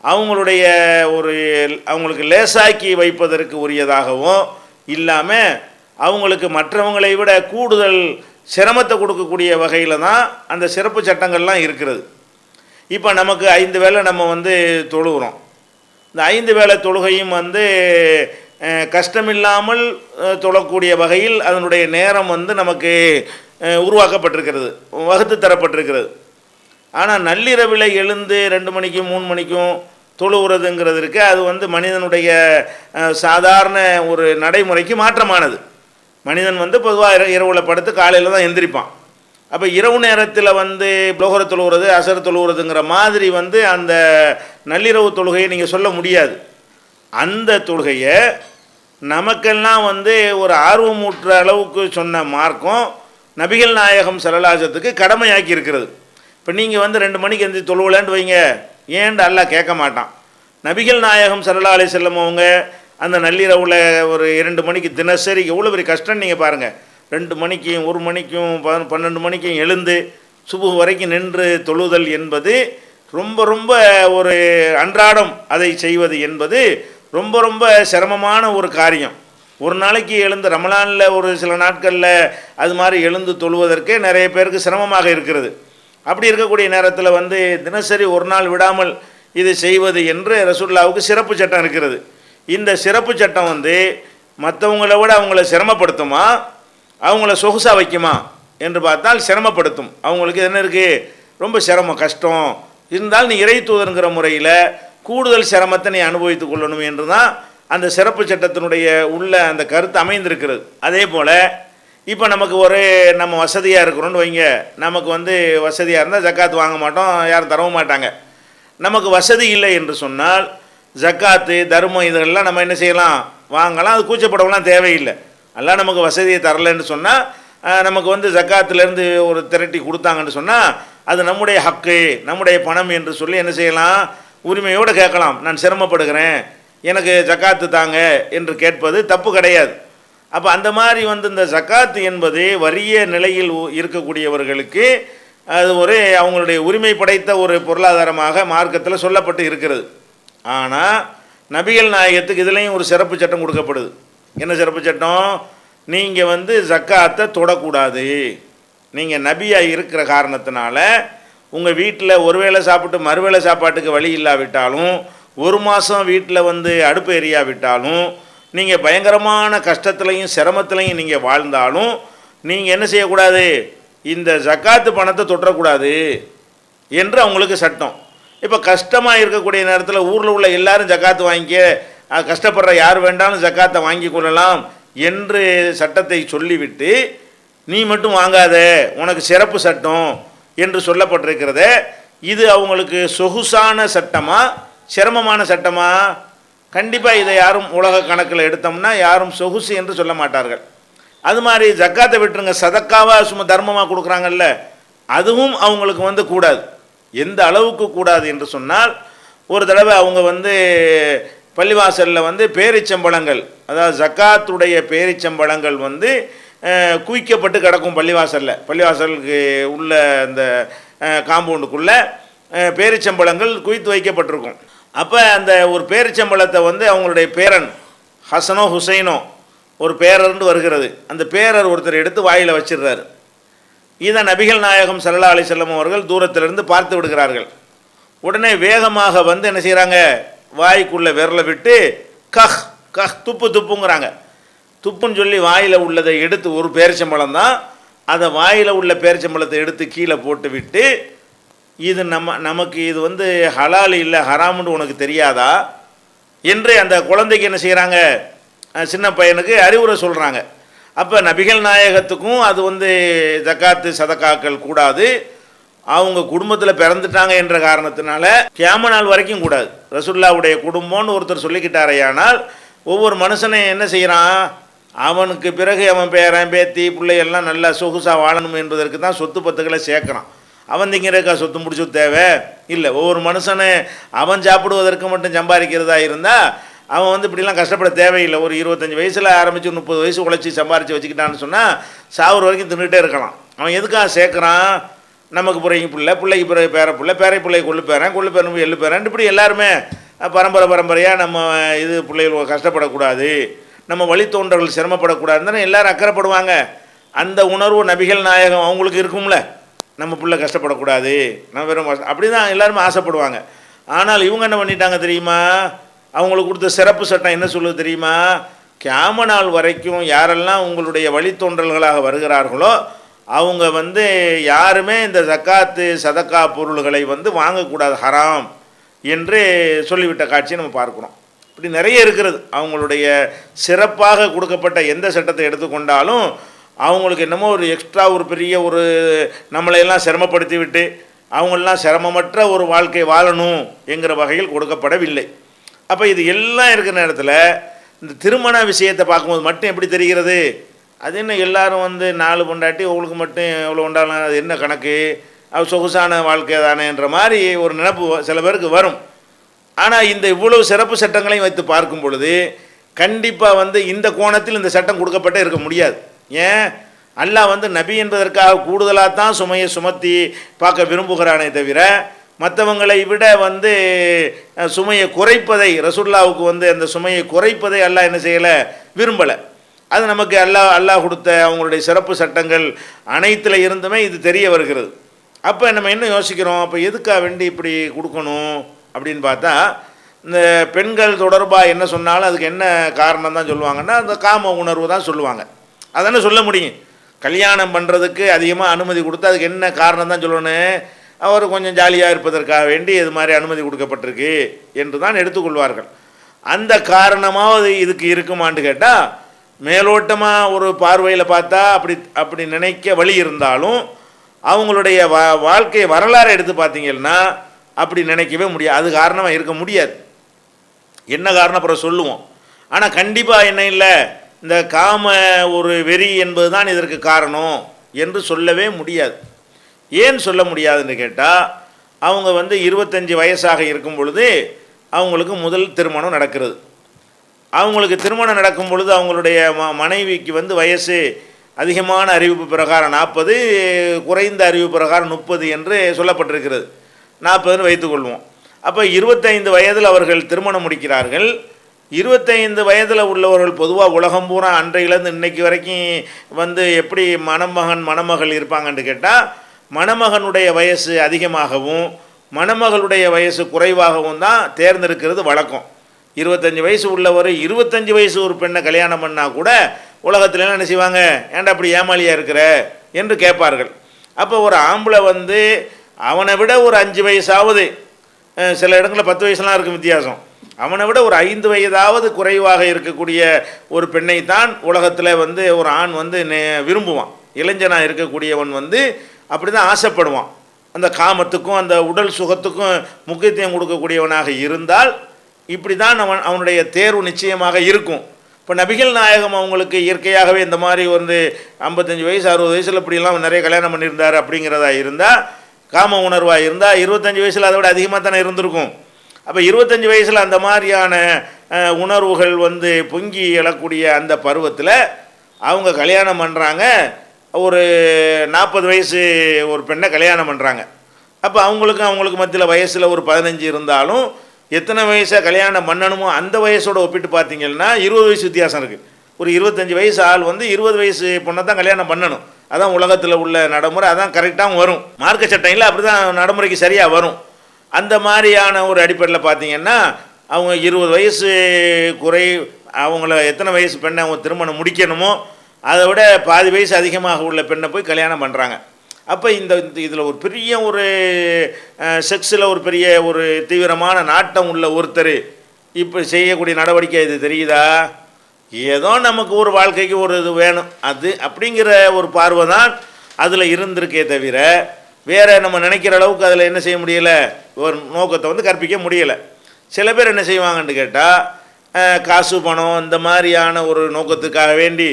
அவங்களுடைய அவங்களுக்கு லேசாக்கி வைப்பதற்கு உரியதாகவோ இல்லாமல் அவங்களுக்கு மற்றவங்களை விட கூடுதல் சிரமத்தை கொடுக்கக்கூடிய வகையில் தான் அந்த சிறப்பு சட்டங்கள்லாம் இருக்கிறது. இப்போ நமக்கு 5 வேளை நம்ம வந்து தொழுகிறோம். இந்த 5 வேளை தொழுகையும் வந்து கஷ்டமில்லாமல் தொழக்கூடிய வகையில் அதனுடைய நேரம் வந்து நமக்கு உருவாக்கப்பட்டிருக்கிறது, வகுத்து தரப்பட்டிருக்கிறது. ஆனால் நள்ளிரவில் எழுந்து 2 மணிக்கும் 3 மணிக்கும் தொழுகிறதுங்கிறதுக்கு அது வந்து மனிதனுடைய சாதாரண ஒரு நடைமுறைக்கு மாற்றமானது. மனிதன் வந்து பொதுவாக இரவில் படுத்து காலையில் தான் எந்திரிப்பான். அப்போ இரவு நேரத்தில் வந்து புலோகர தொழுகிறது, அசர் தொழுகிறதுங்கிற மாதிரி வந்து அந்த நள்ளிரவு தொழுகையை நீங்கள் சொல்ல முடியாது. அந்த தொழுகையை நமக்கெல்லாம் வந்து ஒரு ஆர்வமூட்டுற அளவுக்கு சொன்ன மார்க்கம் நபிகள் நாயகம் ஸல்லல்லாஹு கடமையாக்கி இருக்கிறது. இப்போ நீங்கள் வந்து 2 மணிக்கு எந்திரி தொழுவலன்னு வைங்க, ஏன்டு அல்லாஹ் கேட்க மாட்டான். நபிகள் நாயகம் ஸல்லல்லாஹு அலைஹி வஸல்லம் அவங்க அந்த நள்ளிரவில் ஒரு 2 மணிக்கு தினசரி எவ்வளோ பெரிய கஷ்டம் நீங்கள் பாருங்கள். 2 மணிக்கும் 1 மணிக்கும் 12 மணிக்கும் எழுந்து சுபுஹ் வரைக்கும் நின்று தொழுதல் என்பது ரொம்ப ரொம்ப ஒரு அன்றாடம் அதை செய்வது என்பது ரொம்ப ரொம்ப சிரமமான ஒரு காரியம். ஒரு நாளைக்கு எழுந்து ரமலானில் ஒரு சில நாட்களில் அது மாதிரி எழுந்து தொழுவதற்கே நிறைய பேருக்கு சிரமமாக இருக்கிறது. அப்படி இருக்கக்கூடிய நேரத்தில் வந்து தினசரி ஒரு நாள் விடாமல் இது செய்வது என்று ரசூலுல்லாஹ்வுக்கு சிறப்பு சட்டம் இருக்கிறது. இந்த சிறப்பு சட்டம் வந்து மற்றவங்களை விட அவங்கள சிரமப்படுத்துமா, அவங்கள சொகுசா வைக்குமா என்று பார்த்தால் சிரமப்படுத்தும். அவங்களுக்கு என்ன இருக்குது, ரொம்ப சிரமம் கஷ்டம் இருந்தால் நீ இறை தூதருங்கிற முறையில் கூடுதல் சிரமத்தை நீ அனுபவித்துக் கொள்ளணும் என்று தான் அந்த சிறப்பு சட்டத்தினுடைய உள்ள அந்த கருத்து அமைந்திருக்கிறது. அதே போல் இப்போ நமக்கு நம்ம வசதியாக இருக்கிறோன்னு வைங்க, நமக்கு வந்து வசதியாக இருந்தால் ஜக்காத்து வாங்க மாட்டோம், யாரும் தரவும் மாட்டாங்க. நமக்கு வசதி இல்லை என்று சொன்னால் ஜக்காத்து தர்மம் இதெல்லாம் நம்ம என்ன செய்யலாம், வாங்கலாம், அது கூச்சப்படலாம் தேவையில்லை. எல்லாம் நமக்கு வசதியை தரலைன்னு சொன்னால் நமக்கு வந்து ஜக்காத்துலேருந்து ஒரு திரட்டி கொடுத்தாங்கன்னு சொன்னால் அது நம்முடைய ஹக்கு, நம்முடைய பணம் என்று சொல்லி என்ன செய்யலாம், உரிமையோடு கேட்கலாம். நான் சிரமப்படுகிறேன், எனக்கு ஜக்காத்து தாங்க என்று கேட்பது தப்பு கிடையாது. அப்போ அந்த மாதிரி வந்து இந்த ஜக்காத்து என்பது வறிய நிலையில் இருக்கக்கூடியவர்களுக்கு அது அவங்களுடைய உரிமை படைத்த ஒரு பொருளாதாரமாக மார்க்கத்தில் சொல்லப்பட்டு இருக்கிறது. ஆனால் நபிகள் நாயகத்துக்கு இதுலேயும் ஒரு சிறப்பு சட்டம் கொடுக்கப்படுது. என்ன சிறப்பு சட்டம், நீங்கள் வந்து ஜக்காத்தை தொடக்கூடாது. நீங்கள் நபியாக இருக்கிற காரணத்தினால உங்கள் வீட்டில் ஒரு வேளை சாப்பிட்டு மறுவேளை சாப்பாட்டுக்கு வழி இல்லாவிட்டாலும், 1 மாதம் வீட்டில் வந்து அடுப்பு எரியாவிட்டாலும், நீங்கள் பயங்கரமான கஷ்டத்துலையும் சிரமத்துலையும் நீங்கள் வாழ்ந்தாலும் நீங்கள் என்ன செய்யக்கூடாது, இந்த ஜக்காத்து பணத்தை தொட்டக்கூடாது என்று அவங்களுக்கு சட்டம். இப்போ கஷ்டமாக இருக்கக்கூடிய நேரத்தில் ஊரில் உள்ள எல்லாரும் ஜக்காத்து வாங்கிக்க, கஷ்டப்படுற யார் வேண்டாலும் ஜக்காத்தை வாங்கி கொள்ளலாம் என்று சட்டத்தை சொல்லிவிட்டு நீ மட்டும் வாங்காத, உனக்கு சிறப்பு சட்டம் என்று சொல்லப்பட்டிருக்கிறத, இது அவங்களுக்கு சொகுசான சட்டமா சிரமமான சட்டமா? கண்டிப்பாக இதை யாரும் உலக கணக்கில் எடுத்தோம்னா யாரும் சொகுசு என்று சொல்ல மாட்டார்கள். அது மாதிரி ஜக்காத்தை விட்டுருங்க, சதக்காவாக சும்மா தர்மமாக கொடுக்குறாங்கல்ல, அதுவும் அவங்களுக்கு வந்து கூடாது. எந்த அளவுக்கு கூடாது என்று சொன்னால், ஒரு தடவை அவங்க வந்து பள்ளிவாசலில் வந்து பேரிச்சம்பழங்கள், அதாவது ஜக்காத்துடைய பேரிச்சம்பழங்கள் வந்து குவிக்கப்பட்டு கிடக்கும் பள்ளிவாசலுக்கு உள்ள அந்த காம்பவுண்டுக்குள்ளே பேரிச்சம்பழங்கள் குவித்து வைக்கப்பட்டிருக்கும். அப்போ அந்த ஒரு பேரிச்சம்பழத்தை வந்து அவங்களுடைய பேரன் ஹசனோ ஹுசைனோ ஒரு பேரர்னு வருகிறது, அந்த பேரர் ஒருத்தர் எடுத்து வாயில் வச்சிடுறாரு. இதை நபிகள் நாயகம் ஸல்லல்லாஹு அலைஹி வஸல்லம் அவர்கள் தூரத்திலிருந்து பார்த்து விடுகிறார்கள். உடனே வேகமாக வந்து என்ன செய்கிறாங்க, வாய்க்குள்ளே விரலை விட்டு கஹ் கஹ் துப்புங்கிறாங்க. துப்புன்னு சொல்லி வாயில் உள்ளதை எடுத்து, ஒரு பேரிச்சம்பழம் தான், அதை வாயில் உள்ள பேரிச்சம்பழத்தை எடுத்து கீழே போட்டு விட்டு இது நமக்கு இது வந்து ஹலால் இல்லை ஹராம்னு உனக்கு தெரியாதா என்று அந்த குழந்தைக்கு என்ன செய்கிறாங்க, சின்ன பையனுக்கு அறிவுரை சொல்கிறாங்க. அப்போ நபிகள் நாயகத்துக்கும் அது வந்து ஜக்காத்து சதக்காக்கள் கூடாது, அவங்க குடும்பத்தில் பிறந்துட்டாங்க என்ற காரணத்தினால கியாம நாள் வரைக்கும் கூடாது. ரசூலுல்லாஹ்வுடைய குடும்பம்னு ஒருத்தர் சொல்லிக்கிட்டாரையானால் ஒவ்வொரு மனுஷனை என்ன செய்கிறான், அவனுக்கு பிறகு அவன் பேரன் பேத்தி பிள்ளைகள்லாம் நல்லா சொகுசாக வாழணும் என்பதற்கு தான் சொத்து பத்துக்களை சேர்க்குறான். அவன் திங்கிறக்கா சொத்து முடிச்சு தேவை இல்லை. ஒவ்வொரு மனுஷனை அவன் சாப்பிடுவதற்கு மட்டும் சம்பாதிக்கிறதா இருந்தால் அவன் வந்து இப்படிலாம் கஷ்டப்பட தேவையில்லை. ஒரு 25 வயசில் ஆரம்பித்து 30 வயசு உழைச்சி சம்பாரித்து வச்சுக்கிட்டான்னு சொன்னால் சாவுற வரைக்கும் தின்னுகிட்டே இருக்கலாம். அவன் எதுக்காக சேர்க்குறான், நமக்கு பிறகு பிள்ளைக்கு பிறகு பேர பேரை பிள்ளை கொள்ளு பேரன் எள்ளு பேரன் இப்படி எல்லாருமே பரம்பரையாக நம்ம இது பிள்ளைகள் கஷ்டப்படக்கூடாது, நம்ம வழித்தோன்றர்கள் சிரமப்படக்கூடாதுன்னு தானே எல்லாரும் அக்கறைப்படுவாங்க. அந்த உணர்வு நபிகள் நாயகம் அவங்களுக்கு இருக்கும்ல, நம்ம பிள்ளை கஷ்டப்படக்கூடாது, நம்ம வெறும் அப்படி தான் எல்லாருமே ஆசைப்படுவாங்க. ஆனால் இவங்க என்ன பண்ணிட்டாங்க தெரியுமா, அவங்களுக்கு கொடுத்த சிறப்பு சட்டம் என்ன சொல்லுது தெரியுமா, கியாம நாள் வரைக்கும் யாரெல்லாம் உங்களுடைய வழித்தோன்றல்களாக வருகிறார்களோ அவங்க வந்து யாருமே இந்த ஜக்காத்து சதக்கா பொருள்களை வந்து வாங்கக்கூடாது, ஹராம் என்று சொல்லிவிட்ட காட்சியை நம்ம பார்க்குறோம். இப்படி நிறைய இருக்கிறது. அவங்களுடைய சிறப்பாக கொடுக்கப்பட்ட எந்த சட்டத்தை எடுத்துக்கொண்டாலும் அவங்களுக்கு என்னமோ ஒரு எக்ஸ்ட்ரா ஒரு பெரிய ஒரு நம்மளையெல்லாம் சிரமப்படுத்தி விட்டு அவங்களெலாம் சிரமமற்ற ஒரு வாழ்க்கை வாழணும் என்கிற வகையில் கொடுக்கப்படவில்லை. அப்போ இது எல்லாம் இருக்கிற நேரத்தில் இந்த திருமண விஷயத்தை பார்க்கும்போது மட்டும் எப்படி தெரிகிறது, அது என்ன எல்லாரும் வந்து 4 பொண்டாட்டி உங்களுக்கு மட்டும் எவ்வளோ உண்டாலும் அது என்ன கணக்கு, அது சொகுசான வாழ்க்கை தானேன்ற மாதிரி ஒரு நினைப்பு சில பேருக்கு வரும். ஆனால் இந்த இவ்வளவு சிறப்பு சட்டங்களையும் வைத்து பார்க்கும் பொழுது கண்டிப்பாக வந்து இந்த கோணத்தில் இந்த சட்டம் கொடுக்கப்பட்டே இருக்க முடியாது. ஏன், அல்லாஹ் வந்து நபி என்பதற்காக கூடுதலாக தான் சுமையை சுமத்தி பார்க்க விரும்புகிறானே தவிர மற்றவங்களை விட வந்து சுமையை குறைப்பதை ரசூலுல்லாஹ்வுக்கு வந்து அந்த சுமையை குறைப்பதை அல்லாஹ் என்ன செய்யலை, விரும்பலை. அது நமக்கு அல்லாஹ் கொடுத்த அவங்களுடைய சிறப்பு சட்டங்கள் அனைத்தில் இருந்துமே இது தெரிய வருகிறது. அப்போ நம்ம என்ன யோசிக்கிறோம், அப்போ எதுக்காக வேண்டி இப்படி கொடுக்கணும் அப்படின்னு பார்த்தா, இந்த பெண்கள் தொடர்பாக என்ன சொன்னாலும் அதுக்கு என்ன காரணம் தான் சொல்லுவாங்கன்னா அந்த காம உணர்வு தான் சொல்லுவாங்க. அதானே சொல்ல முடியும். கல்யாணம் பண்ணுறதுக்கு அதிகமாக அனுமதி கொடுத்து அதுக்கு என்ன காரணம் தான் சொல்லணும், அவர் கொஞ்சம் ஜாலியாக இருப்பதற்காக வேண்டி இது மாதிரி அனுமதி கொடுக்கப்பட்டிருக்கு என்று தான் எடுத்துக்கொள்வார்கள். அந்த காரணமாவது இதுக்கு இருக்குமான்னு கேட்டால் மேலோட்டமாக ஒரு பார்வையில் பார்த்தா அப்படி நினைக்க வழி இருந்தாலும் அவங்களுடைய வாழ்க்கை வரலாறு எடுத்து பார்த்தீங்கன்னா அப்படி நினைக்கவே முடியாது. அது காரணமாக இருக்க முடியாது. என்ன காரணம் அப்புறம் சொல்லுவோம். ஆனால் கண்டிப்பாக என்ன இல்லை, இந்த காம ஒரு வெறி என்பது தான் இதற்கு காரணம் என்று சொல்லவே முடியாது. ஏன் சொல்ல முடியாதுன்னு கேட்டால், அவங்க வந்து 25 வயசாக இருக்கும் பொழுது அவங்களுக்கு முதல் திருமணம் நடக்கிறது. அவங்களுக்கு திருமணம் நடக்கும் பொழுது அவங்களுடைய மனைவிக்கு வந்து வயசு அதிகமான அறிவிப்பு பிரகாரம் 40, குறைந்த அறிவிப்பு பிரகாரம் 30 என்று சொல்லப்பட்டிருக்கிறது. 40ன்னு வைத்துக்கொள்வோம். அப்போ 25 வயதில் அவர்கள் திருமணம் முடிக்கிறார்கள். 25 வயதில் உள்ளவர்கள் பொதுவாக உலகம் பூரா அன்றையிலேருந்து இன்னைக்கு வரைக்கும் வந்து எப்படி மணமகள் இருப்பாங்கன்னு கேட்டால், மணமகனுடைய வயசு அதிகமாகவும் மணமகளுடைய வயசு குறைவாகவும் தான் தேர்ந்தெடுக்கிறது வழக்கம். 25 வயசு உள்ளவர் 25 வயசு ஒரு பெண்ணை கல்யாணம் பண்ணால் கூட உலகத்துலலாம் என்ன செய்வாங்க, ஏன்டா அப்படி ஏமாளியாக இருக்கிற என்று கேட்பார்கள். அப்போ ஒரு ஆம்பளை வந்து அவனை விட ஒரு 5 வயசாவது, சில இடங்களில் 10 வயசுலாம் இருக்கும் வித்தியாசம், அவனை விட ஒரு 5 வயதாவது குறைவாக இருக்கக்கூடிய ஒரு பெண்ணை தான் உலகத்தில் வந்து ஒரு ஆண் வந்து விரும்புவான். இளைஞனாக இருக்கக்கூடியவன் வந்து அப்படி தான் ஆசைப்படுவான். அந்த காமத்துக்கும் அந்த உடல் சுகத்துக்கும் முக்கியத்துவம் கொடுக்கக்கூடியவனாக இருந்தால் இப்படி தான் அவனுடைய தேர்வு நிச்சயமாக இருக்கும். இப்போ நபிகள் நாயகம் அவங்களுக்கு இயற்கையாகவே இந்த மாதிரி வந்து 55 வயசு 60 வயசில் இப்படிலாம் நிறைய கல்யாணம் பண்ணியிருந்தார் அப்படிங்கிறதா இருந்தால், காம உணர்வாக இருந்தால் 25 வயசில் அதை விட அதிகமாக தானே இருந்திருக்கும். அப்போ 25 வயசில் அந்த மாதிரியான உணர்வுகள் வந்து பொங்கி எழக்கூடிய அந்த பருவத்தில் அவங்க கல்யாணம் பண்ணுறாங்க. ஒரு 40 வயசு ஒரு பெண்ணை கல்யாணம் பண்ணுறாங்க. அப்போ அவங்களுக்கு மத்தியில் வயசில் ஒரு 15 இருந்தாலும் எத்தனை வயசை கல்யாணம் பண்ணணுமோ அந்த வயசோடு ஒப்பிட்டு பார்த்தீங்கன்னா 20 வயசு வித்தியாசம் இருக்குது. ஒரு 25 வயசு ஆள் வந்து 20 வயசு பொண்ணை தான் கல்யாணம் பண்ணணும். அதான் உலகத்தில் உள்ள நடைமுறை, அதான் கரெக்டாகவும் வரும். மார்க்க சட்டங்களில் அப்படி தான் நடைமுறைக்கு சரியாக வரும். அந்த மாதிரியான ஒரு அடிப்படையில் பார்த்தீங்கன்னா அவங்க 20 வயசு அவங்கள எத்தனை வயசு பெண்ணை அவங்க திருமணம் முடிக்கணுமோ அதை விட பாதி வயசு அதிகமாக உள்ள பெண்ணை போய் கல்யாணம் பண்ணுறாங்க. அப்போ இதில் ஒரு பெரிய ஒரு செக்ஸில் ஒரு பெரிய ஒரு தீவிரமான நாட்டம் உள்ள ஒருத்தர் இப்போ செய்யக்கூடிய நடவடிக்கை இது தெரியுதா? ஏதோ நமக்கு ஒரு வாழ்க்கைக்கு ஒரு இது வேணும் அது அப்படிங்கிற ஒரு பார்வை தான் அதில் இருந்திருக்கே தவிர வேறு நம்ம நினைக்கிற அளவுக்கு அதில் என்ன செய்ய முடியலை, ஒரு நோக்கத்தை வந்து கற்பிக்க முடியலை. சில பேர் என்ன செய்வாங்கன்னு கேட்டால் காசு பணம் இந்த மாதிரியான ஒரு நோக்கத்துக்காக வேண்டி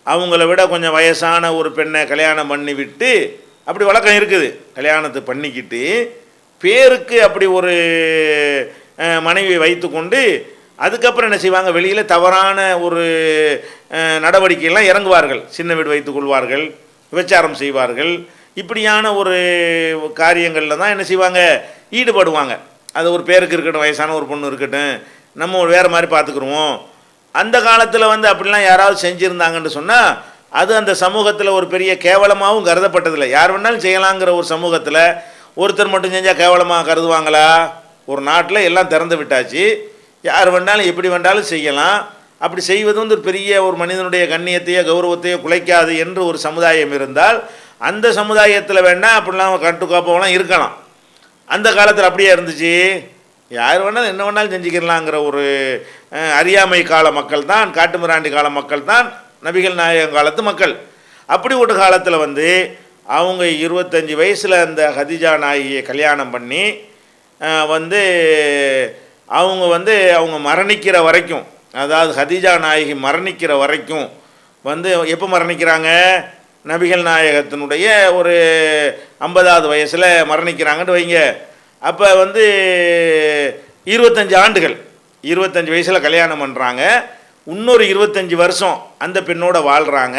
அவங்கள விட கொஞ்சம் வயசான ஒரு பெண்ணை கல்யாணம் பண்ணி விட்டு, அப்படி வழக்கம் இருக்குது, கல்யாணத்தை பண்ணிக்கிட்டு பேருக்கு அப்படி ஒரு மனைவியை வைத்து கொண்டு அதுக்கப்புறம் என்ன செய்வாங்க, வெளியில் தவறான ஒரு நடவடிக்கையெல்லாம் இறங்குவார்கள். சின்ன வீடு வைத்து கொள்வார்கள், விபச்சாரம் செய்வார்கள். இப்படியான ஒரு காரியங்களில் தான் என்ன செய்வாங்க, ஈடுபடுவாங்க. அது ஒரு பேருக்கு இருக்கட்டும், வயசான ஒரு பொண்ணு இருக்கட்டும், நம்ம வேறு மாதிரி பார்த்துக்குருவோம். அந்த காலத்தில் வந்து அப்படிலாம் யாராவது செஞ்சுருந்தாங்கன்னு சொன்னால் அது அந்த சமூகத்தில் ஒரு பெரிய கேவலமாகவும் கருதப்பட்டதில்லை. யார் வேணாலும் செய்யலாங்கிற ஒரு சமூகத்தில் ஒருத்தர் மட்டும் செஞ்சால் கேவலமாக கருதுவாங்களா? ஒரு நாட்டில் எல்லாம் திறந்து விட்டாச்சு, யார் வேணாலும் எப்படி வேண்டாலும் செய்யலாம். அப்படி செய்வது வந்து ஒரு பெரிய ஒரு மனிதனுடைய கண்ணியத்தையோ கௌரவத்தையோ குலைக்காது என்று ஒரு சமுதாயம் இருந்தால் அந்த சமுதாயத்தில் வேணால் அப்படிலாம் கட்டுக்காப்பெல்லாம் இருக்கலாம். அந்த காலத்தில் அப்படியே இருந்துச்சு, யார் வேணாலும் என்ன வேணாலும் செஞ்சுக்கிறலாங்கிற ஒரு அறியாமை கால மக்கள் தான், காட்டுமிராண்டி கால மக்கள் தான் நபிகள் நாயகம் காலத்து மக்கள். அப்படி ஒரு காலத்தில் வந்து அவங்க 25 வயசில் அந்த ஹதீஜா நாயகியை கல்யாணம் பண்ணி வந்து அவங்க மரணிக்கிற வரைக்கும், அதாவது ஹதீஜா நாயகி மரணிக்கிற வரைக்கும் வந்து எப்போ மரணிக்கிறாங்க, நபிகள் நாயகத்தினுடைய ஒரு 50வது வயசில் மரணிக்கிறாங்கன்னு வைங்க. அப்போ வந்து 25 ஆண்டுகள், 25 வயசில் கல்யாணம் பண்ணுறாங்க. இன்னொரு 25 வருஷம் அந்த பெண்ணோட வாழ்கிறாங்க.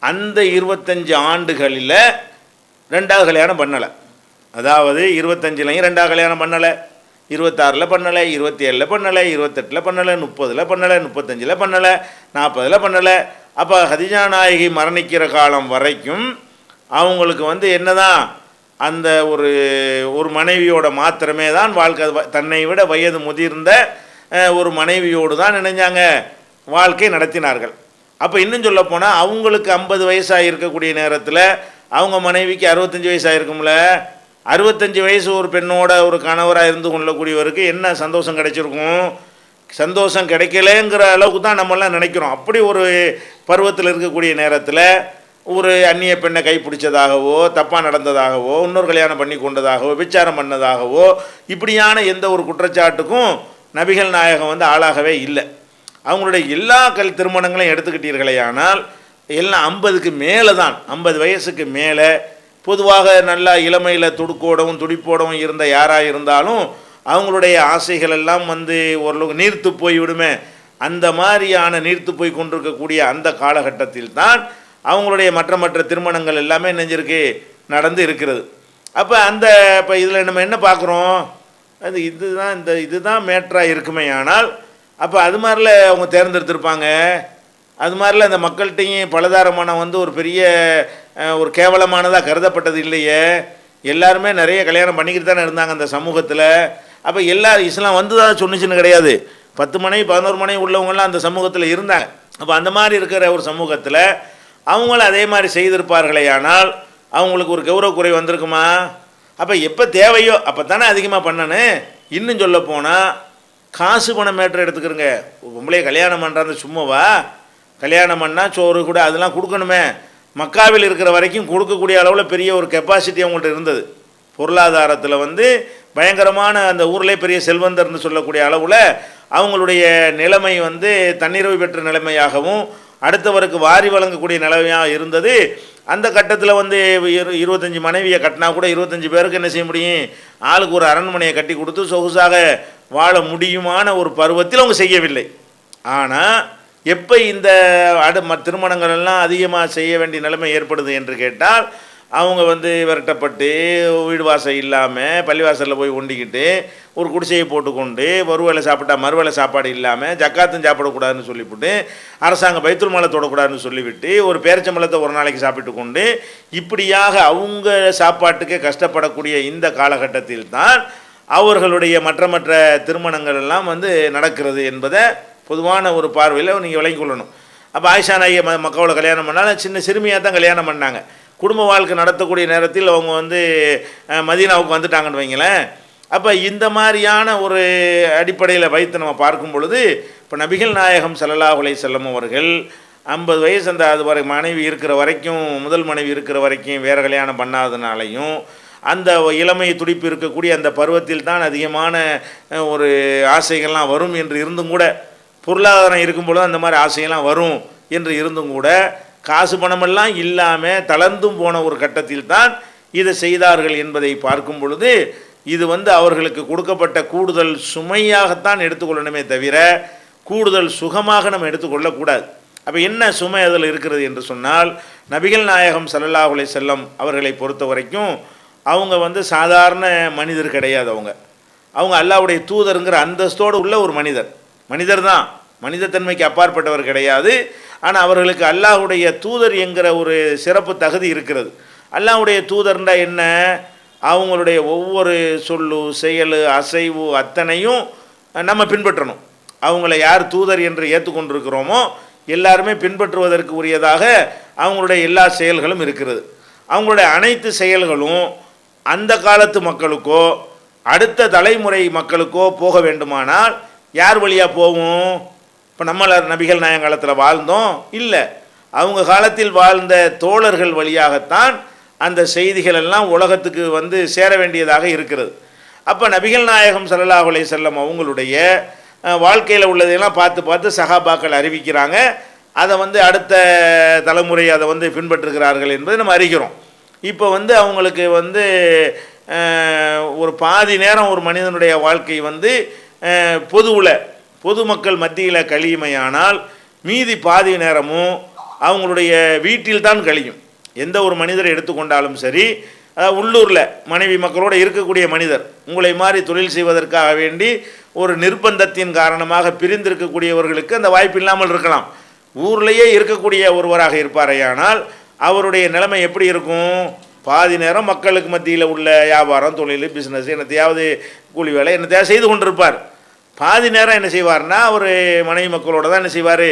அந்த 25 ஆண்டுகளில் 2வது கல்யாணம் பண்ணலை. அதாவது 25லையும் 2வது கல்யாணம் பண்ணலை, 26ல் பண்ணலை, 27ல் பண்ணலை, 28ல் பண்ணலை, 30ல் பண்ணலை, 35ல் பண்ணலை, 40ல் பண்ணலை. அப்போ ஹதீஜா நாயகி மரணிக்கிற காலம் வரைக்கும் அவங்களுக்கு வந்து என்னதான் அந்த ஒரு மனைவியோட மாத்திரமே தான் வாழ்க்கை. தன்னை விட வயது முதிர்ந்த ஒரு மனைவியோடு தான் நினைஞ்சாங்க வாழ்க்கை நடத்தினார்கள். அப்போ இன்னும் சொல்ல போனால் அவங்களுக்கு 50 வயசாக இருக்கக்கூடிய நேரத்தில் அவங்க மனைவிக்கு 65 வயசாக இருக்கும்ல. 65 வயசு ஒரு பெண்ணோட ஒரு கணவராக இருந்து கொள்ளக்கூடியவருக்கு என்ன சந்தோஷம் கிடைச்சிருக்கும்? சந்தோஷம் கிடைக்கலங்கிற அளவுக்கு தான் நம்மளாம் நினைக்கிறோம். அப்படி ஒரு பருவத்தில் இருக்கக்கூடிய நேரத்தில் ஒரு அந்நிய பெண்ணை கைப்பிடிச்சதாகவோ, தப்பாக நடந்ததாகவோ, இன்னொரு கல்யாணம் பண்ணி கொண்டதாகவோ, விசாரம் பண்ணதாகவோ, இப்படியான எந்த ஒரு குற்றச்சாட்டுக்கும் நபிகள் நாயகம் வந்து ஆளாகவே இல்லை. அவங்களுடைய எல்லா திருமணங்களையும் எடுத்துக்கிட்டீர்களே ஆனால் எல்லாம் 50க்கு மேலே தான், 50 வயசுக்கு மேலே. பொதுவாக நல்லா இளமையில் துடுக்கோடவும் துடிப்போடவும் இருந்த யாராக இருந்தாலும் அவங்களுடைய ஆசைகள் எல்லாம் வந்து ஓரளவுக்கு நீர்த்து போய்விடுமே. அந்த மாதிரியான நீர்த்து போய் கொண்டிருக்கக்கூடிய அந்த காலகட்டத்தில் தான் அவங்களுடைய மற்ற திருமணங்கள் எல்லாமே நெஞ்சிருக்கு நடந்து இருக்கிறது. அப்போ இப்போ இதில் நம்ம என்ன பார்க்குறோம், அது இதுதான் மேட்டராக இருக்குமே. ஆனால் அப்போ அது மாதிரில அவங்க தேர்ந்தெடுத்திருப்பாங்க. அது மாதிரில அந்த மக்கள்கிட்டையும் பலதாரமான வந்து ஒரு பெரிய ஒரு கேவலமானதாக கருதப்பட்டது இல்லையே. எல்லாருமே நிறைய கல்யாணம் பண்ணிக்கிட்டு தானே இருந்தாங்க அந்த சமூகத்தில். அப்போ இஸ்லாம் வந்து தான் சொன்னிச்சுன்னு கிடையாது. 10 மனைவி 11 மனைவி உள்ளவங்களாம் அந்த சமூகத்தில் இருந்தாங்க. அப்போ அந்த மாதிரி இருக்கிற ஒரு சமூகத்தில் அவங்களும் அதே மாதிரி செய்திருப்பார்களே ஆனால் அவங்களுக்கு ஒரு கௌரவ குறை வந்திருக்குமா? அப்போ எப்போ தேவையோ அப்போ தானே அதிகமாக பண்ணணும். இன்னும் சொல்ல போனால் காசு பணம் மேட்ரு எடுத்துக்கிறங்க. பொம்பளையை கல்யாணம் பண்ணுறாங்க சும்மாவா? கல்யாணம் பண்ணால் சோறு கூட அதெல்லாம் கொடுக்கணுமே. மக்காவில் இருக்கிற வரைக்கும் கொடுக்கக்கூடிய அளவில் பெரிய ஒரு கெப்பாசிட்டி அவங்கள்ட்ட இருந்தது. பொருளாதாரத்தில் வந்து பயங்கரமான, அந்த ஊரிலே பெரிய செல்வந்தர்னு சொல்லக்கூடிய அளவில் அவங்களுடைய நிலைமை வந்து தன்னிறைவு பெற்ற நிலைமையாகவும் அடுத்தவருக்கு வாரி வழங்கக்கூடிய நிலைமையாக இருந்தது. அந்த கட்டத்தில் வந்து 25 மனைவியை கட்டினா கூட 25 பேருக்கு என்ன செய்ய முடியும்? ஆளுக்கு ஒரு அரண்மனையை கட்டி கொடுத்து சொகுசாக வாழ முடியுமான ஒரு பருவத்தில் அவங்க செய்யவில்லை. ஆனால் எப்போ இந்த திருமணங்கள் எல்லாம் அதிகமாக செய்ய வேண்டிய நிலைமை ஏற்படுது என்று கேட்டால் அவங்க வந்து விரட்டப்பட்டு வீடு வாசல் இல்லாமல் பள்ளிவாசலில் போய் ஒண்டிக்கிட்டு ஒரு குடிசையை போட்டுக்கொண்டு ஒருவேளை சாப்பிட்டா மறுவேளை சாப்பாடு இல்லாமல் ஜக்காத்தும் சாப்பிடக்கூடாதுன்னு சொல்லிவிட்டு அரசாங்கம் பைத்துல் மாலை தொடக்கூடாதுன்னு சொல்லிவிட்டு ஒரு பேரிச்சம்பழத்தை ஒரு நாளைக்கு சாப்பிட்டு கொண்டு இப்படியாக அவங்க சாப்பாட்டுக்கே கஷ்டப்படக்கூடிய இந்த காலகட்டத்தில் தான் அவர்களுடைய மற்ற திருமணங்கள் எல்லாம் வந்து நடக்கிறது என்பதை பொதுவான ஒரு பார்வையில் நீங்கள் விளங்கி கொள்ளணும். அப்போ ஆயிஷா நாயை மக்காவில் கல்யாணம் பண்ணாலும் சின்ன சிறுமியாக தான் கல்யாணம் பண்ணாங்க. குடும்ப வாழ்க்கை நடத்தக்கூடிய நேரத்தில் அவங்க வந்து மதீனாவுக்கு வந்துட்டாங்கன்னு வைங்களேன். அப்போ இந்த மாதிரியான ஒரு அடிப்படையில் வைத்து நம்ம பார்க்கும் பொழுது இப்போ நபிகள் நாயகம் ஸல்லல்லாஹு அலைஹி வஸல்லம் அவர்கள் 50 வயசு அந்த அது வரை மனைவி இருக்கிற வரைக்கும், முதல் மனைவி இருக்கிற வரைக்கும் வேறு கல்யாணம் பண்ணாதனாலையும் அந்த இளமை துடிப்பு இருக்கக்கூடிய அந்த பருவத்தில் தான் அதிகமான ஒரு ஆசைகள்லாம் வரும் என்று இருந்தும் கூட, பொருளாதாரம் இருக்கும்பொழுது அந்த மாதிரி ஆசைகள்லாம் வரும் என்று இருந்தும் கூட, காசு பணமெல்லாம் இல்லாமல் தளர்ந்தும் போன ஒரு கட்டத்தில் தான் இதை செய்தார்கள் என்பதை பார்க்கும் பொழுது இது வந்து அவர்களுக்கு கொடுக்கப்பட்ட கூடுதல் சுமையாகத்தான் எடுத்துக்கொள்ளணுமே தவிர கூடுதல் சுகமாக நம்ம எடுத்துக்கொள்ளக்கூடாது. அப்போ என்ன சுமை அதில் இருக்கிறது என்று சொன்னால், நபிகள் நாயகம் ஸல்லல்லாஹு அலைஹி வஸல்லம் அவர்களை பொறுத்த வரைக்கும் அவங்க வந்து சாதாரண மனிதர் கிடையாது. அவங்க அல்லாஹ்வுடைய தூதருங்கிற அந்தஸ்தோடு உள்ள ஒரு மனிதர் தான், மனிதத்தன்மைக்கு அப்பாற்பட்டவர் கிடையாது. ஆனால் அவர்களுக்கு அல்லாஹ்வுடைய தூதர் என்கிற ஒரு சிறப்பு தகுதி இருக்கிறது. அல்லாஹ்வுடைய தூதர்னா என்ன, அவங்களுடைய ஒவ்வொரு சொல்லு செயல் அசைவு அத்தனையும் நம்ம பின்பற்றணும். அவங்கள யார் தூதர் என்று ஏற்றுக்கொண்டிருக்கிறோமோ எல்லாருமே பின்பற்றுவதற்கு உரியதாக அவங்களுடைய எல்லா செயல்களும் இருக்கிறது. அவங்களுடைய அனைத்து செயல்களும் அந்த காலத்து மக்களுக்கோ அடுத்த தலைமுறை மக்களுக்கோ போக வேண்டுமானால் யார் வழியாக போகும்? இப்போ நம்ம நபிகள் நாயகம் காலத்தில் வாழ்ந்தோம் இல்லை, அவங்க காலத்தில் வாழ்ந்த தோழர்கள் வழியாகத்தான் அந்த செய்திகள் எல்லாம் உலகத்துக்கு வந்து சேர வேண்டியதாக இருக்கிறது. அப்போ நபிகள் நாயகம் ஸல்லல்லாஹு அலைஹி வஸல்லம் அவங்களுடைய வாழ்க்கையில் உள்ளதையெல்லாம் பார்த்து சஹாபாக்கள் அறிவிக்கிறாங்க. அதை வந்து அடுத்த தலைமுறை அதை வந்து பின்பற்றுகிறார்கள் என்பதை நம்ம அறிகிறோம். இப்போ வந்து அவங்களுக்கு வந்து ஒரு பாதி நேரம் ஒரு மனிதனுடைய வாழ்க்கை வந்து பொதுமக்கள் மத்தியில் கழியுமையானால் மீதி பாதி நேரமும் அவங்களுடைய வீட்டில் தான் கழியும். எந்த ஒரு மனிதரை எடுத்துக்கொண்டாலும் சரி, உள்ளூரில் மனைவி மக்களோடு இருக்கக்கூடிய மனிதர் உங்களை மாதிரி தொழில் செய்வதற்காக வேண்டி ஒரு நிர்பந்தத்தின் காரணமாக பிரிந்திருக்கக்கூடியவர்களுக்கு அந்த வாய்ப்பு இல்லாமல் இருக்கலாம். ஊர்லேயே இருக்கக்கூடிய ஒருவராக இருப்பாரையானால் அவருடைய நிலைமை எப்படி இருக்கும்? பாதி நேரம் மக்களுக்கு மத்தியில் உள்ள வியாபாரம், தொழில், பிஸ்னஸ், என்னத்தையாவது கூலி வேலை என்னத்தையாவது செய்து கொண்டிருப்பார். பாதி நேரம் என்ன செய்வார்னா அவர் மனைவி மக்களோடு தான் என்ன செய்வார்,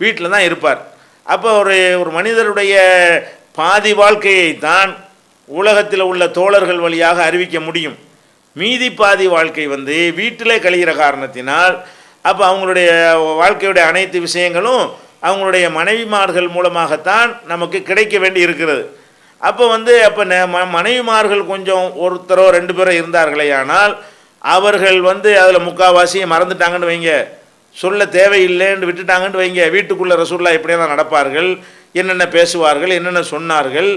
வீட்டில் தான் இருப்பார். அப்போ ஒரு மனிதருடைய பாதி வாழ்க்கையை தான் உலகத்தில் உள்ள தோழர்கள் வழியாக அறிவிக்க முடியும். மீதி பாதி வாழ்க்கை வந்து வீட்டிலே கழிகிற காரணத்தினால் அப்போ அவங்களுடைய வாழ்க்கையுடைய அனைத்து விஷயங்களும் அவங்களுடைய மனைவிமார்கள் மூலமாகத்தான் நமக்கு கிடைக்க வேண்டி இருக்கிறது. அப்போ மனைவிமார்கள் கொஞ்சம் ஒருத்தரோ 2 பேரோ இருந்தார்களே ஆனால் அவர்கள் வந்து அதில் முக்கால்வாசியை மறந்துட்டாங்கன்னு வைங்க, சொல்ல தேவையில்லைன்னு விட்டுட்டாங்கன்னு வைங்க. வீட்டுக்குள்ளே ரசூலுல்லாஹ் எப்படியெல்லாம் நடப்பார்கள், என்னென்ன பேசுவார்கள், என்னென்ன சொன்னார்கள்,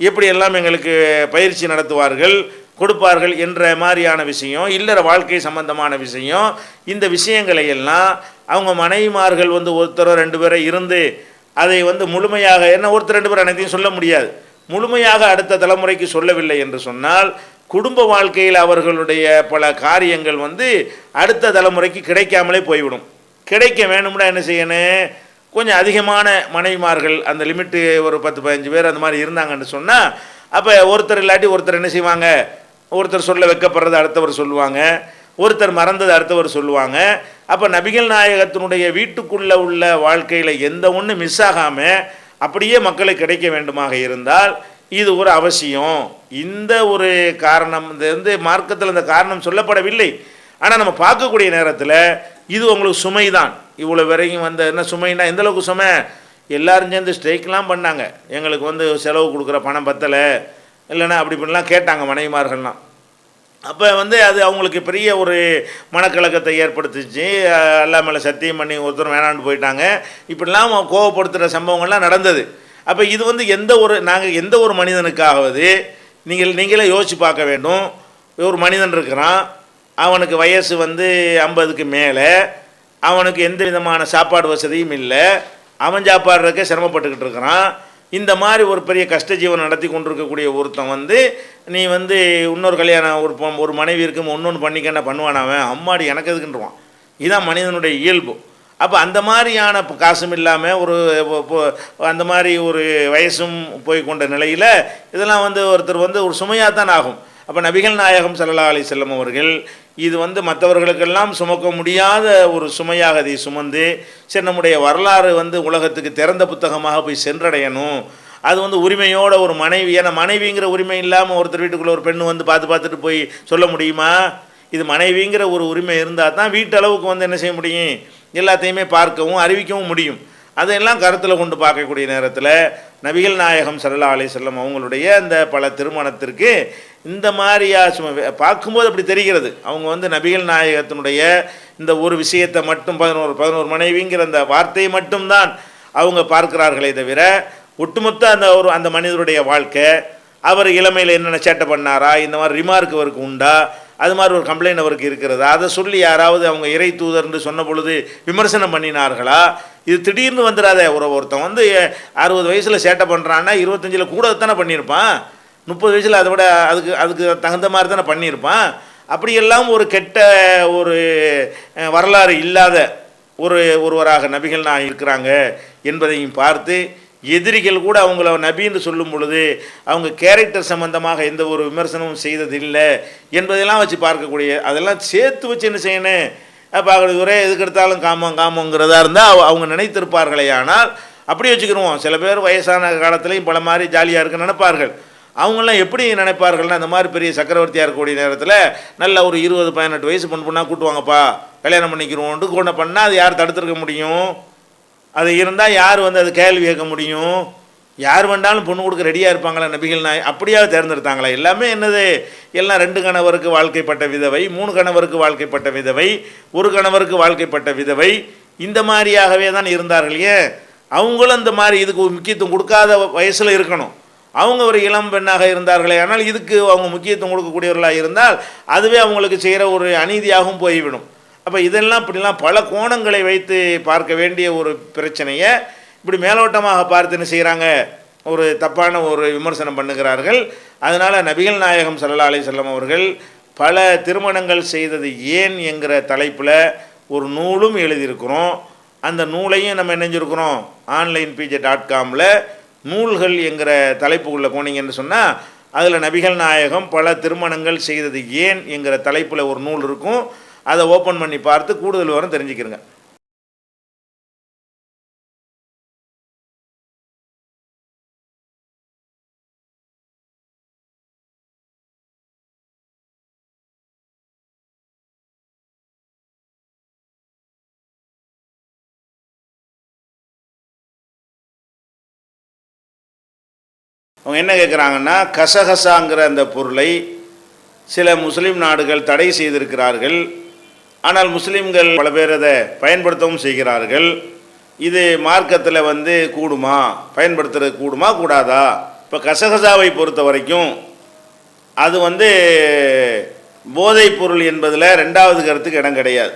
எப்படியெல்லாம் எங்களுக்கு பயிற்சி நடத்துவார்கள், கொடுப்பார்கள் என்ற மாதிரியான விஷயம், இல்லற வாழ்க்கை சம்பந்தமான விஷயம், இந்த விஷயங்களை எல்லாம் அவங்க மனைவிமார்கள் வந்து ஒருத்தரோ 2 பேரை இருந்து அதை வந்து முழுமையாக, என்ன ஒருத்தர் 2 பேர் அனைத்தையும் சொல்ல முடியாது, முழுமையாக அடுத்த தலைமுறைக்கு சொல்லவில்லை என்று சொன்னால் குடும்ப வாழ்க்கையில் அவர்களுடைய பல காரியங்கள் வந்து அடுத்த தலைமுறைக்கு கிடைக்காமலே போய்விடும். கிடைக்க வேணும்னா என்ன செய்யணும், கொஞ்சம் அதிகமான மனைவிமார்கள், அந்த லிமிட்டு ஒரு 10-15 பேர் அந்த மாதிரி இருந்தாங்கன்னு சொன்னால் அப்போ ஒருத்தர் இல்லாட்டி ஒருத்தர் என்ன செய்வாங்க, ஒருத்தர் சொல்ல வைக்கப்படுறது அடுத்தவர் சொல்லுவாங்க, ஒருத்தர் மறந்தது அடுத்தவர் சொல்லுவாங்க. அப்போ நபிகள் நாயகத்தினுடைய வீட்டுக்குள்ளே உள்ள வாழ்க்கையில் எந்த ஒன்று மிஸ் ஆகாமல் அப்படியே மக்களுக்கு கிடைக்க வேண்டுமாக இருந்தால் இது ஒரு அவசியம். இந்த ஒரு காரணம் இந்த மார்க்கத்தில் இந்த காரணம் சொல்லப்படவில்லை. ஆனால் நம்ம பார்க்கக்கூடிய நேரத்தில் இது உங்களுக்கு சுமை தான். இவ்வளோ வரைக்கும் வந்த என்ன சுமைன்னா எந்தளவுக்கு சுமை, எல்லோரும் சேர்ந்து ஸ்ட்ரைக்லாம் பண்ணாங்க, எங்களுக்கு வந்து செலவு கொடுக்குற பணம் பத்தலை இல்லைன்னா அப்படி இப்படிலாம் கேட்டாங்க மனைவிமார்கள்லாம். அப்போ வந்து அது அவங்களுக்கு பெரிய ஒரு மனக்கலக்கத்தை ஏற்படுத்திச்சு. அல்லா மேலே சத்தியம் பண்ணி ஒருத்தர் வேணான்னு போயிட்டாங்க. இப்படிலாம் கோவப்படுத்துகிற சம்பவங்கள்லாம் நடந்தது. அப்போ இது வந்து எந்த ஒரு மனிதனுக்காவது நீங்களே யோசித்து பார்க்க வேண்டும். ஒரு மனிதன் இருக்கிறான், அவனுக்கு வயசு வந்து 50க்கு மேலே, அவனுக்கு எந்த விதமான சாப்பாடு வசதியும் இல்லை, அவன் சாப்பாடுறதுக்கே சிரமப்பட்டுக்கிட்டு இருக்கிறான். இந்த மாதிரி ஒரு பெரிய கஷ்ட ஜீவனம் நடத்தி கொண்டிருக்கக்கூடிய ஒருத்தன் வந்து நீ வந்து இன்னொரு கல்யாணம் ஒரு மனைவி இருக்கும் இன்னொன்று பண்ணிக்கன்னா பண்ணுவானாவன், அம்மாடி எனக்கு எதுக்குன்றான். இதுதான் மனிதனுடைய இயல்பு. அப்போ அந்த மாதிரியான காசும் இல்லாமல் அந்த மாதிரி ஒரு வயசும் போய் கொண்ட நிலையில் இதெல்லாம் வந்து ஒருத்தர் வந்து ஒரு சுமையாக தான் ஆகும். அப்போ நபிகள் நாயகம் ஸல்லல்லாஹு அலைஹி வஸல்லம் அவர்கள் இது வந்து மற்றவர்களுக்கெல்லாம் சுமக்க முடியாத ஒரு சுமையாக அதை சுமந்து, சரி நம்முடைய வரலாறு வந்து உலகத்துக்கு திறந்த புத்தகமாக போய் சென்றடையணும், அது வந்து உரிமையோட ஒரு மனைவி, ஏன்னா மனைவிங்கிற உரிமை இல்லாமல் ஒருத்தர் வீட்டுக்குள்ளே ஒரு பெண்ணு வந்து பார்த்துட்டு போய் சொல்ல முடியுமா? இது மனைவிங்கிற ஒரு உரிமை இருந்தால் தான் வீட்டளவுக்கு வந்து என்ன செய்ய முடியும், எல்லாத்தையுமே பார்க்கவும் அறிவிக்கவும் முடியும். அதையெல்லாம் கருத்தில் கொண்டு பார்க்கக்கூடிய நேரத்தில் நபிகள் நாயகம் ஸல்லல்லாஹு அலைஹி வஸல்லம் அவங்களுடைய அந்த பல திருமணத்திற்கு இந்த மாதிரியா பார்க்கும்போது அப்படி தெரிகிறது. அவங்க வந்து நபிகள் நாயகத்தினுடைய இந்த ஒரு விஷயத்தை மட்டும் 11 மனைவிங்கிற அந்த வார்த்தையை மட்டும்தான் அவங்க பார்க்கிறார்களே தவிர ஒட்டுமொத்த அந்த மனிதருடைய வாழ்க்கை, அவர் இளமையில் என்னென்ன சேட்டை பண்ணாரா, இந்த மாதிரி ரிமார்க் அவருக்கு உண்டா, அது மாதிரி ஒரு கம்ப்ளைண்ட் அவருக்கு இருக்கிறதா, அதை சொல்லி யாராவது அவங்க இறை தூதர்ன்னு சொன்ன பொழுது விமர்சனம் பண்ணினார்களா, இது திடீர்னு வந்துடாத. ஒருத்தன் வந்து 60 வயசில் சேட்டை பண்ணுறான்னா 25 கூட தானே பண்ணியிருப்பான், 30 வயசில் அதை விட அதுக்கு தகுந்த மாதிரி தானே பண்ணியிருப்பான். அப்படியெல்லாம் ஒரு கெட்ட ஒரு வரலாறு இல்லாத ஒருவராக நபிகள் நான் இருக்கிறாங்க என்பதையும் பார்த்து எதிரிகள் கூட அவங்கள நபின்னு சொல்லும் பொழுது அவங்க கேரக்டர் சம்பந்தமாக எந்த ஒரு விமர்சனமும் செய்ததில்லை என்பதெல்லாம் வச்சு பார்க்கக்கூடிய, அதெல்லாம் சேர்த்து வச்சு என்ன செய்யணும் பார்க்குறது. ஒரே எதுக்கு எடுத்தாலும் காமங்கிறதா இருந்தால் அவங்க நினைத்திருப்பார்களே. ஆனால் அப்படி வச்சுக்கிடுவோம், சில பேர் வயசான காலத்துலேயும் பல மாதிரி ஜாலியாக இருக்குன்னு நினைப்பார்கள். அவங்களாம் எப்படி நினைப்பார்கள்னா, அந்த மாதிரி பெரிய சக்கரவர்த்தியாக இருக்கக்கூடிய நேரத்தில் நல்ல ஒரு 20-18 வயசு பொண்ணாக கூட்டுவாங்கப்பா, கல்யாணம் பண்ணிக்கிறோன்ட்டு கொண்டு பண்ணால் அது யார் தடுத்துருக்க முடியும்? அது இருந்தால் யார் வந்து அது கேள்வி கேட்க முடியும்? யார் வேண்டாலும் பொண்ணு கொடுக்க ரெடியாக இருப்பாங்களா நபிகள் நாய்? அப்படியாக தேர்ந்தெடுத்தாங்களா? எல்லாமே என்னது, எல்லாம் 2 கணவருக்கு வாழ்க்கைப்பட்ட விதவை, 3 கணவருக்கு வாழ்க்கைப்பட்ட விதவை, 1 கணவருக்கு வாழ்க்கைப்பட்ட விதவை, இந்த மாதிரியாகவே தான் இருந்தார்கள். ஏன் அவங்களும் அந்த மாதிரி இதுக்கு முக்கியத்துவம் கொடுக்காத வயசில் இருக்கணும். அவங்க ஒரு இளம் பெண்ணாக இருந்தார்களே, ஆனால் இதுக்கு அவங்க முக்கியத்துவம் கொடுக்கக்கூடியவர்களாக இருந்தால் அதுவே அவங்களுக்கு செய்கிற ஒரு அநீதியாகவும் போய்விடும். அப்போ இதெல்லாம் இப்படிலாம் பல கோணங்களை வைத்து பார்க்க வேண்டிய ஒரு பிரச்சனையை இப்படி மேலோட்டமாக பார்த்து என்ன செய்கிறாங்க, ஒரு தப்பான ஒரு விமர்சனம் பண்ணுகிறார்கள். அதனால் நபிகள் நாயகம் ஸல்லல்லாஹு அலைஹி வஸல்லம் அவர்கள் பல திருமணங்கள் செய்தது ஏன் என்கிற தலைப்பில் ஒரு நூலும் எழுதியிருக்கிறோம். அந்த நூலையும் நம்ம நினைஞ்சிருக்கிறோம். onlinepj.comல நூல்கள் என்கிற தலைப்புக்குள்ளே போனீங்கன்னு சொன்னால் அதில் நபிகள் நாயகம் பல திருமணங்கள் செய்தது ஏன் என்கிற தலைப்பில் ஒரு நூல் இருக்கும். அதை ஓப்பன் பண்ணி பார்த்து கூடுதல் விவரம் தெரிஞ்சுக்கிறங்க. அவங்க என்ன கேட்குறாங்கன்னா, கசகசாங்கிற அந்த பொருளை சில முஸ்லீம் நாடுகள் தடை செய்திருக்கிறார்கள். ஆனால் முஸ்லீம்கள் பல பேர் அதை பயன்படுத்தவும் செய்கிறார்கள். இது மார்க்கத்தில் வந்து கூடுமா, பயன்படுத்துறது கூடுமா கூடாதா? இப்போ கசகசாவை பொறுத்த வரைக்கும் அது வந்து போதைப் பொருள் என்பதில் 2வது கருத்துக்கு இடம் கிடையாது.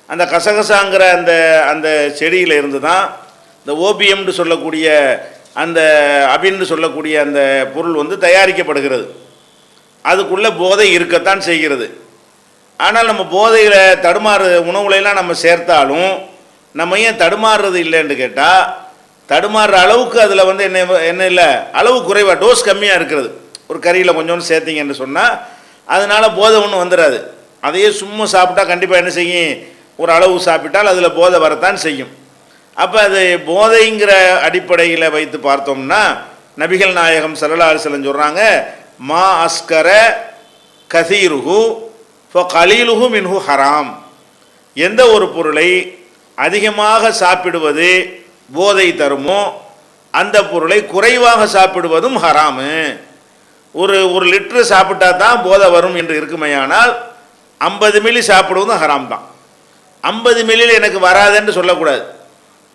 அந்த கசகசாங்கிற அந்த செடியில் இருந்து தான் இந்த ஓபியம்னு சொல்லக்கூடிய அந்த அபின்னு சொல்லக்கூடிய அந்த பொருள் வந்து தயாரிக்கப்படுகிறது. அதுக்குள்ளே போதை இருக்கத்தான் செய்கிறது. ஆனால் நம்ம போதையில் தடுமாறு உணவுலாம் நம்ம சேர்த்தாலும் நம்ம ஏன் தடுமாறுறது இல்லைன்னு கேட்டால், தடுமாறுற அளவுக்கு அதில் வந்து என்ன இல்லை, அளவு குறைவாக, டோஸ் கம்மியாக இருக்கிறது. ஒரு கறியில் கொஞ்சோன்னு சேர்த்திங்கன்னு சொன்னால் அதனால் போதை ஒன்றும் வந்துடாது. அதையே சும்மா சாப்பிட்டா கண்டிப்பாக என்ன செய்யும், ஒரு அளவு சாப்பிட்டால் அதில் போதை வரத்தான் செய்யும். அப்போ அது போதைங்கிற அடிப்படையில் வைத்து பார்த்தோம்னா நபிகள் நாயகம் ஸல்லல்லாஹு அலைஹி வஸல்லம் சொல்கிறாங்க, மா அஸ்கர கதீருஹு ஃபகலீலுஹு மின்ஹு ஹராம். எந்த ஒரு பொருளை அதிகமாக சாப்பிடுவது போதை தருமோ அந்த பொருளை குறைவாக சாப்பிடுவதும் ஹராமு. ஒரு லிட்டரு சாப்பிட்டா தான் போதை வரும் என்று இருக்குமையானால் 50 மில்லி சாப்பிடுவதும் ஹராம் தான். 50 மில்லியில் எனக்கு வராதுன்னு சொல்லக்கூடாது.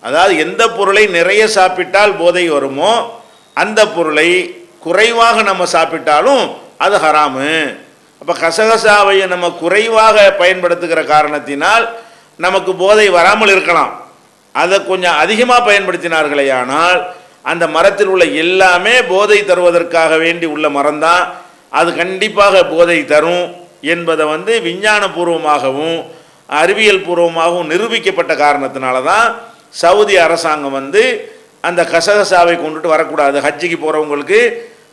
அதாவது எந்த பொருளை நிறைய சாப்பிட்டால் போதை வருமோ அந்த பொருளை குறைவாக நம்ம சாப்பிட்டாலும் அது ஹராமு. அப்போ கசகசாவை நம்ம குறைவாக பயன்படுத்துகிற காரணத்தினால் நமக்கு போதை வராமல் இருக்கலாம். அதை கொஞ்சம் அதிகமாக பயன்படுத்தினார்களே ஆனால் அந்த மரத்தில் உள்ள எல்லாமே போதை தருவதற்காக வேண்டி உள்ள மரம்தான், அது கண்டிப்பாக போதை தரும் என்பதை வந்து விஞ்ஞானபூர்வமாகவும் அறிவியல் பூர்வமாகவும் நிரூபிக்கப்பட்ட காரணத்தினால தான் சவுதி அரசாங்கம் வந்து அந்த கசகசாவை கொண்டுட்டு வரக்கூடாது. ஹஜ்ஜிக்கு போகிறவங்களுக்கு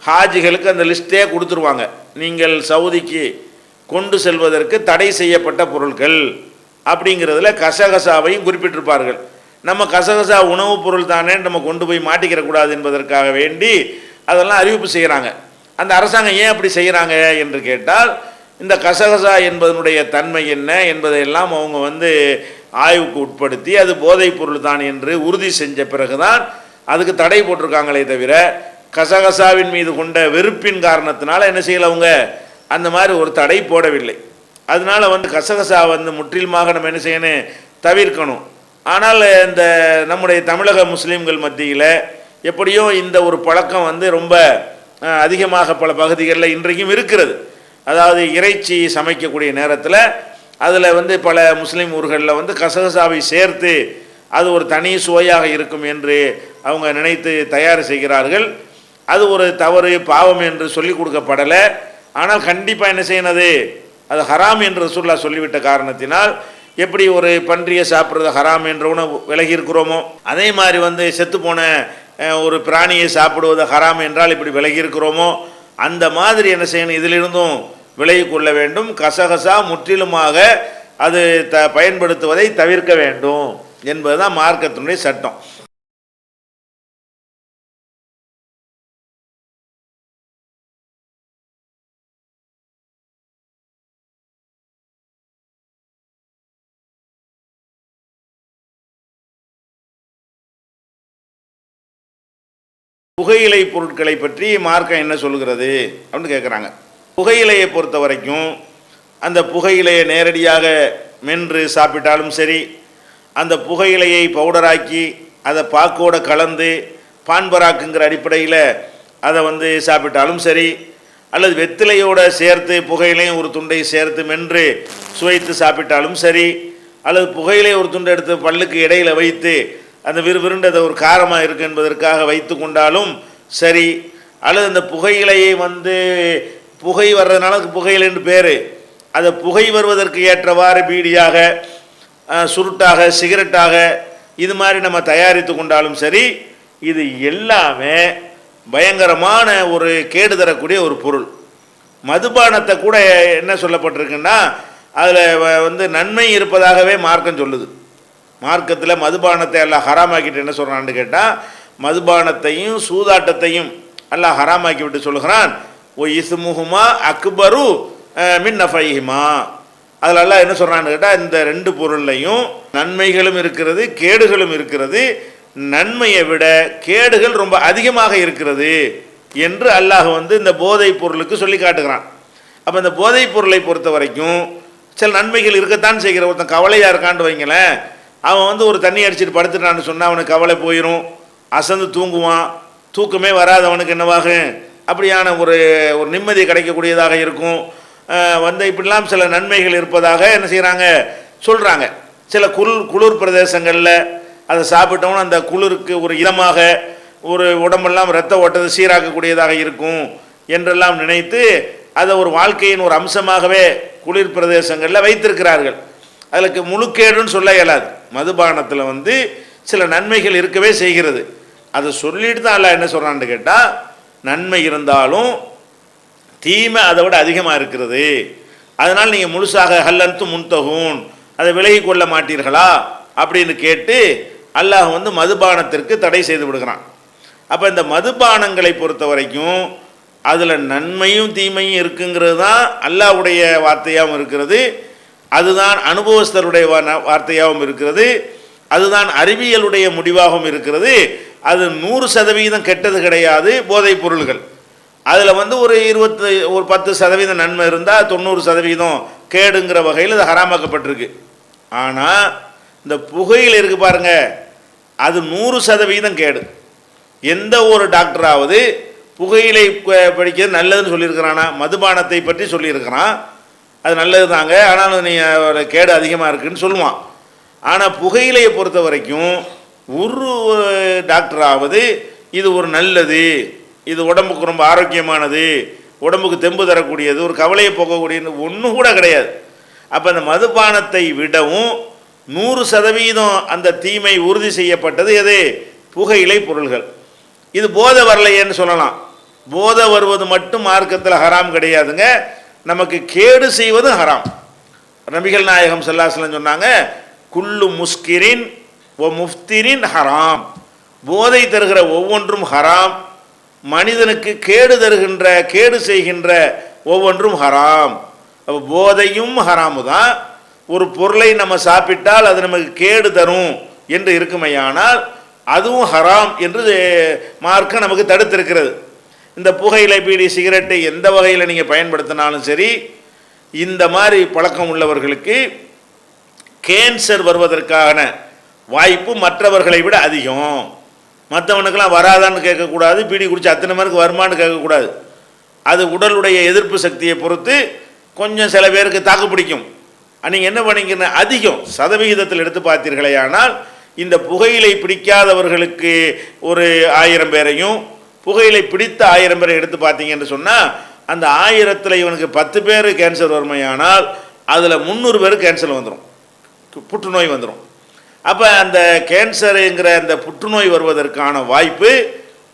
ஹாஜிகளுக்கு அந்த லிஸ்ட்டே கொடுத்துருவாங்க. நீங்கள் சவுதிக்கு கொண்டு செல்வதற்கு தடை செய்யப்பட்ட பொருட்கள் அப்படிங்கிறதுல கசகசாவையும் குறிப்பிட்டிருப்பார்கள். நம்ம கசகசா உணவுப் பொருள் தானே நம்ம கொண்டு போய் மாட்டிக்கிற கூடாது என்பதற்காக வேண்டி அதெல்லாம் அறிவிப்பு செய்கிறாங்க. அந்த அரசாங்கம் ஏன் அப்படி செய்கிறாங்க என்று கேட்டால், இந்த கசகசா என்பதனுடைய தன்மை என்ன என்பதையெல்லாம் அவங்க ஆய்வுக்கு உட்படுத்தி அது போதைப் பொருள் தான் என்று உறுதி செஞ்ச பிறகுதான் அதுக்கு தடை போட்டிருக்காங்களே தவிர, கசகசாவின் மீது கொண்ட வெறுப்பின் காரணத்தினால என்ன செய்யல, அவங்க அந்த மாதிரி ஒரு தடை போடவில்லை. அதனால கசகசா முற்றிலுமாக நம்ம என்ன செய்யணும், தவிர்க்கணும். ஆனால் இந்த நம்முடைய தமிழக முஸ்லீம்கள் மத்தியில் எப்படியோ இந்த ஒரு பழக்கம் ரொம்ப அதிகமாக பல பகுதிகளில் இன்றைக்கும் இருக்கிறது. அதாவது இறைச்சி சமைக்கக்கூடிய நேரத்தில் அதில் பல முஸ்லீம் ஊர்களில் கசகசாவை சேர்த்து அது ஒரு தனி சுவையாக இருக்கும் என்று அவங்க நினைத்து தயார் செய்கிறார்கள். அது ஒரு தவறு, பாவம் என்று சொல்லிக் கொடுக்கப்படலை. ஆனால் கண்டிப்பாக என்ன செய்யணுது, அது ஹராம் என்று ரசூலுல்லாஹ் சொல்லிவிட்ட காரணத்தினால், எப்படி ஒரு பன்றியை சாப்பிட்றது ஹராம் என்ற உணவு விலகி இருக்கிறோமோ, அதே மாதிரி செத்துப்போன ஒரு பிராணியை சாப்பிடுவது ஹராம் என்றால் இப்படி விலகி இருக்கிறோமோ, அந்த மாதிரி என்ன செய்யணும், இதிலிருந்தும் விலகி கொள்ள வேண்டும். கசகசா முற்றிலுமாக அது பயன்படுத்துவதை தவிர்க்க வேண்டும் என்பதுதான் மார்க்கத்தினுடைய சட்டம். புகையிலை பொருட்களை பற்றி மார்க்கம் என்ன சொல்கிறது அப்படின்னு கேட்குறாங்க. புகையிலையை பொறுத்த வரைக்கும் அந்த புகையிலையை நேரடியாக மென்று சாப்பிட்டாலும் சரி, அந்த புகையிலையை பவுடராக்கி அதை பாக்கோடு கலந்து பான்பராக்குங்கிற அடிப்படையில் அதை சாப்பிட்டாலும் சரி, அல்லது வெத்திலையோடு சேர்த்து புகையிலையும் ஒரு துண்டை சேர்த்து மென்று சுவைத்து சாப்பிட்டாலும் சரி, அல்லது புகையிலை ஒரு துண்டை எடுத்து பல்லுக்கு இடையில் வைத்து அந்த விறுவிருண்டதை ஒரு காரமாக இருக்குது என்பதற்காக வைத்து கொண்டாலும் சரி, அல்லது அந்த புகையிலையை புகை வர்றதுனால புகையிலைன்னு பேர், அதை புகை வருவதற்கு ஏற்றவாறு பீடியாக, சுருட்டாக, சிகரெட்டாக இது மாதிரி நம்ம தயாரித்து கொண்டாலும் சரி, இது எல்லாமே பயங்கரமான ஒரு கேடு தரக்கூடிய ஒரு பொருள். மதுபானத்தை கூட என்ன சொல்லப்பட்டிருக்குன்னா, அதில் நன்மை இருப்பதாகவே மார்க்கம் சொல்லுது. மார்க்கத்தில் மதுபானத்தை அல்லாஹ் ஹராமாக்கிட்டு என்ன சொல்கிறான்னு கேட்டால், மதுபானத்தையும் சூதாட்டத்தையும் அல்லாஹ் ஹராமாக்கி விட்டு சொல்கிறான், ஓ இஸ்முஹுமா அக்பரு மின் நஃபைஹிமா. அதில் அல்லாஹ் என்ன சொல்கிறான்னு கேட்டால், இந்த ரெண்டு பொருள்லையும் நன்மைகளும் இருக்கிறது, கேடுகளும் இருக்கிறது, நன்மையை விட கேடுகள் ரொம்ப அதிகமாக இருக்கிறது என்று அல்லாஹ் இந்த போதைப் பொருளுக்கு சொல்லி காட்டுகிறான். அப்போ இந்த போதைப் பொருளை பொறுத்த வரைக்கும் சில நன்மைகள் இருக்கத்தான் செய்கிற. ஒருத்தன் கவலையாக இருக்கான்னு வைங்களேன், அவன் ஒரு தண்ணி அடிச்சுட்டு படுத்துட்டான்னு சொன்னால் அவனுக்கு கவலை போயிடும், அசந்து தூங்குவான், தூக்கமே வராது அவனுக்கு என்னவாகும், அப்படியான ஒரு நிம்மதி கிடைக்கக்கூடியதாக இருக்கும். இப்படிலாம் சில நன்மைகள் இருப்பதாக என்ன செய்கிறாங்க, சொல்கிறாங்க. சில குளிர் பிரதேசங்களில் அதை சாப்பிட்டோம்னா அந்த குளிருக்கு ஒரு இதமாக ஒரு உடம்பெல்லாம் இரத்த ஓட்டத்தை சீராக்கக்கூடியதாக இருக்கும் என்றெல்லாம் நினைத்து அதை ஒரு வாழ்க்கையின் ஒரு அம்சமாகவே குளிர் பிரதேசங்களில் வைத்திருக்கிறார்கள். அதுக்கு முழுக்கேடுன்னு சொல்ல இயலாது. மதுபானத்தில் சில நன்மைகள் இருக்கவே செய்கிறது. அதை சொல்லிட்டு தான் அல்லாஹ் என்ன சொல்கிறான்னு கேட்டால், நன்மை இருந்தாலும் தீமை அதை விட அதிகமாக இருக்கிறது, அதனால் நீங்கள் முழுசாக ஹல்லன்து முன்தகூன் அதை விலகி கொள்ள மாட்டீர்களா அப்படின்னு கேட்டு அல்லாஹ் மதுபானத்திற்கு தடை செய்து விடுகிறான். அப்போ இந்த மதுபானங்களை பொறுத்த வரைக்கும் அதில் நன்மையும் தீமையும் இருக்குங்கிறது தான் அல்லாஹ்வுடைய வார்த்தையாகவும் இருக்கிறது, அதுதான் அனுபவஸ்தருடைய வார்த்தையாகவும் இருக்கிறது, அதுதான் அறிவியலுடைய முடிவாகவும் இருக்கிறது. அது 100% கெட்டது கிடையாது. போதைப் பொருள்கள் அதில் ஒரு 10% நன்மை இருந்தால் 90% கேடுங்கிற வகையில் அது ஹராமாக்கப்பட்டிருக்கு. ஆனால் இந்த புகையில் இருக்கு பாருங்க, அது 100% கேடு. எந்த ஒரு டாக்டராவது புகையிலை படிக்கிறது நல்லதுன்னு சொல்லியிருக்கிறானா? மதுபானத்தை பற்றி சொல்லியிருக்கிறான், அது நல்லது தாங்க, ஆனாலும் நீங்கள் கேடு அதிகமாக இருக்குதுன்னு சொல்லுவான். ஆனால் புகையிலையை பொறுத்த வரைக்கும் ஒரு டாக்டராவது இது ஒரு நல்லது, இது உடம்புக்கு ரொம்ப ஆரோக்கியமானது, உடம்புக்கு தெம்பு தரக்கூடியது, ஒரு கவலையை போக்கக்கூடியது ஒன்றும் கூட கிடையாது. அப்போ அந்த மதுபானத்தை விடவும் 100% அந்த தீமை உறுதி செய்யப்பட்டது எது? புகையிலை பொருள்கள். இது போதை வரலையேன்னு சொல்லலாம். போதை வருவது மட்டும் மார்க்கத்தில் ஹராம் கிடையாதுங்க, நமக்கு கேடு செய்வது ஹராம். நபிகள் நாயகம் ஸல்லல்லாஹு அலைஹி வஸல்லம் சொன்னாங்க, குல்லு முஸ்கிரின் ஓ முஃப்திரின் ஹராம், போதை தருகிற ஒவ்வொன்றும் ஹராம், மனிதனுக்கு கேடு தருகின்ற கேடு செய்கின்ற ஒவ்வொன்றும் ஹராம். அப்போ போதையும் ஹராமு தான். ஒரு பொருளை நம்ம சாப்பிட்டால் அது நமக்கு கேடு தரும் என்று இருக்குமையானால் அதுவும் ஹராம் என்று மார்க்கம் நமக்கு தடுத்திருக்கிறது. இந்த புகையிலை, பீடி, சிகரெட்டை எந்த வகையில் நீங்கள் பயன்படுத்தினாலும் சரி, இந்த மாதிரி பழக்கம் உள்ளவர்களுக்கு கேன்சர் வருவதற்கான வாய்ப்பு மற்றவர்களை விட அதிகம். மற்றவனுக்கெல்லாம் வராதான்னு கேட்கக்கூடாது, பீடி குடிச்சு அத்தனை பேருக்கு வருமானு கேட்கக்கூடாது. அது உடலுடைய எதிர்ப்பு சக்தியை பொறுத்து கொஞ்சம் சில பேருக்கு தாக்கு பிடிக்கும். நீங்கள் என்ன பண்ணிங்கன்னா அதிகம் சதவிகிதத்தில் எடுத்து பார்த்தீர்களே ஆனால் இந்த புகையிலை பிடிக்காதவர்களுக்கு ஒரு 1000 பேரையும் புகையிலை பிடித்த 1000 பேரை எடுத்து பார்த்தீங்கன்னு சொன்னால் அந்த 1000ல் இவனுக்கு 10 பேர் கேன்சர் வறுமையானால் அதில் 300 பேருக்கு கேன்சர் வந்துடும், புற்றுநோய் வந்துடும். அப்போ அந்த கேன்சருங்கிற அந்த புற்றுநோய் வருவதற்கான வாய்ப்பு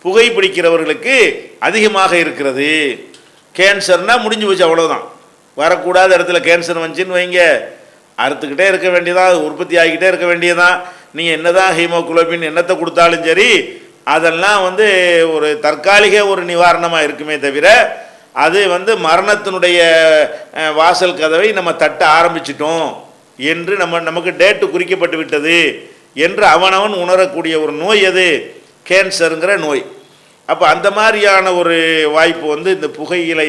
புகைப்பிடிக்கிறவர்களுக்கு அதிகமாக இருக்கிறது. கேன்சர்னால் முடிஞ்சு போச்சு, அவ்வளோதான். வரக்கூடாத இடத்துல கேன்சர் வந்துச்சின்னு வைங்க, அறுத்துக்கிட்டே இருக்க வேண்டியதான், உற்பத்தி ஆகிக்கிட்டே இருக்க வேண்டியதான். நீங்கள் என்ன தான் ஹீமோகுளோபின் என்னத்தை கொடுத்தாலும் சரி, அதெல்லாம் ஒரு தற்காலிக ஒரு நிவாரணமாக இருக்குமே தவிர அது மரணத்தினுடைய வாசல் கதவை நம்ம தட்ட ஆரம்பிச்சிட்டோம் என்று நமக்கு டேட்டு குறிக்கப்பட்டு விட்டது என்று அவனவன் உணரக்கூடிய ஒரு நோய் அது கேன்சருங்கிற நோய். அப்போ அந்த மாதிரியான ஒரு வாய்ப்பு இந்த புகையிலை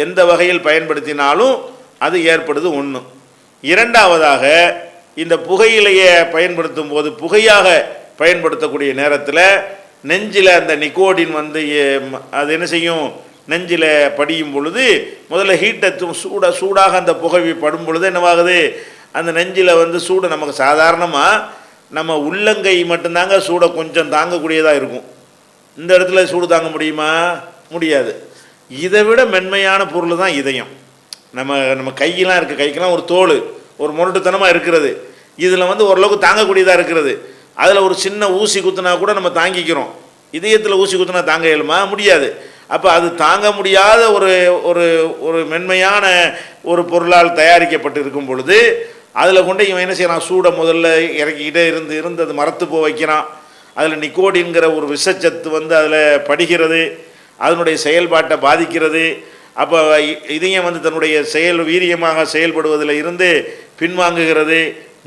எந்த வகையில் பயன்படுத்தினாலும் அது ஏற்படுது. ஒன்று. இரண்டாவதாக, இந்த புகையிலையை பயன்படுத்தும் போது புகையாக பயன்படுத்தக்கூடிய நேரத்தில் நெஞ்சில் அந்த நிக்கோடின் அது என்ன செய்யும், நெஞ்சில் படியும் பொழுது முதல்ல ஹீட்டை சூடாக அந்த புகை படும் பொழுது என்னவாகுது, அந்த நெஞ்சில் சூடு நமக்கு சாதாரணமாக நம்ம உள்ளங்கை மட்டும்தாங்க சூடை கொஞ்சம் தாங்கக்கூடியதாக இருக்கும். இந்த இடத்துல சூடு தாங்க முடியுமா? முடியாது. இதை விட மென்மையான பொருள் தான் இதயம். நம்ம கையெல்லாம் இருக்குது, கைக்கெல்லாம் ஒரு தோல் ஒரு முரட்டுத்தனமாக இருக்கிறது, இதில் ஓரளவுக்கு தாங்கக்கூடியதாக இருக்கிறது. அதில் ஒரு சின்ன ஊசி குத்துனா கூட நம்ம தாங்கிக்கிறோம். இதயத்தில் ஊசி குத்துனா தாங்க இயலுமா? முடியாது. அப்போ அது தாங்க முடியாத ஒரு மென்மையான ஒரு பொருளால் தயாரிக்கப்பட்டு இருக்கும் பொழுது அதில் கொண்டு இவன் என்ன செய்யறான், சூடை முதல்ல இறக்கிக்கிட்டே இருந்து அது மரத்து போக வைக்கிறான். அதில் நிக்கோடின்கிற ஒரு விஷச்சத்து அதில் படிக்கிறது, அதனுடைய செயல்பாட்டை பாதிக்கிறது. அப்போ இதயம் தன்னுடைய வீரியமாக செயல்படுவதில் இருந்து பின்வாங்குகிறது.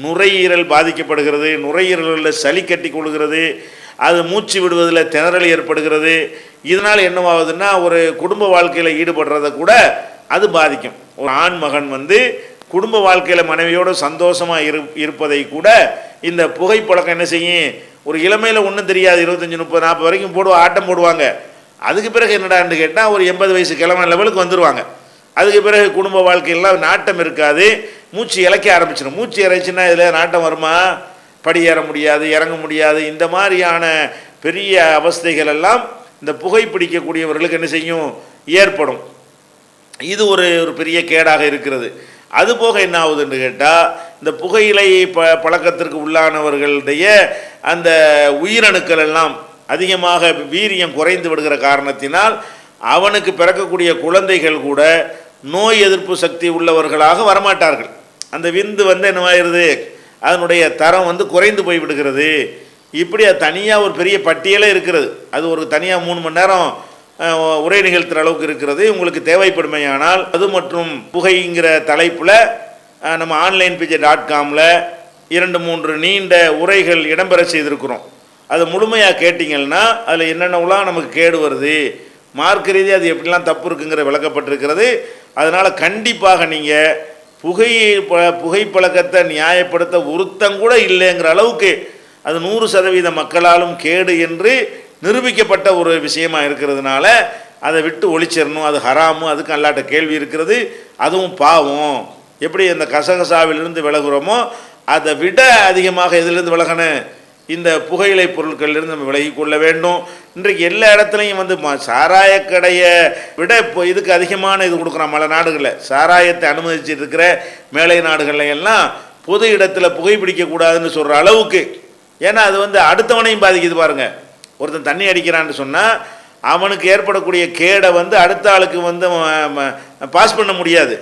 நுரையீரல் பாதிக்கப்படுகிறது, நுரையீரலில் சளி கட்டி கொள்கிறது, அது மூச்சு விடுவதில் திணறல் ஏற்படுகிறது. இதனால் என்னவாகுதுன்னா ஒரு குடும்ப வாழ்க்கையில் ஈடுபடுறதை கூட அது பாதிக்கும். ஒரு ஆண் மகன் குடும்ப வாழ்க்கையில் மனைவியோடு சந்தோஷமாக இருப்பதை கூட இந்த புகைப்பழக்கம் என்ன செய்யும், ஒரு இளமையில் ஒன்றும் தெரியாது, 25, 30, 40 வரைக்கும் ஆட்டம் போடுவாங்க. அதுக்கு பிறகு என்னடான்னு கேட்டால் ஒரு 80 வயசு கிழமை லெவலுக்கு வந்துடுவாங்க. அதுக்கு பிறகு குடும்ப வாழ்க்கையெல்லாம் நாட்டம் இருக்காது, மூச்சு இழைக்க ஆரம்பிச்சிடும். மூச்சு இறைச்சின்னா இதில் நாட்டம் வருமா? படி ஏற முடியாது, இறங்க முடியாது. இந்த மாதிரியான பெரிய அவஸ்தைகள் எல்லாம் இந்த புகைப்பிடிக்கக்கூடியவர்களுக்கு என்ன செய்யும், ஏற்படும். இது ஒரு பெரிய கேடாக இருக்கிறது. அதுபோக என்ன ஆகுதுன்னு கேட்டால் இந்த புகையிலை பழக்கத்திற்கு உள்ளானவர்களுடைய அந்த உயிரணுக்கள் எல்லாம் அதிகமாக வீரியம் குறைந்து விடுகிற காரணத்தினால் அவனுக்கு பிறக்கக்கூடிய குழந்தைகள் கூட நோய் எதிர்ப்பு சக்தி உள்ளவர்களாக வரமாட்டார்கள். அந்த விந்து என்னவாயிருது, அதனுடைய தரம் குறைந்து போய் விடுகிறது. இப்படி அது தனியாக ஒரு பெரிய பட்டியலே இருக்கிறது. அது ஒரு தனியாக 3 மணி நேரம் உரை நிகழ்த்துகிற அளவுக்கு இருக்கிறது. உங்களுக்கு தேவைப்படுமையானால் அது மற்றும் புகைங்கிற தலைப்பில் நம்ம onlinepj.comல 2-3 நீண்ட உரைகள் இடம்பெற செய்திருக்கிறோம். அதை முழுமையாக கேட்டிங்கன்னா அதில் என்னென்னலாம் நமக்கு கேடு வருது, மார்க்க ரீதியாக அது எப்படிலாம் தப்பு இருக்குங்கிற விளக்கப்பட்டிருக்கிறது. அதனால் கண்டிப்பாக நீங்கள் புகைப்பழக்கத்தை நியாயப்படுத்த ஒருத்தங்கூட இல்லைங்கிற அளவுக்கு அது 100% மக்களாலும் கேடு என்று நிரூபிக்கப்பட்ட ஒரு விஷயமாக இருக்கிறதுனால அதை விட்டு ஒழிச்சிடணும். அது ஹராமு, அதுக்கு அல்லாட்ட கேள்வி இருக்கிறது. அதுவும் பாவம். எப்படி அந்த கசகசாவிலிருந்து விலகுறோமோ அதை விட அதிகமாக எதிலிருந்து விலகணும், இந்த புகையிலை பொருட்களிலிருந்து நம்ம விலகி கொள்ள வேண்டும். இன்றைக்கு எல்லா இடத்துலையும் சாராய கடையை விட இப்போ இதுக்கு அதிகமான இது கொடுக்குறான். பல நாடுகளில் சாராயத்தை அனுமதிச்சுட்டு இருக்கிற மேலை நாடுகளில் எல்லாம் பொது இடத்துல புகைப்பிடிக்கக்கூடாதுன்னு சொல்கிற அளவுக்கு. ஏன்னா அது அடுத்தவனையும் பாதிக்குது. பாருங்கள், ஒருத்தன் தண்ணி அடிக்கிறான்னு சொன்னால் அவனுக்கு ஏற்படக்கூடிய கேடை அடுத்த ஆளுக்கு பாஸ் பண்ண முடியாது.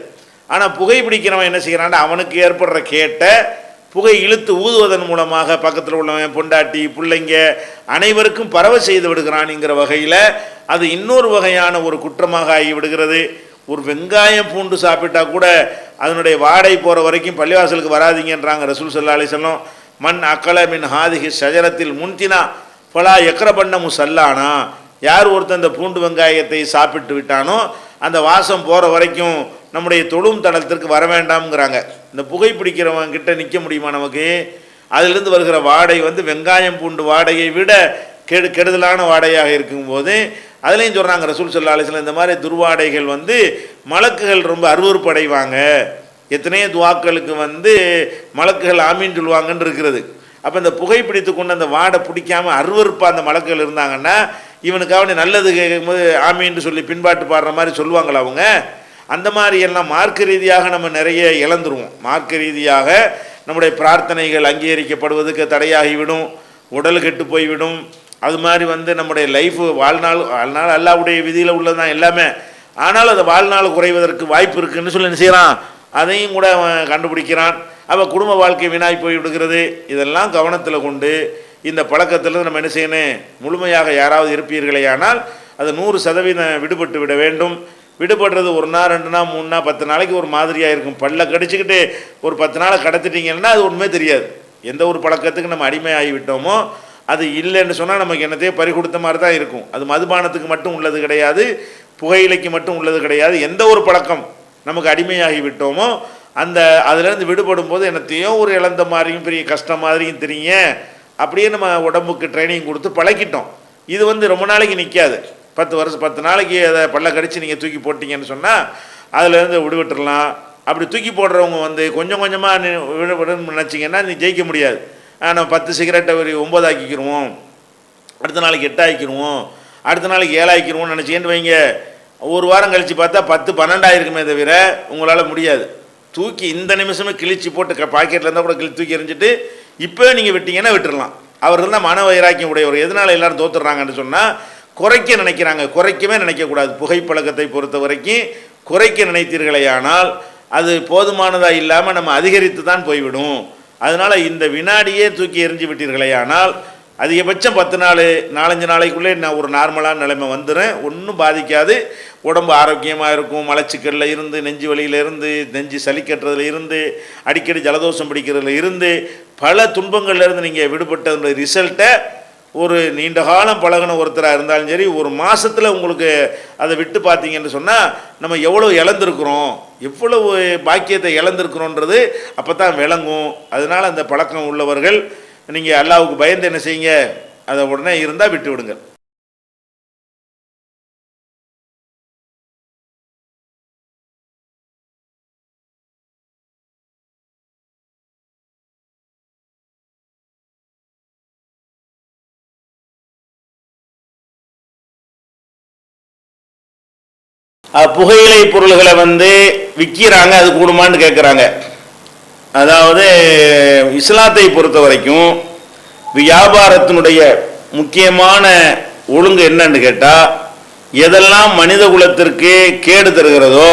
ஆனால் புகைப்பிடிக்கிறவன் என்ன செய்கிறான்னா அவனுக்கு ஏற்படுற கேட்டை புகை இழுத்து ஊதுவதன் மூலமாக பக்கத்தில் உள்ளவன் பொண்டாட்டி பிள்ளைங்க அனைவருக்கும் பரவ செய்து விடுகிறான்ங்கிற வகையில் அது இன்னொரு வகையான ஒரு குற்றமாக ஆகி விடுகிறது. ஒரு வெங்காயம் பூண்டு சாப்பிட்டா கூட அதனுடைய வாடை போகிற வரைக்கும் பள்ளிவாசலுக்கு வராதிங்கன்றாங்க ரசூல் ஸல்லல்லாஹு அலைஹி வஸல்லம். மண் அக்கல மின் ஹாதிஹி ஷஜரத்தில் முன்தினா பலா எக்கர பண்ண முசல்லானா, யார் ஒருத்தர் அந்த பூண்டு வெங்காயத்தை சாப்பிட்டு விட்டானோ அந்த வாசம் போகிற வரைக்கும் நம்முடைய தொழும் தடத்திற்கு வர வேண்டாம்ங்கிறாங்க. இந்த புகைப்பிடிக்கிறவங்க கிட்ட நிற்க முடியுமா நமக்கு? அதிலிருந்து வருகிற வாடை வெங்காயம் பூண்டு வாடையை விட கெடுதலான வாடையாக இருக்கும்போது அதுலேயும் சொல்கிறாங்க ரசூல் ஸல்லல்லாஹு அலைஹி வஸல்லம், இந்த மாதிரி துர்வாடைகள் மலக்குகள் ரொம்ப அருவருப்பு அடைவாங்க. எத்தனையோ துவாக்களுக்கு மலக்குகள் ஆமீன் சொல்லுவாங்கன்னு இருக்கிறது. அப்போ இந்த புகைப்பிடித்து கொண்டு அந்த வாடை பிடிக்காமல் அருவருப்பாக அந்த மலக்குகள் இருந்தாங்கன்னா இவனுக்காக நல்லது கேட்கும்போது ஆமீன்னு சொல்லி பின்பாட்டு பாடுற மாதிரி சொல்லுவாங்களா அவங்க? அந்த மாதிரி எல்லாம் மார்க்க ரீதியாக நம்ம நிறைய இழந்துருவோம். மார்க்க ரீதியாக நம்முடைய பிரார்த்தனைகள் அங்கீகரிக்கப்படுவதற்கு தடையாகிவிடும், உடல் கெட்டு போய்விடும். அது மாதிரி நம்முடைய லைஃப் வாழ்நாள் அல்லாஹ்வுடைய விதியில் உள்ளது தான் எல்லாமே. ஆனால் அது வாழ்நாள் குறைவதற்கு வாய்ப்பு இருக்குன்னு சொல்லி என்ன செய்கிறான், அதையும் கூட அவன் கண்டுபிடிக்கிறான். அப்போ குடும்ப வாழ்க்கை வீணாய் போய் விடுகிறது. இதெல்லாம் கவனத்தில் கொண்டு இந்த பழக்கத்தில் நம்ம என்ன செய்யணும், முழுமையாக யாராவது இருப்பீர்களே ஆனால் அது 100% விடுபட்டு விட வேண்டும். விடுபடுறது 1 நாள் 2 நாள் 3 நாள் 10 நாளைக்கு ஒரு மாதிரியாக இருக்கும். பல்ல கடிச்சிக்கிட்டு ஒரு 10 நாளை கடத்திட்டீங்கன்னா அது ஒன்றுமே தெரியாது. எந்த ஒரு பழக்கத்துக்கு நம்ம அடிமையாகி விட்டோமோ அது இல்லைன்னு சொன்னால் நமக்கு என்னத்தையே பறி கொடுத்த மாதிரி தான் இருக்கும். அது மதுபானத்துக்கு மட்டும் உள்ளது கிடையாது, புகையிலைக்கு மட்டும் உள்ளது கிடையாது. எந்த ஒரு பழக்கம் நமக்கு அடிமையாகி விட்டோமோ அந்த அதிலேருந்து விடுபடும் போது என்னத்தையோ ஒரு இழந்த மாதிரியும் பெரிய கஷ்டம் மாதிரியும் தெரியுங்க. அப்படியே நம்ம உடம்புக்கு ட்ரைனிங் கொடுத்து பழக்கிட்டோம். இது ரொம்ப நாளைக்கு நிற்காது. 10 நாளைக்கு அதை பல்ல கடிச்சு நீங்கள் தூக்கி போட்டிங்கன்னு சொன்னால் அதிலேருந்து விடுவிட்டுடலாம். அப்படி தூக்கி போடுறவங்க கொஞ்சம் கொஞ்சமாக விடுன்னு நினச்சிங்கன்னா நீ ஜெயிக்க முடியாது. நம்ம 10 சிகரெட்டை ஒரு 9 ஆக்கிக்கிடுவோம், அடுத்த நாளைக்கு 8 ஆக்கிடுவோம், அடுத்த நாளைக்கு 7 ஆக்கிடுவோம்னு நினச்சிக்கிட்டு வைங்க. ஒரு வாரம் கழித்து பார்த்தா 10 12 ஆயிருக்குமே தவிர உங்களால் முடியாது. தூக்கி இந்த நிமிஷமே கிழிச்சு போட்டு பாக்கெட்டில் இருந்தால் கூட தூக்கி எறிஞ்சிட்டு இப்போ நீங்கள் விட்டீங்கன்னா விட்டுடலாம். அவர்கள் தான் மன வைராக்கியம் உடையவர். எதனால் எல்லாரும் தோத்துடுறாங்கன்னு சொன்னால் குறைக்க நினைக்கிறாங்க. குறைக்கவே நினைக்கக்கூடாது. புகைப்பழக்கத்தை பொறுத்த வரைக்கும் குறைக்க நினைத்தீர்களேயானால் அது போதுமானதாக இல்லாமல் நம்ம அதிகரித்து தான் போய்விடும். அதனால் இந்த வினாடியே தூக்கி எறிஞ்சு விட்டீர்களேயானால் அதிகபட்சம் 10 நாள் 4-5 நாளைக்குள்ளே நான் ஒரு நார்மலான நிலைமை வந்துடும். ஒன்றும் பாதிக்காது. உடம்பு ஆரோக்கியமாக இருக்கும். மலச்சிக்கலில் இருந்து, நெஞ்சு வலியில் இருந்து, நெஞ்சு சளி கட்டுறதுல இருந்து, அடிக்கடி ஜலதோஷம் பிடிக்கிறதுல இருந்து, பல துன்பங்கள்லேருந்து நீங்கள் விடுபட்டதுடைய ரிசல்ட்டை ஒரு நீண்ட காலம் பழகின ஒருத்தராக இருந்தாலும் சரி, ஒரு மாதத்தில் உங்களுக்கு அதை விட்டு பார்த்தீங்கன்னு சொன்னால் நம்ம எவ்வளோ இழந்திருக்கிறோம், எவ்வளவு பாக்கியத்தை இழந்திருக்கிறோன்றது அப்போ தான் விளங்கும். அதனால் அந்த பழக்கம் உள்ளவர்கள் நீங்கள் அல்லாஹ்வுக்கு பயந்து என்ன செய்யுங்க, அதை உடனே இருந்தால் விட்டு விடுங்க. புகையிலை பொருள்களை விற்கிறாங்க, அது கூடுமான்னு கேட்குறாங்க. அதாவது இஸ்லாத்தை பொறுத்த வரைக்கும் வியாபாரத்தினுடைய முக்கியமான ஒழுங்கு என்னன்னு கேட்டால், எதெல்லாம் மனித குலத்திற்கு கேடு தருகிறதோ,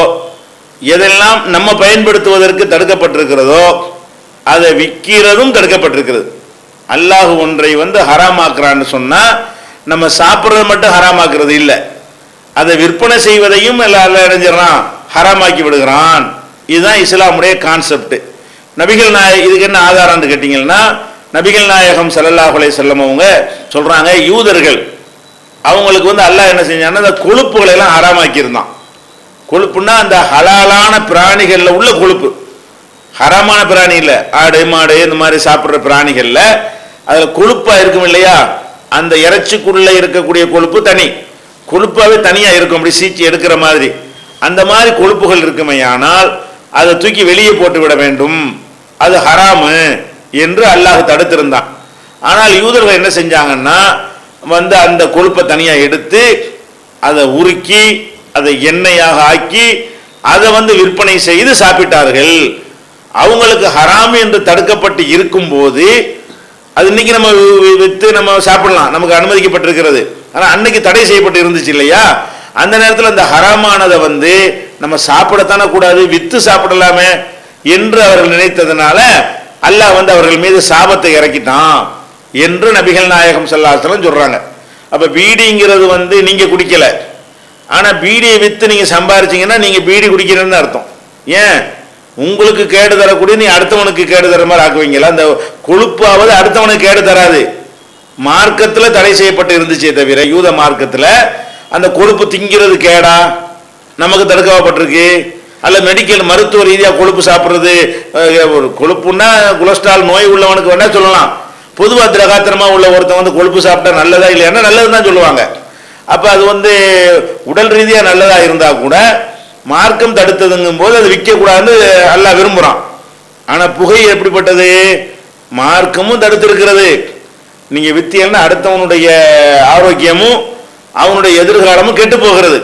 எதெல்லாம் நம்ம பயன்படுத்துவதற்கு தடுக்கப்பட்டிருக்கிறதோ அதை விற்கிறதும் தடுக்கப்பட்டிருக்கிறது. அல்லாஹ் ஒன்றை ஹராமாக்குறான்னு சொன்னால் நம்ம சாப்பிட்றது மட்டும் ஹராமாக்குறது இல்லை, அதை விற்பனை செய்வதையும் எல்லாம் இணைஞ்சிடறான், ஹராமாக்கி விடுகிறான். இதுதான் இஸ்லாமுடைய கான்செப்ட். நபிகள் இதுக்கு என்ன ஆதாரம்னு கேட்டிங்கன்னா, நபிகள் நாயகம் ஸல்லல்லாஹு அலைஹி வஸல்லம் அவங்க சொல்கிறாங்க, யூதர்கள் அவங்களுக்கு அல்லாஹ் என்ன செஞ்சான்னா அந்த கொழுப்புகளை எல்லாம் ஹராமாக்கியிருந்தான். கொழுப்புன்னா அந்த ஹலாலான பிராணிகளில் உள்ள கொழுப்பு, ஹராமான பிராணி இல்லை. ஆடு மாடு இந்த மாதிரி சாப்பிட்ற பிராணிகளில் அதில் கொழுப்பாக இருக்கும் இல்லையா, அந்த இறைச்சிக்குள்ளே இருக்கக்கூடிய கொழுப்பு தனி, கொழுப்பாகவே தனியாக இருக்கும், அப்படி சீச்சி எடுக்கிற மாதிரி. அந்த மாதிரி கொழுப்புகள் இருக்குமே, ஆனால் அதை தூக்கி வெளியே போட்டு விட வேண்டும், அது ஹராமு என்று அல்லாஹ் தடுத்திருந்தான். ஆனால் யூதர்கள் என்ன செஞ்சாங்கன்னா அந்த கொழுப்பை தனியாக எடுத்து அதை உருக்கி அதை எண்ணெயாக ஆக்கி அதை விற்பனை செய்து சாப்பிட்டார்கள். அவங்களுக்கு ஹராம் என்று தடுக்கப்பட்டு இருக்கும்போது அது இன்னைக்கு நம்ம விற்று நம்ம சாப்பிடலாம், நமக்கு அனுமதிக்கப்பட்டிருக்கிறது. ஆனால் அன்னைக்கு தடை செய்யப்பட்டு இருந்துச்சு இல்லையா, அந்த நேரத்தில் அந்த ஹராமானதை நம்ம சாப்பிடத்தானே கூடாது, விற்று சாப்பிடலாமே என்று அவர்கள் நினைத்ததுனால அல்லாஹ் வந்து அவர்கள் மீது சாபத்தை இறக்கிட்டான் என்று நபிகள் நாயகம் ஸல்லல்லாஹு அலைஹி வஸல்லம் சொல்றாங்க. அப்ப பீடிங்கிறது வந்து நீங்க குடிக்கல, ஆனா பீடியை வித்து நீங்க சம்பாரிச்சீங்கன்னா நீங்க பீடி குடிக்கிறேன்னு அர்த்தம். ஏன் உங்களுக்கு கேடு தரக்கூடிய நீ அடுத்தவனுக்கு கேடு தர மாதிரி ஆக்குவீங்களா? அந்த கொழுப்பாவது அடுத்தவனுக்கு கேடு தராது. மார்க்கத்துல தடை செய்யப்பட்டு இருந்துச்சே தவிர யூத மார்க்கத்துல அந்த கொழுப்பு திங்கிறது கேடா நமக்கு தடுக்கப்பட்டிருக்கு. அல்ல மெடிக்கல் மருத்துவ ரீதியா கொழுப்பு சாப்பிட்றது, ஒரு கொழுப்புன்னா கொலஸ்ட்ரால் நோய் உள்ளவனுக்கு வேணா சொல்லலாம். பொதுவா திரகாத்திரமா உள்ள ஒருத்தன் வந்து கொழுப்பு சாப்பிட்டா நல்லதா இல்லையா? நல்லதுன்னு தான் சொல்லுவாங்க. அப்ப அது வந்து உடல் ரீதியா நல்லதா இருந்தா கூட மார்க்கம் தடுத்ததுங்கும் போது அது விற்க கூடாதுன்னு அல்லாஹ் விரும்புறான். ஆனா புகை எப்படிப்பட்டது? மார்க்கமும் தடுத்திருக்கிறது. நீங்க வித்தியல்னா அடுத்தவனுடைய ஆரோக்கியமும் அவனுடைய எதிர்காலமும் கெட்டு போகிறது.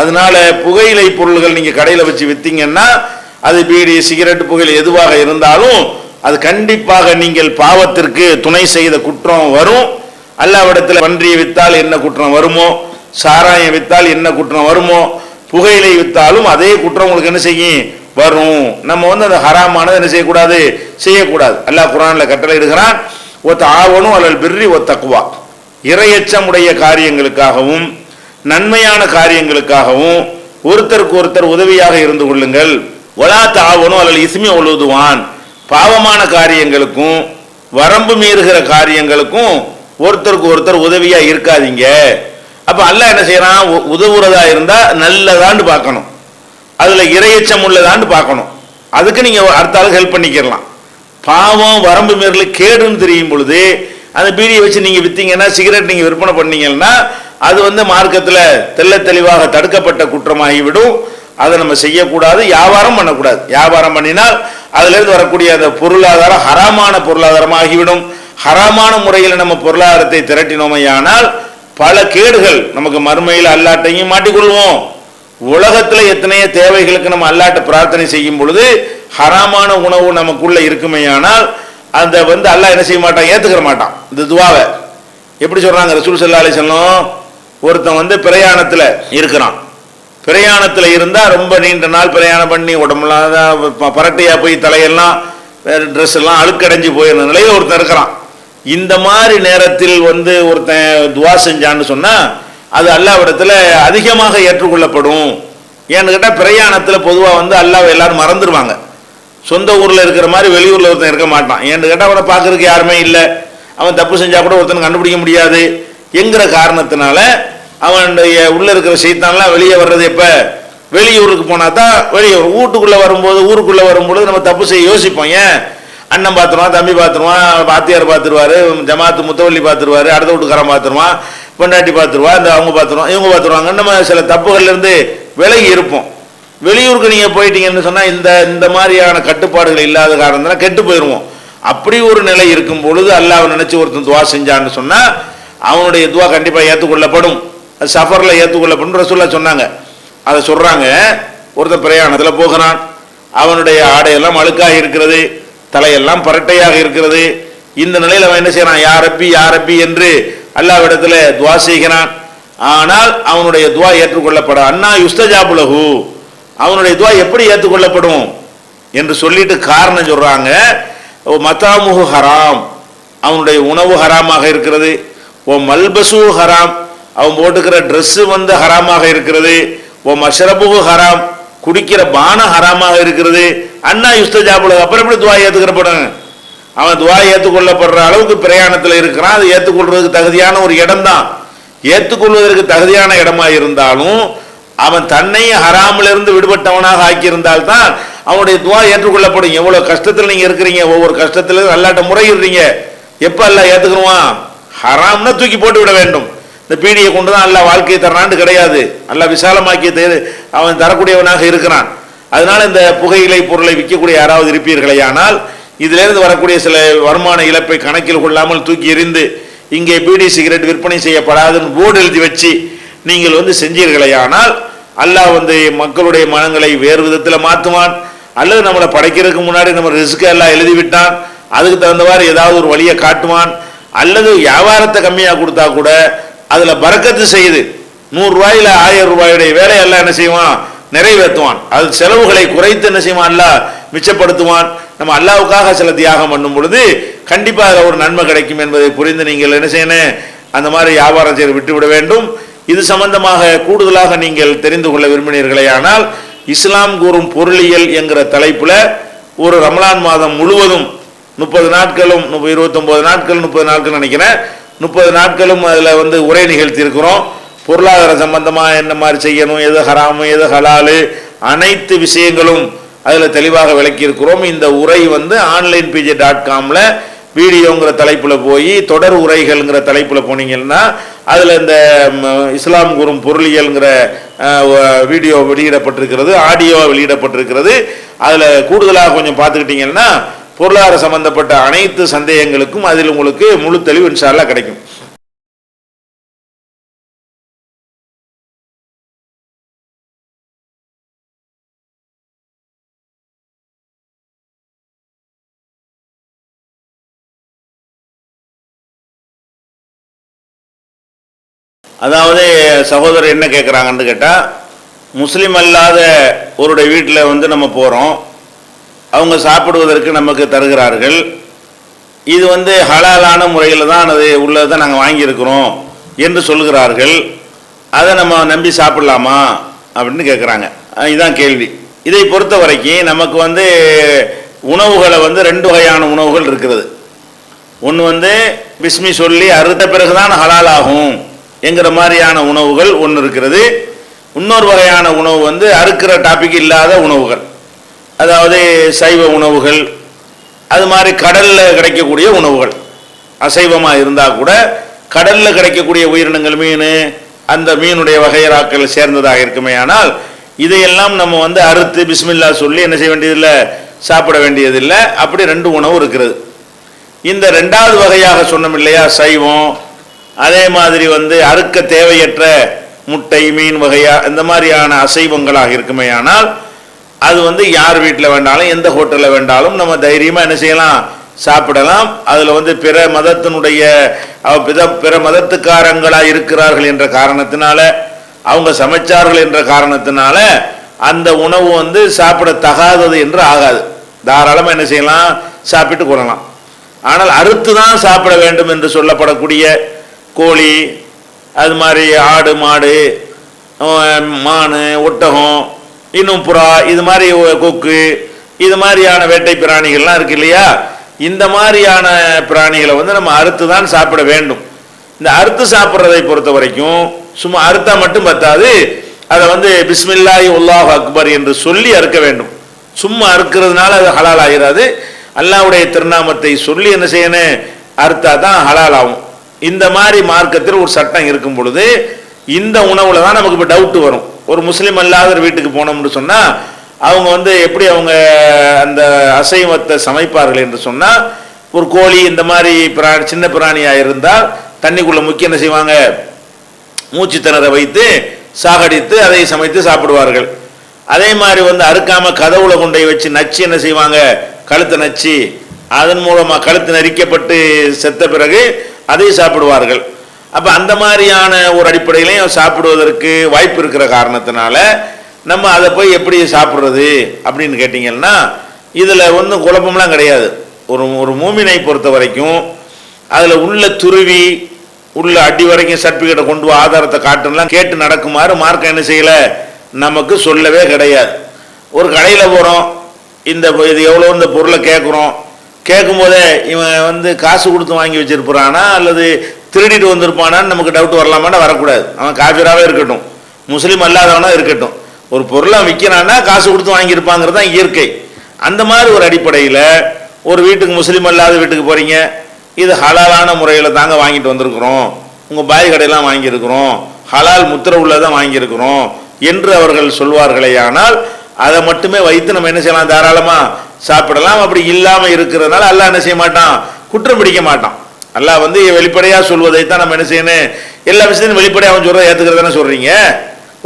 அதனால புகையிலை பொருள்கள் நீங்க கடையில வச்சு வித்தீங்கன்னா அது பீடி சிகரெட் புகையிலை எதுவாக இருந்தாலும் அது கண்டிப்பாக நீங்கள் பாவத்திற்கு துணை செய்த குற்றம் வரும். அல்லாஹ்விடத்தில் பன்றியை வித்தால் என்ன குற்றம் வருமோ, சாராயம் வித்தால் என்ன குற்றம் வருமோ, புகையிலை வித்தாலும் அதே குற்றம் உங்களுக்கு என்ன செய்யும்? வரும். நம்ம வந்து அந்த ஹராமானது என்ன செய்யக்கூடாது? செய்யக்கூடாது. அல்லாஹ் குர்ஆன்ல கட்டளை இடுகிறான், ஒத்தாவனும் அலல் பிர்ரி ஒத்தக்குவா, இறையச்சமுடைய காரியங்களுக்காகவும் நன்மையான காரியங்களுக்காகவும் ஒருத்தருக்கு ஒருத்தர் உதவியாக இருந்து கொள்ளுங்கள். ஒலா தாவனும் அலல் இஸ்மி ஒழுதுவான், பாவமான காரியங்களுக்கும் வரம்பு மீறுகிற காரியங்களுக்கும் ஒருத்தருக்கு ஒருத்தர் உதவியா இருக்காதீங்க. அப்ப அல்லாஹ் என்ன செய்யறான்? உதவுறதா இருந்தா நல்லதான்னு பார்க்கணும், அதுல இறையச்சம் உள்ளதான்னு பார்க்கணும். அதுக்கு நீங்க அடுத்த ஆளுக்கு ஹெல்ப் பண்ணிக்கலாம். பாவம் வரம்பு மீறல் கேடுன்னு தெரியும் பொழுது அந்த பீடியை வச்சு நீங்க வித்தீங்கன்னா, சிகரெட் நீங்க விற்பனை பண்ணீங்கன்னா அது வந்து மார்க்கத்துல தெள்ள தெளிவாக தடுக்கப்பட்ட குற்றமாகிவிடும். அதை நம்ம செய்யக்கூடாது, வியாபாரம் பண்ணக்கூடாது. வியாபாரம் பண்ணினால் அதுல இருந்து வரக்கூடிய அந்த பொருளாதாரம் ஹராமான பொருளாதாரமாகிவிடும். ஹராமான முறையில் நம்ம பொருளாதாரத்தை திரட்டினோமையானால் பல கேடுகள் நமக்கு மறுமையில் அல்லாட்டையும் மாட்டிக்கொள்வோம். உலகத்துல எத்தனையோ தேவைகளுக்கு நம்ம அல்லாட்ட பிரார்த்தனை செய்யும் பொழுது ஹராமான உணவு நமக்குள்ள இருக்குமையானால் அந்த வந்து அல்லாஹ் என்ன செய்ய மாட்டான்? ஏத்துக்கிற மாட்டான். இந்த துவாவை எப்படி சொல்றாங்க ரசூல் ஸல்லல்லாஹு அலைஹி வஸல்லம்? ஒருத்தன் வந்து பிரயாணத்துல இருக்கிறான். பிரயாணத்துல இருந்தா ரொம்ப நீண்ட நாள் பிரயாணம் பண்ணி உடம்புலாம் பரட்டையா போய் தலையெல்லாம் ட்ரெஸ் எல்லாம் அழுக்கடைஞ்சு போயிருந்த நிலையில ஒருத்தன் இருக்கிறான். இந்த மாதிரி நேரத்தில் வந்து ஒருத்தன் துவா செஞ்சான்னு சொன்னா அது அல்லாஹ்விடத்துல அதிகமாக ஏற்றுக்கொள்ளப்படும். ஏன்னு கேட்டா பிரயாணத்துல பொதுவா வந்து அல்லாஹ் எல்லாரும் மறந்துடுவாங்க. சொந்த ஊர்ல இருக்கிற மாதிரி வெளியூர்ல ஒருத்தன் இருக்க மாட்டான். ஏன்னு கேட்டா அவனை பார்க்கறதுக்கு யாருமே இல்லை, அவன் தப்பு செஞ்சா கூட ஒருத்தன் கண்டுபிடிக்க முடியாது என்கிற காரணத்தினால அவனுடைய உள்ள இருக்கிற சைத்தான்லாம் வெளியே வர்றது எப்ப? வெளியூருக்கு போனா தான் வெளியூர். வீட்டுக்குள்ள வரும்போது ஊருக்குள்ள வரும்போது நம்ம தப்பு செய்ய யோசிப்போம். ஏன்? அண்ணன் பார்த்துருவான், தம்பி பார்த்துருவான், பாத்தியார் பார்த்துருவாரு, ஜமாத்து முத்தவள்ளி பார்த்துருவாரு, அடுத்த வீட்டுக்காரன் பார்த்துருவான், பொண்டாட்டி பார்த்துருவா, இந்த அவங்க பார்த்துருவான், இவங்க பார்த்துருவாங்க. நம்ம சில தப்புகள்ல இருந்து விலகி இருப்போம். வெளியூருக்கு நீங்க போயிட்டீங்கன்னு சொன்னா இந்த மாதிரியான கட்டுப்பாடுகள் இல்லாத காரணத்தினால கெட்டு போயிடுவோம். அப்படி ஒரு நிலை இருக்கும் பொழுது அல்லாஹ் நினைச்சு ஒருத்தன் துவா செஞ்சான்னு சொன்னா அவனுடைய துவா கண்டிப்பா ஏற்றுக்கொள்ளப்படும். அது சஃபர்ல ஏற்றுக்கொள்ளப்படும் ரசூலுல்லாஹ் சொன்னாங்க. அதை சொல்றாங்க. ஒருத்தன் பிரயாணத்துல போகிறான், அவனுடைய ஆடையெல்லாம் அழுக்காக இருக்கிறது, தலையெல்லாம் பரட்டையாக இருக்கிறது. இந்த நிலையில அவன் என்ன செய்யறான்? யா ரப்பி யா ரப்பி என்று அல்லாஹ்விடத்துல துவா செய்கிறான். ஆனால் அவனுடைய துவா ஏற்றுக்கொள்ளப்படும். அன்னா யுஸ்தஜாபுலஹு, அவனுடைய துவா எப்படி ஏற்றுக்கொள்ளப்படும் என்று சொல்லிட்டு காரணம் சொல்றாங்க. மதாமுஹு ஹராம், அவனுடைய உணவு ஹராமாக இருக்கிறது. ஓ மல்பசு ஹராம், அவன் போட்டுக்கிற ட்ரெஸ் வந்து ஹராமாக இருக்கிறது. ஓ மஷ்ரபுஹு ஹராம், குடிக்கிற பானம் ஹராமாக இருக்கிறது. அண்ணா யுஸ்தஜாபுலஹு, அப்புறம் எப்படி துவா ஏற்றுக்கிறப்படும்? அவன் துவா ஏற்றுக்கொள்ளப்படுற அளவுக்கு பிரயாணத்தில் இருக்கிறான். அது ஏற்றுக்கொள்றதுக்கு தகுதியான ஒரு இடம் தான். ஏற்றுக்கொள்வதற்கு தகுதியான இடமா இருந்தாலும் அவன் தன்னை ஹராமிலிருந்து விடுபட்டவனாக ஆக்கியிருந்தால்தான் அவனுடைய துவா ஏற்றுக்கொள்ளப்படும். எவ்வளவு கஷ்டத்தில் நீங்க இருக்கிறீங்க, ஒவ்வொரு கஷ்டத்திலும் அல்லாட்ட முறையிடுறீங்க. எப்ப அல்லாஹ் ஏத்துக்குருவான்? ஹராம்னா தூக்கி போட்டு விட வேண்டும். இந்த பீடியை கொண்டுதான் அல்லாஹ் வாழ்க்கையை தரான்னு கிடையாது. அல்லாஹ் விசாலமாக்கிய அவன் தரக்கூடியவனாக இருக்கிறான். அதனால இந்த புகையிலை பொருளை விற்கக்கூடிய யாராவது இருப்பீர்களே, ஆனால் இதிலிருந்து வரக்கூடிய சில வருமான இழப்பை கணக்கில் கொள்ளாமல் தூக்கி எறிந்து இங்கே பீடி சிகரெட் விற்பனை செய்யப்படாதுன்னு போர்டு எழுதி வச்சு நீங்கள் வந்து செஞ்சீர்களே, ஆனால் அல்லாஹ் வந்து மக்களுடைய மனங்களை வேறு விதத்தில் மாற்றுவான். அல்லது நம்மளை படைக்கிறதுக்கு முன்னாடி நம்ம ரிஸ்க் எல்லாம் எழுதி விட்டான், அதுக்கு தகுந்தவாறு ஏதாவது ஒரு வழியை காட்டுவான். அல்லது வியாபாரத்தை கம்மியாக கொடுத்தா கூட அதுல பரக்கத்து செய்து 100 ரூபாயில 1000 ரூபாயுடைய வேலையெல்லாம் என்ன செய்வான்? நிறைவேற்றுவான். அது செலவுகளை குறைத்து என்ன செய்வான்? அல்லாஹ் மிச்சப்படுத்துவான். நம்ம அல்லாஹ்வுக்காக சில தியாகம் பண்ணும் பொழுது கண்டிப்பாக அதில் ஒரு நன்மை கிடைக்கும் என்பதை புரிந்து நீங்கள் என்ன செய்யணும், அந்த மாதிரி வியாபாரம் செய்து விட்டுவிட வேண்டும். இது சம்பந்தமாக கூடுதலாக நீங்கள் தெரிந்து கொள்ள விரும்பினீர்களே ஆனால் இஸ்லாம் கூறும் பொருளியல் என்கிற தலைப்புல ஒரு ரமலான் மாதம் முழுவதும் 30 நாட்களும் 29 நாட்கள் 30 நாட்கள் நினைக்கிறேன் 30 நாட்களும் அதில் உரை நிகழ்த்தி இருக்கிறோம். பொருளாதார சம்பந்தமாக என்ன மாதிரி செய்யணும், எது ஹராமு எது ஹலாலு அனைத்து விஷயங்களும் அதில் தெளிவாக விளக்கி இருக்கிறோம். இந்த உரை onlinepj.comல வீடியோங்கிற தலைப்புல போய் தொடர் உரைகள்ங்கிற தலைப்புல போனீங்கன்னா அதில் இந்த இஸ்லாம் கூறும் பொருளியல்ங்கிற வீடியோ வெளியிடப்பட்டிருக்கிறது, ஆடியோ வெளியிடப்பட்டிருக்கிறது. அதில் கூடுதலாக கொஞ்சம் பார்த்துக்கிட்டீங்கன்னா பொருளாதார சம்பந்தப்பட்ட அனைத்து சந்தேகங்களுக்கும் அதில் உங்களுக்கு முழு தெளிவு இன்ஷா அல்லாஹ் கிடைக்கும். அதாவது சகோதரர் என்ன கேட்குறாங்கன்னு கேட்டால், முஸ்லீம் அல்லாத ஒருடைய வீட்டில் நம்ம போகிறோம், அவங்க சாப்பிடுவதற்கு நமக்கு தருகிறார்கள். இது ஹலாலான முறையில் தான் அது உள்ளதை தான் நாங்கள் வாங்கியிருக்கிறோம் என்று சொல்கிறார்கள். அதை நம்ம நம்பி சாப்பிடலாமா அப்படின்னு கேட்குறாங்க. இதுதான் கேள்வி. இதை பொறுத்த வரைக்கும் நமக்கு உணவுகளை 2 வகையான உணவுகள் இருக்கிறது. ஒன்று பிஸ்மி சொல்லி அறுத்த பிறகுதான் ஹலால் ஆகும் என்கிற மாதிரியான உணவுகள் ஒன்று இருக்கிறது. இன்னொரு வகையான உணவு அறுக்கிற டாபிக் இல்லாத உணவுகள், அதாவது சைவ உணவுகள், அது மாதிரி கடலில் கிடைக்கக்கூடிய உணவுகள். அசைவமாக இருந்தால் கூட கடலில் கிடைக்கக்கூடிய உயிரினங்கள், மீன், அந்த மீனுடைய வகையராக்கள் சேர்ந்ததாக இருக்குமே. ஆனால் இதையெல்லாம் நம்ம அறுத்து பிஸ்மில்லா சொல்லி என்ன செய்ய வேண்டியதில்லை, சாப்பிட வேண்டியதில்லை. அப்படி 2 உணவு இருக்கிறது. இந்த 2வது வகையாக சொன்னோம் இல்லையா, சைவம், அதே மாதிரி அறுக்க தேவையற்ற முட்டை, மீன் வகையா இந்த மாதிரியான அசைவங்களாக இருக்குமே. ஆனால் அது யார் வீட்டில் வேண்டாலும் எந்த ஹோட்டலில் வேண்டாலும் நம்ம தைரியமாக என்ன செய்யலாம், சாப்பிடலாம். அதில் பிற மதத்தினுடைய பிற மதத்துக்காரங்களாக இருக்கிறார்கள் என்ற காரணத்தினால, அவங்க சமைச்சார்கள் என்ற காரணத்தினால அந்த உணவு சாப்பிட தகாதது என்று ஆகாது. தாராளமாக என்ன செய்யலாம், சாப்பிட்டு கொள்ளலாம். ஆனால் அறுத்து தான் சாப்பிட வேண்டும் என்று சொல்லப்படக்கூடிய கோழி, அது மாதிரி ஆடு, மாடு, மான், ஒட்டகம், இன்னும் புறா, இது மாதிரி கொக்கு, இது மாதிரியான வேட்டை பிராணிகள்லாம் இருக்கு இல்லையா, இந்த மாதிரியான பிராணிகளை நம்ம அறுத்து தான் சாப்பிட வேண்டும். இந்த அறுத்து சாப்பிட்றதை பொறுத்த வரைக்கும் சும்மா அறுத்தா மட்டும் பத்தாது, அதை பிஸ்மில்லாஹி அல்லாஹு அக்பர் என்று சொல்லி அறுக்க வேண்டும். சும்மா அறுக்கிறதுனால அது ஹலால் ஆகிறாது. அல்லாஹ்வுடைய திருநாமத்தை சொல்லி என்ன செய்யணும், அறுத்தா தான் ஹலால் ஆகும். இந்த மாதிரி மார்க்கத்தில் ஒரு சட்டம் இருக்கும் பொழுது இந்த உணவுல தான் நமக்கு இப்போ டவுட் வரும். ஒரு முஸ்லீம் அல்லாத வீட்டுக்கு போனோம்னு சொன்னால் அவங்க எப்படி அவங்க அந்த அசைவத்தை சமைப்பார்கள் என்று சொன்னால், ஒரு கோழி இந்த மாதிரி சின்ன பிராணியாக இருந்தால் தண்ணிக்குள்ளே முக்கிய என்ன செய்வாங்க, மூச்சு திணற வைத்து சாகடித்து அதை சமைத்து சாப்பிடுவார்கள். அதே மாதிரி அறுக்காமல் கதவுல கொண்டை வச்சு நச்சு என்ன செய்வாங்க, கழுத்தை நச்சு அதன் மூலமாக கழுத்து நரிக்கப்பட்டு செத்த பிறகு அதை சாப்பிடுவார்கள். அப்போ அந்த மாதிரியான ஒரு அடிப்படையிலையும் சாப்பிடுவதற்கு வாய்ப்பு இருக்கிற காரணத்தினால நம்ம அதை போய் எப்படி சாப்பிட்றது அப்படின்னு கேட்டிங்கன்னா இதில் ஒன்றும் குழப்பம்லாம் கிடையாது. ஒரு மூமினை பொறுத்த வரைக்கும் அதில் உள்ள துருவி உள்ள அடி வரைக்கும் சர்டிஃபிகேட்டை கொண்டு ஆதாரத்தை காட்டுலாம் கேட்டு நடக்குமாறு மார்க்கம் என்ன செய்யலை, நமக்கு சொல்லவே கிடையாது. ஒரு கடையில் போகிறோம், இது எவ்வளோ இந்த பொருளை கேட்குறோம், கேட்கும்போதே இவன் காசு கொடுத்து வாங்கி வச்சிருப்பானா அல்லது திருடிட்டு வந்திருப்பானான்னு நமக்கு டவுட் வரலாமான்னா வரக்கூடாது. அவன் காபிராகவே இருக்கட்டும், முஸ்லீம் அல்லாதவனா இருக்கட்டும், ஒரு பொருளை விற்கிறான்னா காசு கொடுத்து வாங்கியிருப்பாங்கிறது தான் இயற்கை. அந்த மாதிரி ஒரு அடிப்படையில் ஒரு வீட்டுக்கு முஸ்லீம் அல்லாத வீட்டுக்கு போகிறீங்க, இது ஹலாலான முறையில் தாங்க வாங்கிட்டு வந்திருக்கிறோம், உங்கள் பாய் கடையெல்லாம் வாங்கியிருக்கிறோம், ஹலால் முத்திரை உள்ளதான் வாங்கியிருக்கிறோம் என்று அவர்கள் சொல்வார்களே. ஆனால் அதை மட்டுமே வைத்து நம்ம என்ன செய்யலாம், தாராளமாக சாப்பிடலாம். அப்படி இல்லாமல் இருக்கிறதுனால அல்லாஹ் என்ன செய்ய மாட்டான், குற்றம் பிடிக்க மாட்டான். அல்லாஹ் வெளிப்படையாக சொல்வதைத்தான் நம்ம என்ன செய்யணும், எல்லா விஷயத்தையும் வெளிப்படையாக அவன் சொல்கிறத ஏற்றுக்கிறது தானே சொல்கிறீங்க.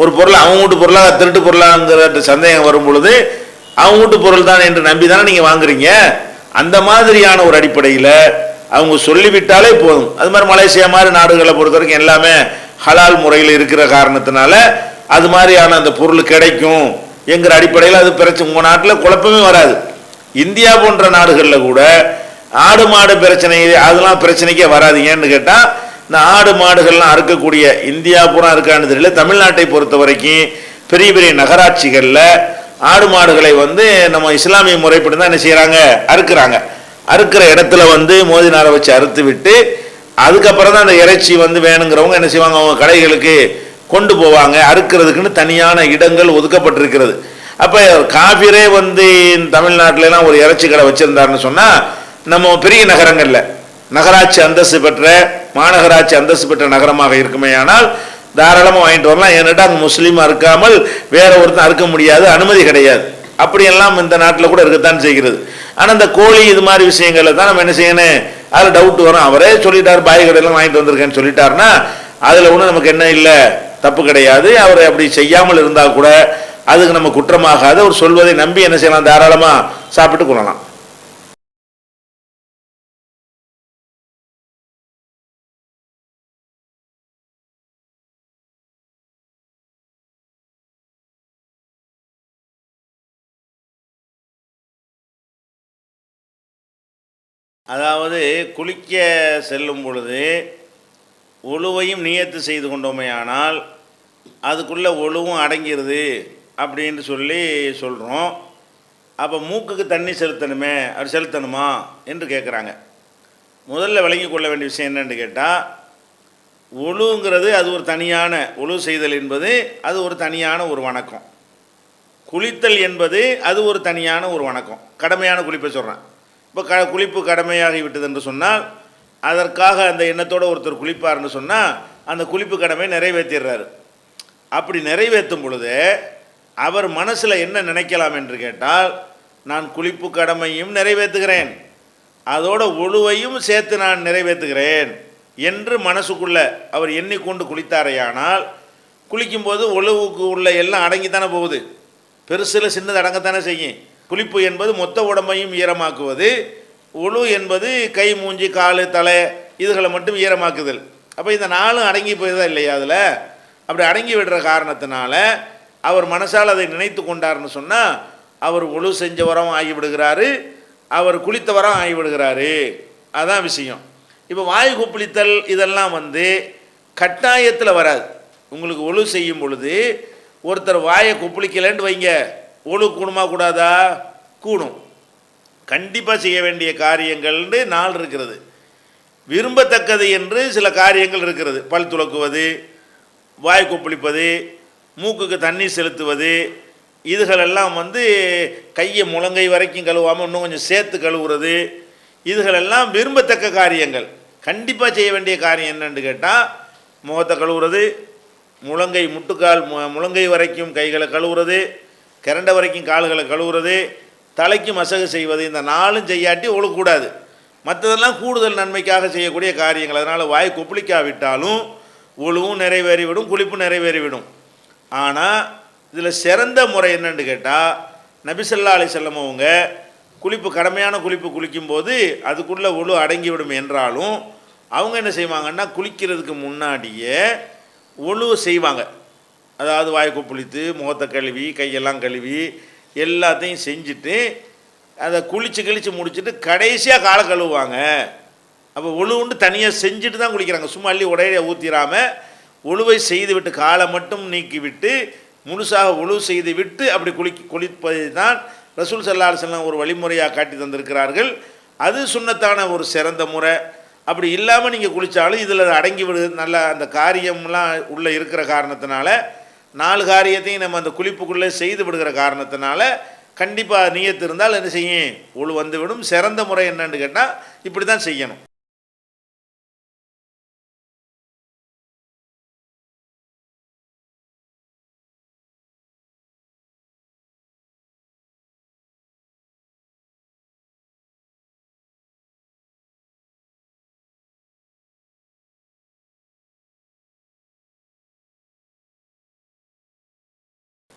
ஒரு பொருள் அவங்க வீட்டு பொருளாக திருட்டு பொருளாங்கிற சந்தேகம் வரும் பொழுது அவங்க வீட்டு பொருள் தான் என்று நம்பி தானே நீங்கள் வாங்குறீங்க. அந்த மாதிரியான ஒரு அடிப்படையில் அவங்க சொல்லிவிட்டாலே போதும். அது மாதிரி மலேசியா மாதிரி நாடுகளை பொறுத்த வரைக்கும் எல்லாமே ஹலால் முறையில் இருக்கிற காரணத்தினால அது மாதிரியான அந்த பொருள் கிடைக்கும் என்கிற அடிப்படையில் அது பிரச்சனை, உங்கள் நாட்டில் குழப்பமே வராது. இந்தியா போன்ற நாடுகளில் கூட ஆடு மாடு பிரச்சனை அதெல்லாம் பிரச்சனைக்கே வராது. ஏன்னு கேட்டால் இந்த ஆடு மாடுகள்லாம் அறுக்கக்கூடிய இந்தியா பூரா இருக்கான்னு தெரியல, தமிழ்நாட்டை பொறுத்த வரைக்கும் பெரிய பெரிய நகராட்சிகளில் ஆடு மாடுகளை நம்ம இஸ்லாமிய முறைப்படி தான் என்ன செய்கிறாங்க, அறுக்கிறாங்க. அறுக்கிற இடத்துல மோதினாரை வச்சு அறுத்து விட்டு அதுக்கப்புறம் தான் அந்த இறைச்சி வேணுங்கிறவங்க என்ன செய்வாங்க, அவங்க கடைகளுக்கு கொண்டு போவாங்க. அறுக்கிறதுக்குன்னு தனியான இடங்கள் ஒதுக்கப்பட்டிருக்கிறது. அப்போ காபிரே தமிழ்நாட்டிலலாம் ஒரு இறைச்சி கடை வச்சுருந்தாருன்னு சொன்னால் நம்ம பெரிய நகரங்களில் நகராட்சி அந்தஸ்து பெற்ற மாநகராட்சி அந்தஸ்து பெற்ற நகரமாக இருக்குமே ஆனால் தாராளமாக வாங்கிட்டு வரலாம். ஏன்னுட்டா அங்கே முஸ்லீமாக இருக்காமல் வேற ஒருத்தன் அறுக்க முடியாது, அனுமதி கிடையாது. அப்படியெல்லாம் இந்த நாட்டில் கூட இருக்கத்தான் செய்கிறது. ஆனால் இந்த கோழி இது மாதிரி விஷயங்களில் தான் நம்ம என்ன செய்யணும், அதில் டவுட் வரும். அவரே சொல்லிட்டார் பாய் கடையெல்லாம் வாங்கிட்டு வந்திருக்கேன்னு சொல்லிட்டாருன்னா அதில் ஒன்றும் நமக்கு என்ன இல்லை, தப்பு கிடையாது. அவர் அப்படி செய்யாமல் இருந்தால் கூட அதுக்கு நம்ம குற்றமாகாது. அவர் சொல்வதை நம்பி என்ன செய்யலாம், தாராளமாக சாப்பிட்டு கொள்ளலாம். அதாவது குளிக்க செல்லும் பொழுது ஒழுவையும் நியத்து செய்து கொண்டோமே ஆனால் அதுக்குள்ளே ஒழுவும் அடங்கிடுது அப்படின்னு சொல்கிறோம். அப்போ மூக்குக்கு தண்ணி செலுத்தணுமே, அது செலுத்தணுமா என்று கேட்குறாங்க. முதல்ல விளங்கி கொள்ள வேண்டிய விஷயம் என்னன்னு கேட்டால், ஒழுங்கிறது அது ஒரு தனியான ஒழு செய்தல் என்பது அது ஒரு தனியான ஒரு வணக்கம். குளித்தல் என்பது அது ஒரு தனியான ஒரு வணக்கம். கடமையான குளிப்பை சொல்கிறேன். இப்போ குளிப்பு கடமையாகி விட்டது என்று சொன்னால் அதற்காக அந்த எண்ணத்தோடு ஒருத்தர் குளிப்பார்னு சொன்னால் அந்த குளிப்பு கடமை நிறைவேற்றிடுறாரு. அப்படி நிறைவேற்றும் பொழுது அவர் மனசில் என்ன நினைக்கலாம் என்று கேட்டால், நான் குளிப்பு கடமையும் நிறைவேற்றுகிறேன், அதோட ஒழுவையும் சேர்த்து நான் நிறைவேற்றுகிறேன் என்று மனசுக்குள்ள அவர் எண்ணிக்கொண்டு குளித்தாரையானால், குளிக்கும்போது ஒழுவுக்கு உள்ள எல்லாம் அடங்கித்தானே போகுது. பெருசில் சின்னது அடங்கத்தானே செய்யும். குளிப்பு என்பது மொத்த உடம்பையும் ஈரமாக்குவது, ஒழு என்பது கை மூஞ்சி கால் தலை இதுகளை மட்டும் ஈரமாக்குதல். அப்போ இந்த நாளும் அடங்கி போய்தான் இல்லையா அதில். அப்படி அடங்கி விடுற காரணத்தினால அவர் மனசால் அதை நினைத்து கொண்டார்னு சொன்னால் அவர் ஒழு செஞ்சவரம் ஆகிவிடுகிறாரு, அவர் குளித்தவரம் ஆகிவிடுகிறாரு. அதான் விஷயம். இப்போ வாயு கொப்பளித்தல் இதெல்லாம் கட்டாயத்தில் வராது. உங்களுக்கு ஒழு செய்யும் பொழுது ஒருத்தர் வாயை கொப்பளிக்கலன்னு வைங்க, ஒழு கூடுமா கூடாதா? கூடும். கண்டிப்பாக செய்ய வேண்டிய காரியங்கள்னு நாள் இருக்கிறது. விரும்பத்தக்கது என்று சில காரியங்கள் இருக்கிறது. பல் துலக்குவது, வாய் கொப்பளிப்பது, மூக்குக்கு தண்ணீர் செலுத்துவது, இதுகளெல்லாம் கையை முழங்கை வரைக்கும் கழுவாமல் இன்னும் கொஞ்சம் சேர்த்து கழுவுறது, இதுகளெல்லாம் விரும்பத்தக்க காரியங்கள். கண்டிப்பாக செய்ய வேண்டிய காரியம் என்னன்னு கேட்டால், முகத்தை கழுவுறது, முழங்கை முட்டுக்கால் முழங்கை வரைக்கும் கைகளை கழுவுறது, கிரண்டை வரைக்கும் கால்களை கழுவுறது, தலைக்கு மசகு செய்வது, இந்த நாளும் செய்யாட்டி ஒழுக்கூடாது. மற்றதெல்லாம் கூடுதல் நன்மைக்காக செய்யக்கூடிய காரியங்கள். அதனால் வாய் கொப்பளிக்காவிட்டாலும் ஒழுவும் நிறைவேறிவிடும், குளிப்பு நிறைவேறிவிடும். ஆனால் இதில் சிறந்த முறை என்னன்னு கேட்டால், நபி ஸல்லல்லாஹு அலைஹி வஸல்லம் அவங்க குளிப்பு கடமையான குளிப்பு குளிக்கும்போது அதுக்குள்ளே ஒழு அடங்கிவிடும் என்றாலும் அவங்க என்ன செய்வாங்கன்னா, குளிக்கிறதுக்கு முன்னாடியே ஒழு செய்வாங்க. அதாவது வாய் கொப்பளித்து முகத்தை கழுவி கையெல்லாம் கழுவி எல்லாத்தையும் செஞ்சுட்டு அதை குளித்து முடிச்சுட்டு கடைசியாக காலை கழுவுவாங்க. அப்போ ஒழுவுண்டு தனியாக செஞ்சுட்டு தான் குளிக்கிறாங்க. சும்மா அள்ளி உடையை ஊற்றிடாமல் ஒழுவை செய்து விட்டு காலை மட்டும் நீக்கி விட்டு முழுசாக ஒழு செய்து விட்டு அப்படி குளிப்பதை தான் ரசூல் ஸல்லல்லாஹு அலைஹி வஸல்லம் ஒரு வழிமுறையாக காட்டி தந்திருக்கிறார்கள். அது சுன்னத்தான ஒரு சிறந்த முறை. அப்படி இல்லாமல் நீங்கள் குளித்தாலும் இதில் அடங்கி விடு நல்ல அந்த காரியம்லாம் உள்ளே இருக்கிற காரணத்தினால 4 காரியத்தையும் நம்ம அந்த குளிப்புக்குள்ளே செய்து விடுகிற காரணத்தினால கண்டிப்பாக நியத்து இருந்தால் என்ன செய்யும், ஒழு வந்துவிடும். சிறந்த முறை என்னன்னு கேட்டால் இப்படி தான் செய்யணும்.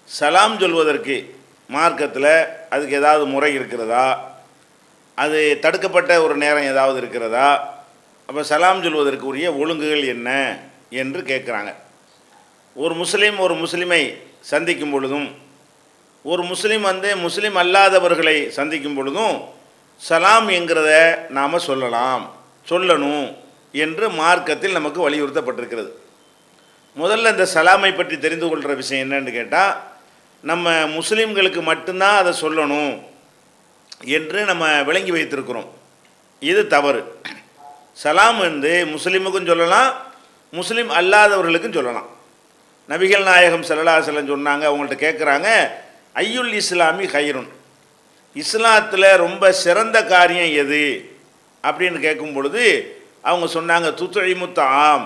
சலாம் சொல்வதற்கு மார்க்கத்தில் அதுக்கு ஏதாவது முறை இருக்கிறதா, அது தடுக்கப்பட்ட ஒரு நேரம் ஏதாவது இருக்கிறதா, அப்போ சலாம் சொல்வதற்கு உரிய ஒழுங்குகள் என்ன என்று கேட்குறாங்க. ஒரு முஸ்லீம் ஒரு முஸ்லீமை சந்திக்கும் பொழுதும் ஒரு முஸ்லீம் வந்து முஸ்லீம் அல்லாதவர்களை சந்திக்கும் பொழுதும் சலாம் என்கிறத நாம் சொல்லணும் என்று மார்க்கத்தில் நமக்கு வலியுறுத்தப்பட்டிருக்கிறது. முதல்ல இந்த சலாமை பற்றி தெரிந்து கொள்கிற விஷயம் என்னன்னு கேட்டால், நம்ம முஸ்லீம்களுக்கு மட்டும்தான் அதை சொல்லணும் என்று நம்ம விளங்கி வைத்திருக்கிறோம். இது தவறு. சலாம் வந்து முஸ்லீமுக்கும் சொல்லலாம், முஸ்லீம் அல்லாதவர்களுக்கும் சொல்லலாம். நபிகள் நாயகம் ஸல்லல்லாஹு அலைஹி வஸல்லம் சொன்னாங்க, அவங்கள்ட்ட கேட்குறாங்க, ஐயுல் இஸ்லாமி ஹைருன், இஸ்லாத்தில் ரொம்ப சிறந்த காரியம் எது அப்படின்னு கேட்கும் பொழுது அவங்க சொன்னாங்க, துத்இமுத் தஆம்,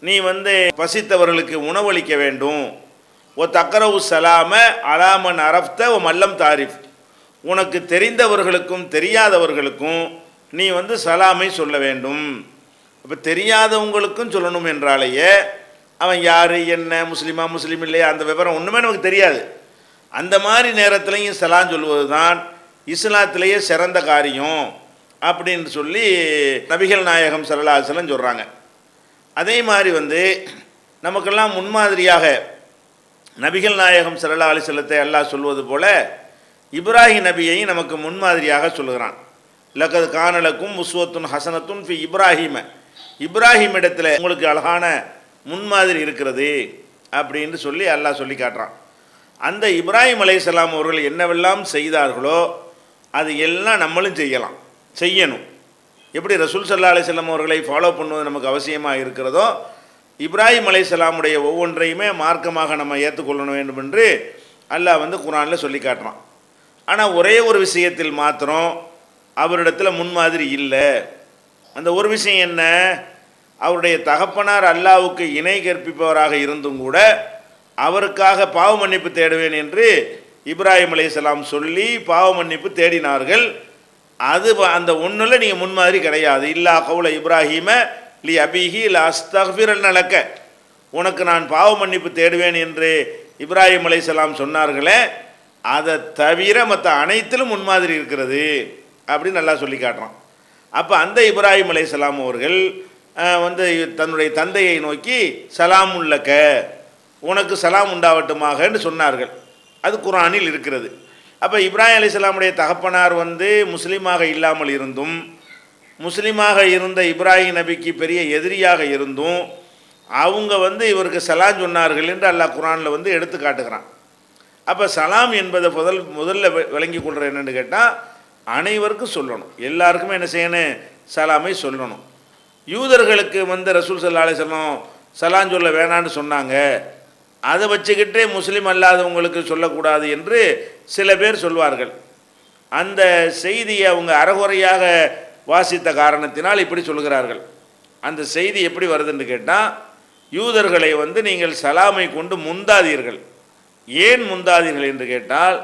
நீ வந்து பசித்தவர்களுக்கு உணவளிக்க வேண்டும். ஓ தக்ரவு சலாம அலாமன் அரஃப்த ஓ மல்லம் தாரிஃப், உனக்கு தெரிந்தவர்களுக்கும் தெரியாதவர்களுக்கும் நீ வந்து சலாமை சொல்ல வேண்டும். இப்போ தெரியாதவங்களுக்கும் சொல்லணும் என்றாலேயே அவன் யார், என்ன, முஸ்லீமா முஸ்லீம் இல்லையா, அந்த விவரம் ஒன்றுமே நமக்கு தெரியாது. அந்த மாதிரி நேரத்துலையும் சலாம் சொல்வது தான் இஸ்லாத்திலேயே சிறந்த காரியம் அப்படின்னு சொல்லி நபிகள் நாயகம் ஸல்லல்லாஹு அலைஹி வஸல்லம் சொல்கிறாங்க. அதே மாதிரி வந்து நமக்கெல்லாம் முன்மாதிரியாக நபிகள் நாயகம் ஸல்லல்லாஹு அலைஹி வஸல்லத்தை அல்லாஹ் சொல்வது போல இப்ராஹிம் நபியையும் நமக்கு முன்மாதிரியாக சொல்லுகிறான். லகத் கானலக்கும் உஸ்வத்துன் ஹசனத்துன் ஃபி இப்ராஹிம, இப்ராஹிம் இடத்துல உங்களுக்கு அழகான முன்மாதிரி இருக்கிறது அப்படின்னு சொல்லி அல்லாஹ் சொல்லி காட்டுறான். அந்த இப்ராஹிம் அலைஹிஸ்ஸலாம் அவர்கள் என்னவெல்லாம் செய்தார்களோ அது எல்லாம் நம்மளும் செய்யணும். எப்படி ரசூல் ஸல்லல்லாஹு அலைஹி வஸல்லம் அவர்களை ஃபாலோ பண்ணுவது நமக்கு அவசியமாக இருக்கிறதோ, இப்ராஹிம் அலைஹிஸ்ஸலாமுடைய ஒவ்வொன்றையுமே மார்க்கமாக நம்ம ஏற்றுக்கொள்ளணும் வேண்டும் என்று அல்லாஹ் வந்து குர்ஆனில் சொல்லி காட்டுறான். ஆனால் ஒரே ஒரு விஷயத்தில் மாத்திரம் அவரிடத்தில் முன்மாதிரி இல்லை. அந்த ஒரு விஷயம் என்ன, அவருடைய தகப்பனார் அல்லாஹ்வுக்கு இணை கற்பிப்பவராக இருந்தும் கூட அவருக்காக பாவ மன்னிப்பு தேடுவேன் என்று இப்ராஹிம் அலைஹிஸ்ஸலாம் சொல்லி பாவ மன்னிப்பு தேடினார்கள். அது அந்த ஒன்றில் நீங்கள் முன்மாதிரி கிடையாது. இல்லா கவுல இப்ராஹிம லி அபிஹி ல அஸ்தக்ஃபிரன் லக்க, உனக்கு நான் பாவ மன்னிப்பு தேடுவேன் என்று இப்ராஹிம் அலைஹிஸ்ஸலாம் சொன்னார்களே, அதை தவிர மற்ற அனைத்திலும் முன்மாதிரி இருக்கிறது அப்படின்னு நல்லா சொல்லி காட்டுறான். அப்போ அந்த இப்ராஹிம் அலைஹிஸ்ஸலாம் அவர்கள் வந்து தன்னுடைய தந்தையை நோக்கி சலாம் உள்ளக்க, உனக்கு சலாம் உண்டாவட்டுமாக என்று சொன்னார்கள். அது குர்ஆனில் இருக்கிறது. அப்போ இப்ராஹிம் அலைஹிஸ்ஸலாமுடைய தகப்பனார் வந்து முஸ்லீமாக இல்லாமல் இருந்தும், முஸ்லீமாக இருந்த இப்ராஹிம் நபிக்கு பெரிய எதிரியாக இருந்தும் அவங்க வந்து இவருக்கு சலாம் சொன்னார்கள் என்று அல்லாஹ் குர்ஆனில் வந்து எடுத்து காட்டுகிறான். அப்போ சலாம் என்பதை முதல்ல விளங்கி கொள்கிற என்னென்னு கேட்டால், அனைவருக்கும் சொல்லணும், எல்லாருக்குமே என்ன செய்யணும், சலாமை சொல்லணும். யூதர்களுக்கு வந்து ரசூல் ஸல்லல்லாஹு அலைஹி வஸல்லம் சலாம் சொல்ல வேணான்னு சொன்னாங்க, அதை வச்சுக்கிட்டே முஸ்லீம் அல்லாதவங்களுக்கு சொல்லக்கூடாது என்று சில பேர் சொல்வார்கள். அந்த செய்தியை அவங்க அறகுறையாக வாசித்த காரணத்தினால் இப்படி சொல்கிறார்கள். அந்த செய்தி எப்படி வருதுன்னு கேட்டால், யூதர்களை வந்து நீங்கள் சலாமை கொண்டு முந்தாதீர்கள். ஏன் முந்தாதீர்கள் என்று கேட்டால்,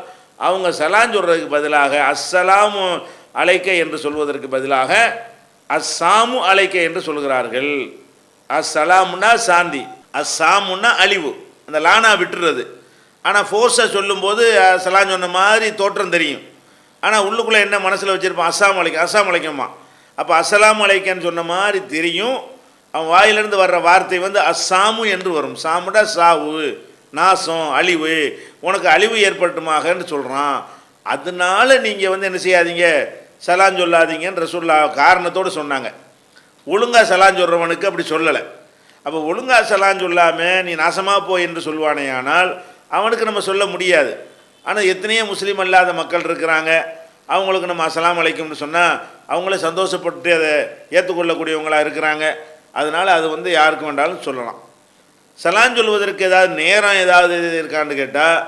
அவங்க சலாம் சொல்கிறதுக்கு பதிலாக அஸ்ஸலாமு அலைக்க என்று சொல்வதற்கு பதிலாக அஸ்ஸாமு அலைக்க என்று சொல்கிறார்கள். அஸ்ஸலாமுன்னா சாந்தி, அஸ்ஸாமுன்னா அழிவு, அந்த லானா விட்டுறது. ஆனால் ஃபோர்ஸை சொல்லும்போது சலாம் சொன்ன மாதிரி தோற்றம் தெரியும். ஆனால் உள்ளுக்குள்ளே என்ன மனசில் வச்சுருப்பான், அஸ்ஸாமு அலைக்கம்மா. அப்போ அஸ்ஸலாமு அலைக்கன்னு சொன்ன மாதிரி தெரியும். அவன் வாயிலிருந்து வர்ற வார்த்தை வந்து அஸ்ஸாமு என்று வரும். சாமுடா சாவு, நாசம், அழிவு, உனக்கு அழிவு ஏற்பட்டுமாகன்னு சொல்கிறான். அதனால நீங்கள் வந்து என்ன செய்யாதீங்க, சலாம் சொல்லாதீங்கன்னு ரசூலுல்லாஹ் காரணத்தோடு சொன்னாங்க. ஒழுங்காக சலாம் சொல்கிறவனுக்கு அப்படி சொல்லலை. அப்போ ஒழுங்காக சலாம் சொல்லாமல் நீ நாசமாக போய் என்று சொல்வானே, ஆனால் அவனுக்கு நம்ம சொல்ல முடியாது. ஆனால் எத்தனையோ முஸ்லீம் அல்லாத மக்கள் இருக்கிறாங்க, அவங்களுக்கு நம்ம அஸ்ஸலாமு அலைக்கும்னு சொன்னால் அவங்களே சந்தோஷப்பட்டு அதை ஏற்றுக்கொள்ளக்கூடியவங்களாக இருக்கிறாங்க. அதனால் அது வந்து யாருக்கு வேண்டாலும் சொல்லலாம். சலாம் சொல்வதற்கு ஏதாவது நேரம் ஏதாவது இருக்கான்னு கேட்டால்,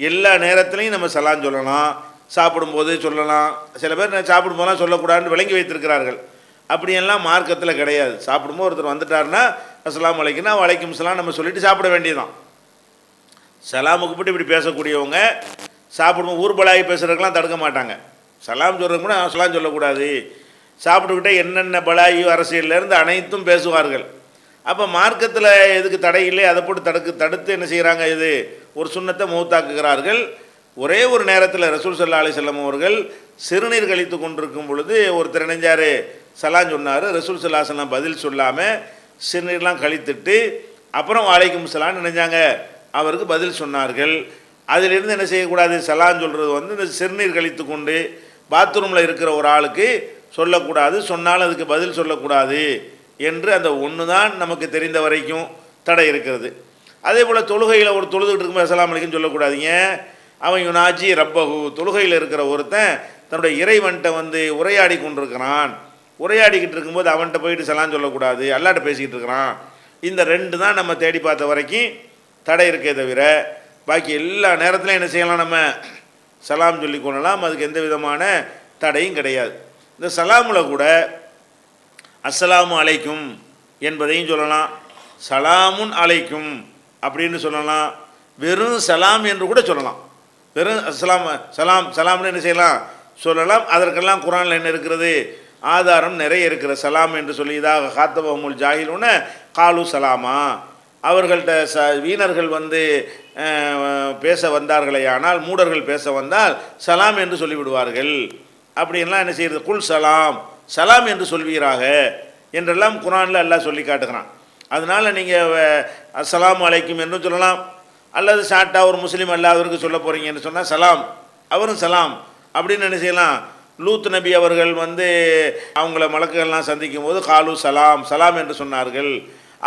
எல்லா நேரத்துலையும் நம்ம சலாம் சொல்லலாம். சாப்பிடும்போது சொல்லலாம். சில பேர் சாப்பிடும்போதெல்லாம் சொல்லக்கூடாதுன்னு விளங்கி வைத்திருக்கிறார்கள். அப்படியெல்லாம் மார்க்கத்தில் கிடையாது. சாப்பிடும்போது ஒருத்தர் வந்துட்டாருன்னா அஸ்ஸலாமு அலைக்கும்னா வலைக்கும் சலாம் நம்ம சொல்லிட்டு சாப்பிட வேண்டியதுதான். சலாமுக்கு போட்டு இப்படி பேசக்கூடியவங்க சாப்பிடும்போது ஊர்பலாகி பேசுகிறதுக்கெலாம் தடுக்க மாட்டாங்க. சலாம் சொல்கிறதுக்கு கூட சலாம் சொல்லக்கூடாது. சாப்பிட்டுக்கிட்டே என்னென்ன பலாயி அரசியல்லேருந்து அனைத்தும் பேசுவார்கள். அப்போ மார்க்கத்தில் எதுக்கு தடை இல்லை, அதை போட்டு தடுத்து என்ன செய்கிறாங்க, இது ஒரு சுன்னத்தை மௌத்தாக்குகிறார்கள். ஒரே ஒரு நேரத்தில் ரசூல் ஸல்லல்லாஹு அலைஹி வஸல்லம் அவர்கள் சிறுநீர் கழித்து கொண்டிருக்கும் பொழுது ஒருத்தர் இணைஞ்சார், சலாம் சொன்னார். ரசூல் ஸல்லல்லாஹு அலைஹி வஸல்லம் பதில் சொல்லாமல் சிறுநீர்லாம் கழித்துட்டு அப்புறம் வலைக்கும் சலாம்னு நினைஞ்சாங்க, அவருக்கு பதில் சொன்னார்கள். அதிலிருந்து என்ன செய்யக்கூடாது, சலாம் சொல்கிறது வந்து இந்த சிறுநீர் கழித்து கொண்டு பாத்ரூமில் இருக்கிற ஒரு ஆளுக்கு சொல்லக்கூடாது, சொன்னாலும் அதுக்கு பதில் சொல்லக்கூடாது என்று அந்த ஒன்று தான் நமக்கு தெரிந்த வரைக்கும் தடை இருக்கிறது. அதே போல் தொழுகையில் ஒரு தொழுதுகிட்டு இருக்கும்போது அஸ்ஸலாமு அலைக்கும் சொல்லக்கூடாதுங்க. அவன் யுனாஜி ரப்பஹு, தொழுகையில் இருக்கிற ஒருத்தன் தன்னுடைய இறைவன்கிட்ட வந்து உரையாடி கொண்டிருக்கிறான், உரையாடிக்கிட்டு இருக்கும்போது அவன்கிட்ட போயிட்டு சலாம் சொல்லக்கூடாது, அல்லாட்ட பேசிக்கிட்டு இருக்கிறான். இந்த ரெண்டு தான் நம்ம தேடி பார்த்த வரைக்கும் தடை இருக்கே தவிர பாக்கி எல்லா நேரத்திலையும் என்ன செய்யலாம், நம்ம சலாம் சொல்லி கொள்ளலாம், அதுக்கு எந்த விதமான தடையும் கிடையாது. இந்த சலாமில் கூட அஸ்ஸலாமு அலைக்கும் என்பதையும் சொல்லலாம், சலாமுன் அலைக்கும் அப்படின்னு சொல்லலாம், வெறும் சலாம் என்று கூட சொல்லலாம். வெறும் அஸ்ஸலாம் சலாம் சலாம்னு என்ன செய்யலாம் சொல்லலாம். அதற்கெல்லாம் குர்ஆனில் என்ன இருக்கிறது, ஆதாரம் நிறைய இருக்கிற. சலாம் என்று சொல்லி இதாக காத்தபமுல் ஜாஹிலுன காலு சலாமா, அவர்கள்ட்ட வீணர்கள் வந்து பேச வந்தார்களே, ஆனால் மூடர்கள் பேச வந்தால் சலாம் என்று சொல்லிவிடுவார்கள். அப்படின்லாம் என்ன செய்கிறது, குல் சலாம் சலாம் என்று சொல்வீராக என்றெல்லாம் குர்ஆனில் அல்லாஹ் சொல்லி காட்டுகிறான். அதனால் நீங்கள் அஸ்ஸலாமு அலைக்கும் என்று சொல்லலாம். அல்லது ஷார்ட்டாக ஒரு முஸ்லீம் அல்லாதவருக்கு சொல்ல போகிறீங்கன்னு சொன்னால் சலாம், அவரும் சலாம் அப்படின்னு என்ன செய்யலாம். லூத் நபி அவர்கள் வந்து அவங்கள மலக்குகள்லாம் சந்திக்கும் போது காலு சலாம் சலாம் என்று சொன்னார்கள்,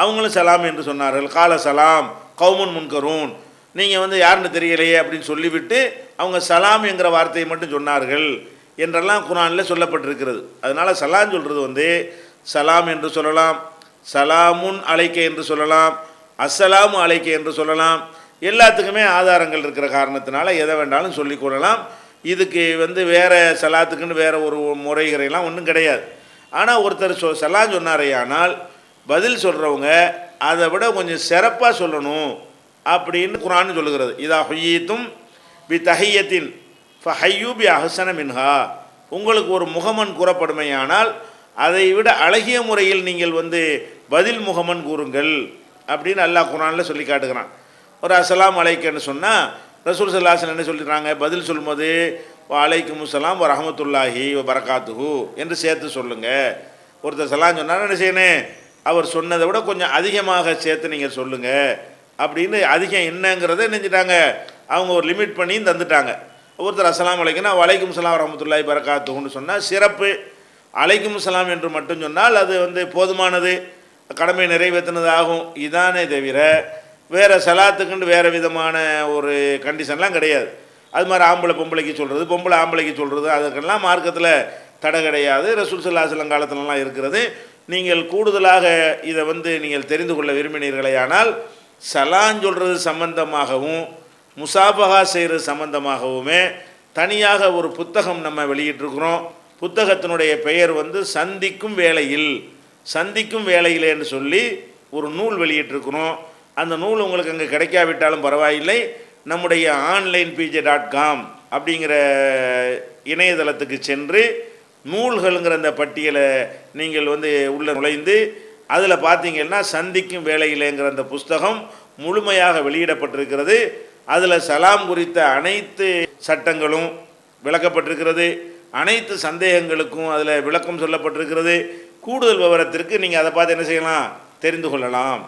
அவங்களும் சலாம் என்று சொன்னார்கள். கால சலாம் கௌமுன் முன்கரூன், நீங்கள் வந்து யாருன்னு தெரியலையே அப்படின்னு சொல்லிவிட்டு அவங்க சலாம் என்கிற வார்த்தையை மட்டும் சொன்னார்கள் என்றெல்லாம் குர்ஆனில் சொல்லப்பட்டிருக்கிறது. அதனால் சலாம் சொல்கிறது வந்து சலாம் என்று சொல்லலாம், சலாமுன் அலைக்க என்று சொல்லலாம், அஸ்ஸலாமு அலைக்க என்று சொல்லலாம். எல்லாத்துக்குமே ஆதாரங்கள் இருக்கிற காரணத்தினால எதை வேண்டாலும் சொல்லிக்கொள்ளலாம். இதுக்கு வந்து வேறு சலாத்துக்குன்னு வேறு ஒரு முறைகளைலாம் ஒன்றும் கிடையாது. ஆனால் ஒருத்தர் சலாம் சொன்னாரே, ஆனால் பதில் சொல்கிறவங்க அதை விட கொஞ்சம் சிறப்பாக சொல்லணும் அப்படின்னு குர்ஆன் சொல்லுகிறது. இதா ஹுய்யீத்தும் பி தஹியத்தின் ஃபஹய்யூ பி அஹ்ஸன மின்ஹா, உங்களுக்கு ஒரு முகமன் கூறப்படுமையானால் அதை விட அழகிய முறையில் நீங்கள் வந்து பதில் முகமன் கூறுங்கள் அப்படின்னு அல்லாஹ் குர்ஆனில் சொல்லி காட்டுகிறான். ஒரு அஸ்ஸலாமு அலைக்குன்னு சொன்னால் ரசூல் ஸல்லல்லாஹு அலைஹி வஸல்லம் என்ன சொல்லிடுறாங்க, பதில் சொல்லும்போது வலைக்கும் அஸ்ஸலாம் வ ரஹ்மத்துல்லாஹி வ பரகாத்துஹு என்று சேர்த்து சொல்லுங்கள். ஒருத்தர் சலாம் சொன்னாலும் என்ன செய்யணும், அவர் சொன்னதை விட கொஞ்சம் அதிகமாக சேர்த்து நீங்கள் சொல்லுங்கள் அப்படின்னு. அதிகம் என்னங்கிறத நினைச்சிட்டாங்க அவங்க ஒரு லிமிட் பண்ணி தந்துட்டாங்க. ஒருத்தர் அஸ்ஸலாமு அலைக்குன்னா வலைக்கும் அஸ்ஸலாம் வ ரஹ்மத்துல்லாஹி பரகாத்துஹுன்னு சொன்னால் சிறப்பு, அலைக்கும் அஸ்ஸலாம் என்று மட்டும் சொன்னால் அது வந்து போதுமானது, கடமை நிறைவேற்றினது ஆகும். இதானே தவிர வேறு சலாத்துக்குன்னு வேறு விதமான ஒரு கண்டிஷன்லாம் கிடையாது. அது மாதிரி ஆம்பளை பொம்பளைக்கு சொல்கிறது, பொம்பளை ஆம்பளைக்கு சொல்கிறது, அதுக்கெல்லாம் மார்க்கத்தில் தடை கிடையாது. ரசூல் ஸல்லல்லாஹு அலைஹி வஸல்லம் காலத்திலலாம் இருக்கிறது. நீங்கள் கூடுதலாக இதை வந்து நீங்கள் தெரிந்து கொள்ள விரும்பினீர்களே, ஆனால் சலான் சொல்கிறது சம்பந்தமாகவும் முசாபஹா செய்கிறது சம்பந்தமாகவுமே தனியாக ஒரு புத்தகம் நம்ம வெளியிட்டிருக்கிறோம். புத்தகத்தினுடைய பெயர் வந்து சந்திக்கும் வேளையில், சந்திக்கும் வேளையிலேன்னு சொல்லி ஒரு நூல் வெளியிட்டிருக்கிறோம். அந்த நூல் உங்களுக்கு அங்கே கிடைக்காவிட்டாலும் பரவாயில்லை, நம்முடைய onlinepj.com அப்படிங்கிற இணையதளத்துக்கு சென்று நூல்களுங்கிற அந்த பட்டியலை நீங்கள் வந்து உள்ளே நுழைந்து அதில் பார்த்தீங்கன்னா சந்திக்கும் வேளையிலேங்கிற அந்த புஸ்தகம் முழுமையாக வெளியிடப்பட்டிருக்கிறது. அதில் சலாம் குறித்த அனைத்து சட்டங்களும் விளக்கப்பட்டிருக்கிறது, அனைத்து சந்தேகங்களுக்கும் அதில் விளக்கம் சொல்லப்பட்டிருக்கிறது. கூடுதல் விவரத்திற்கு நீங்கள் அதை பார்த்து என்ன செய்யலாம், தெரிந்து கொள்ளலாம்.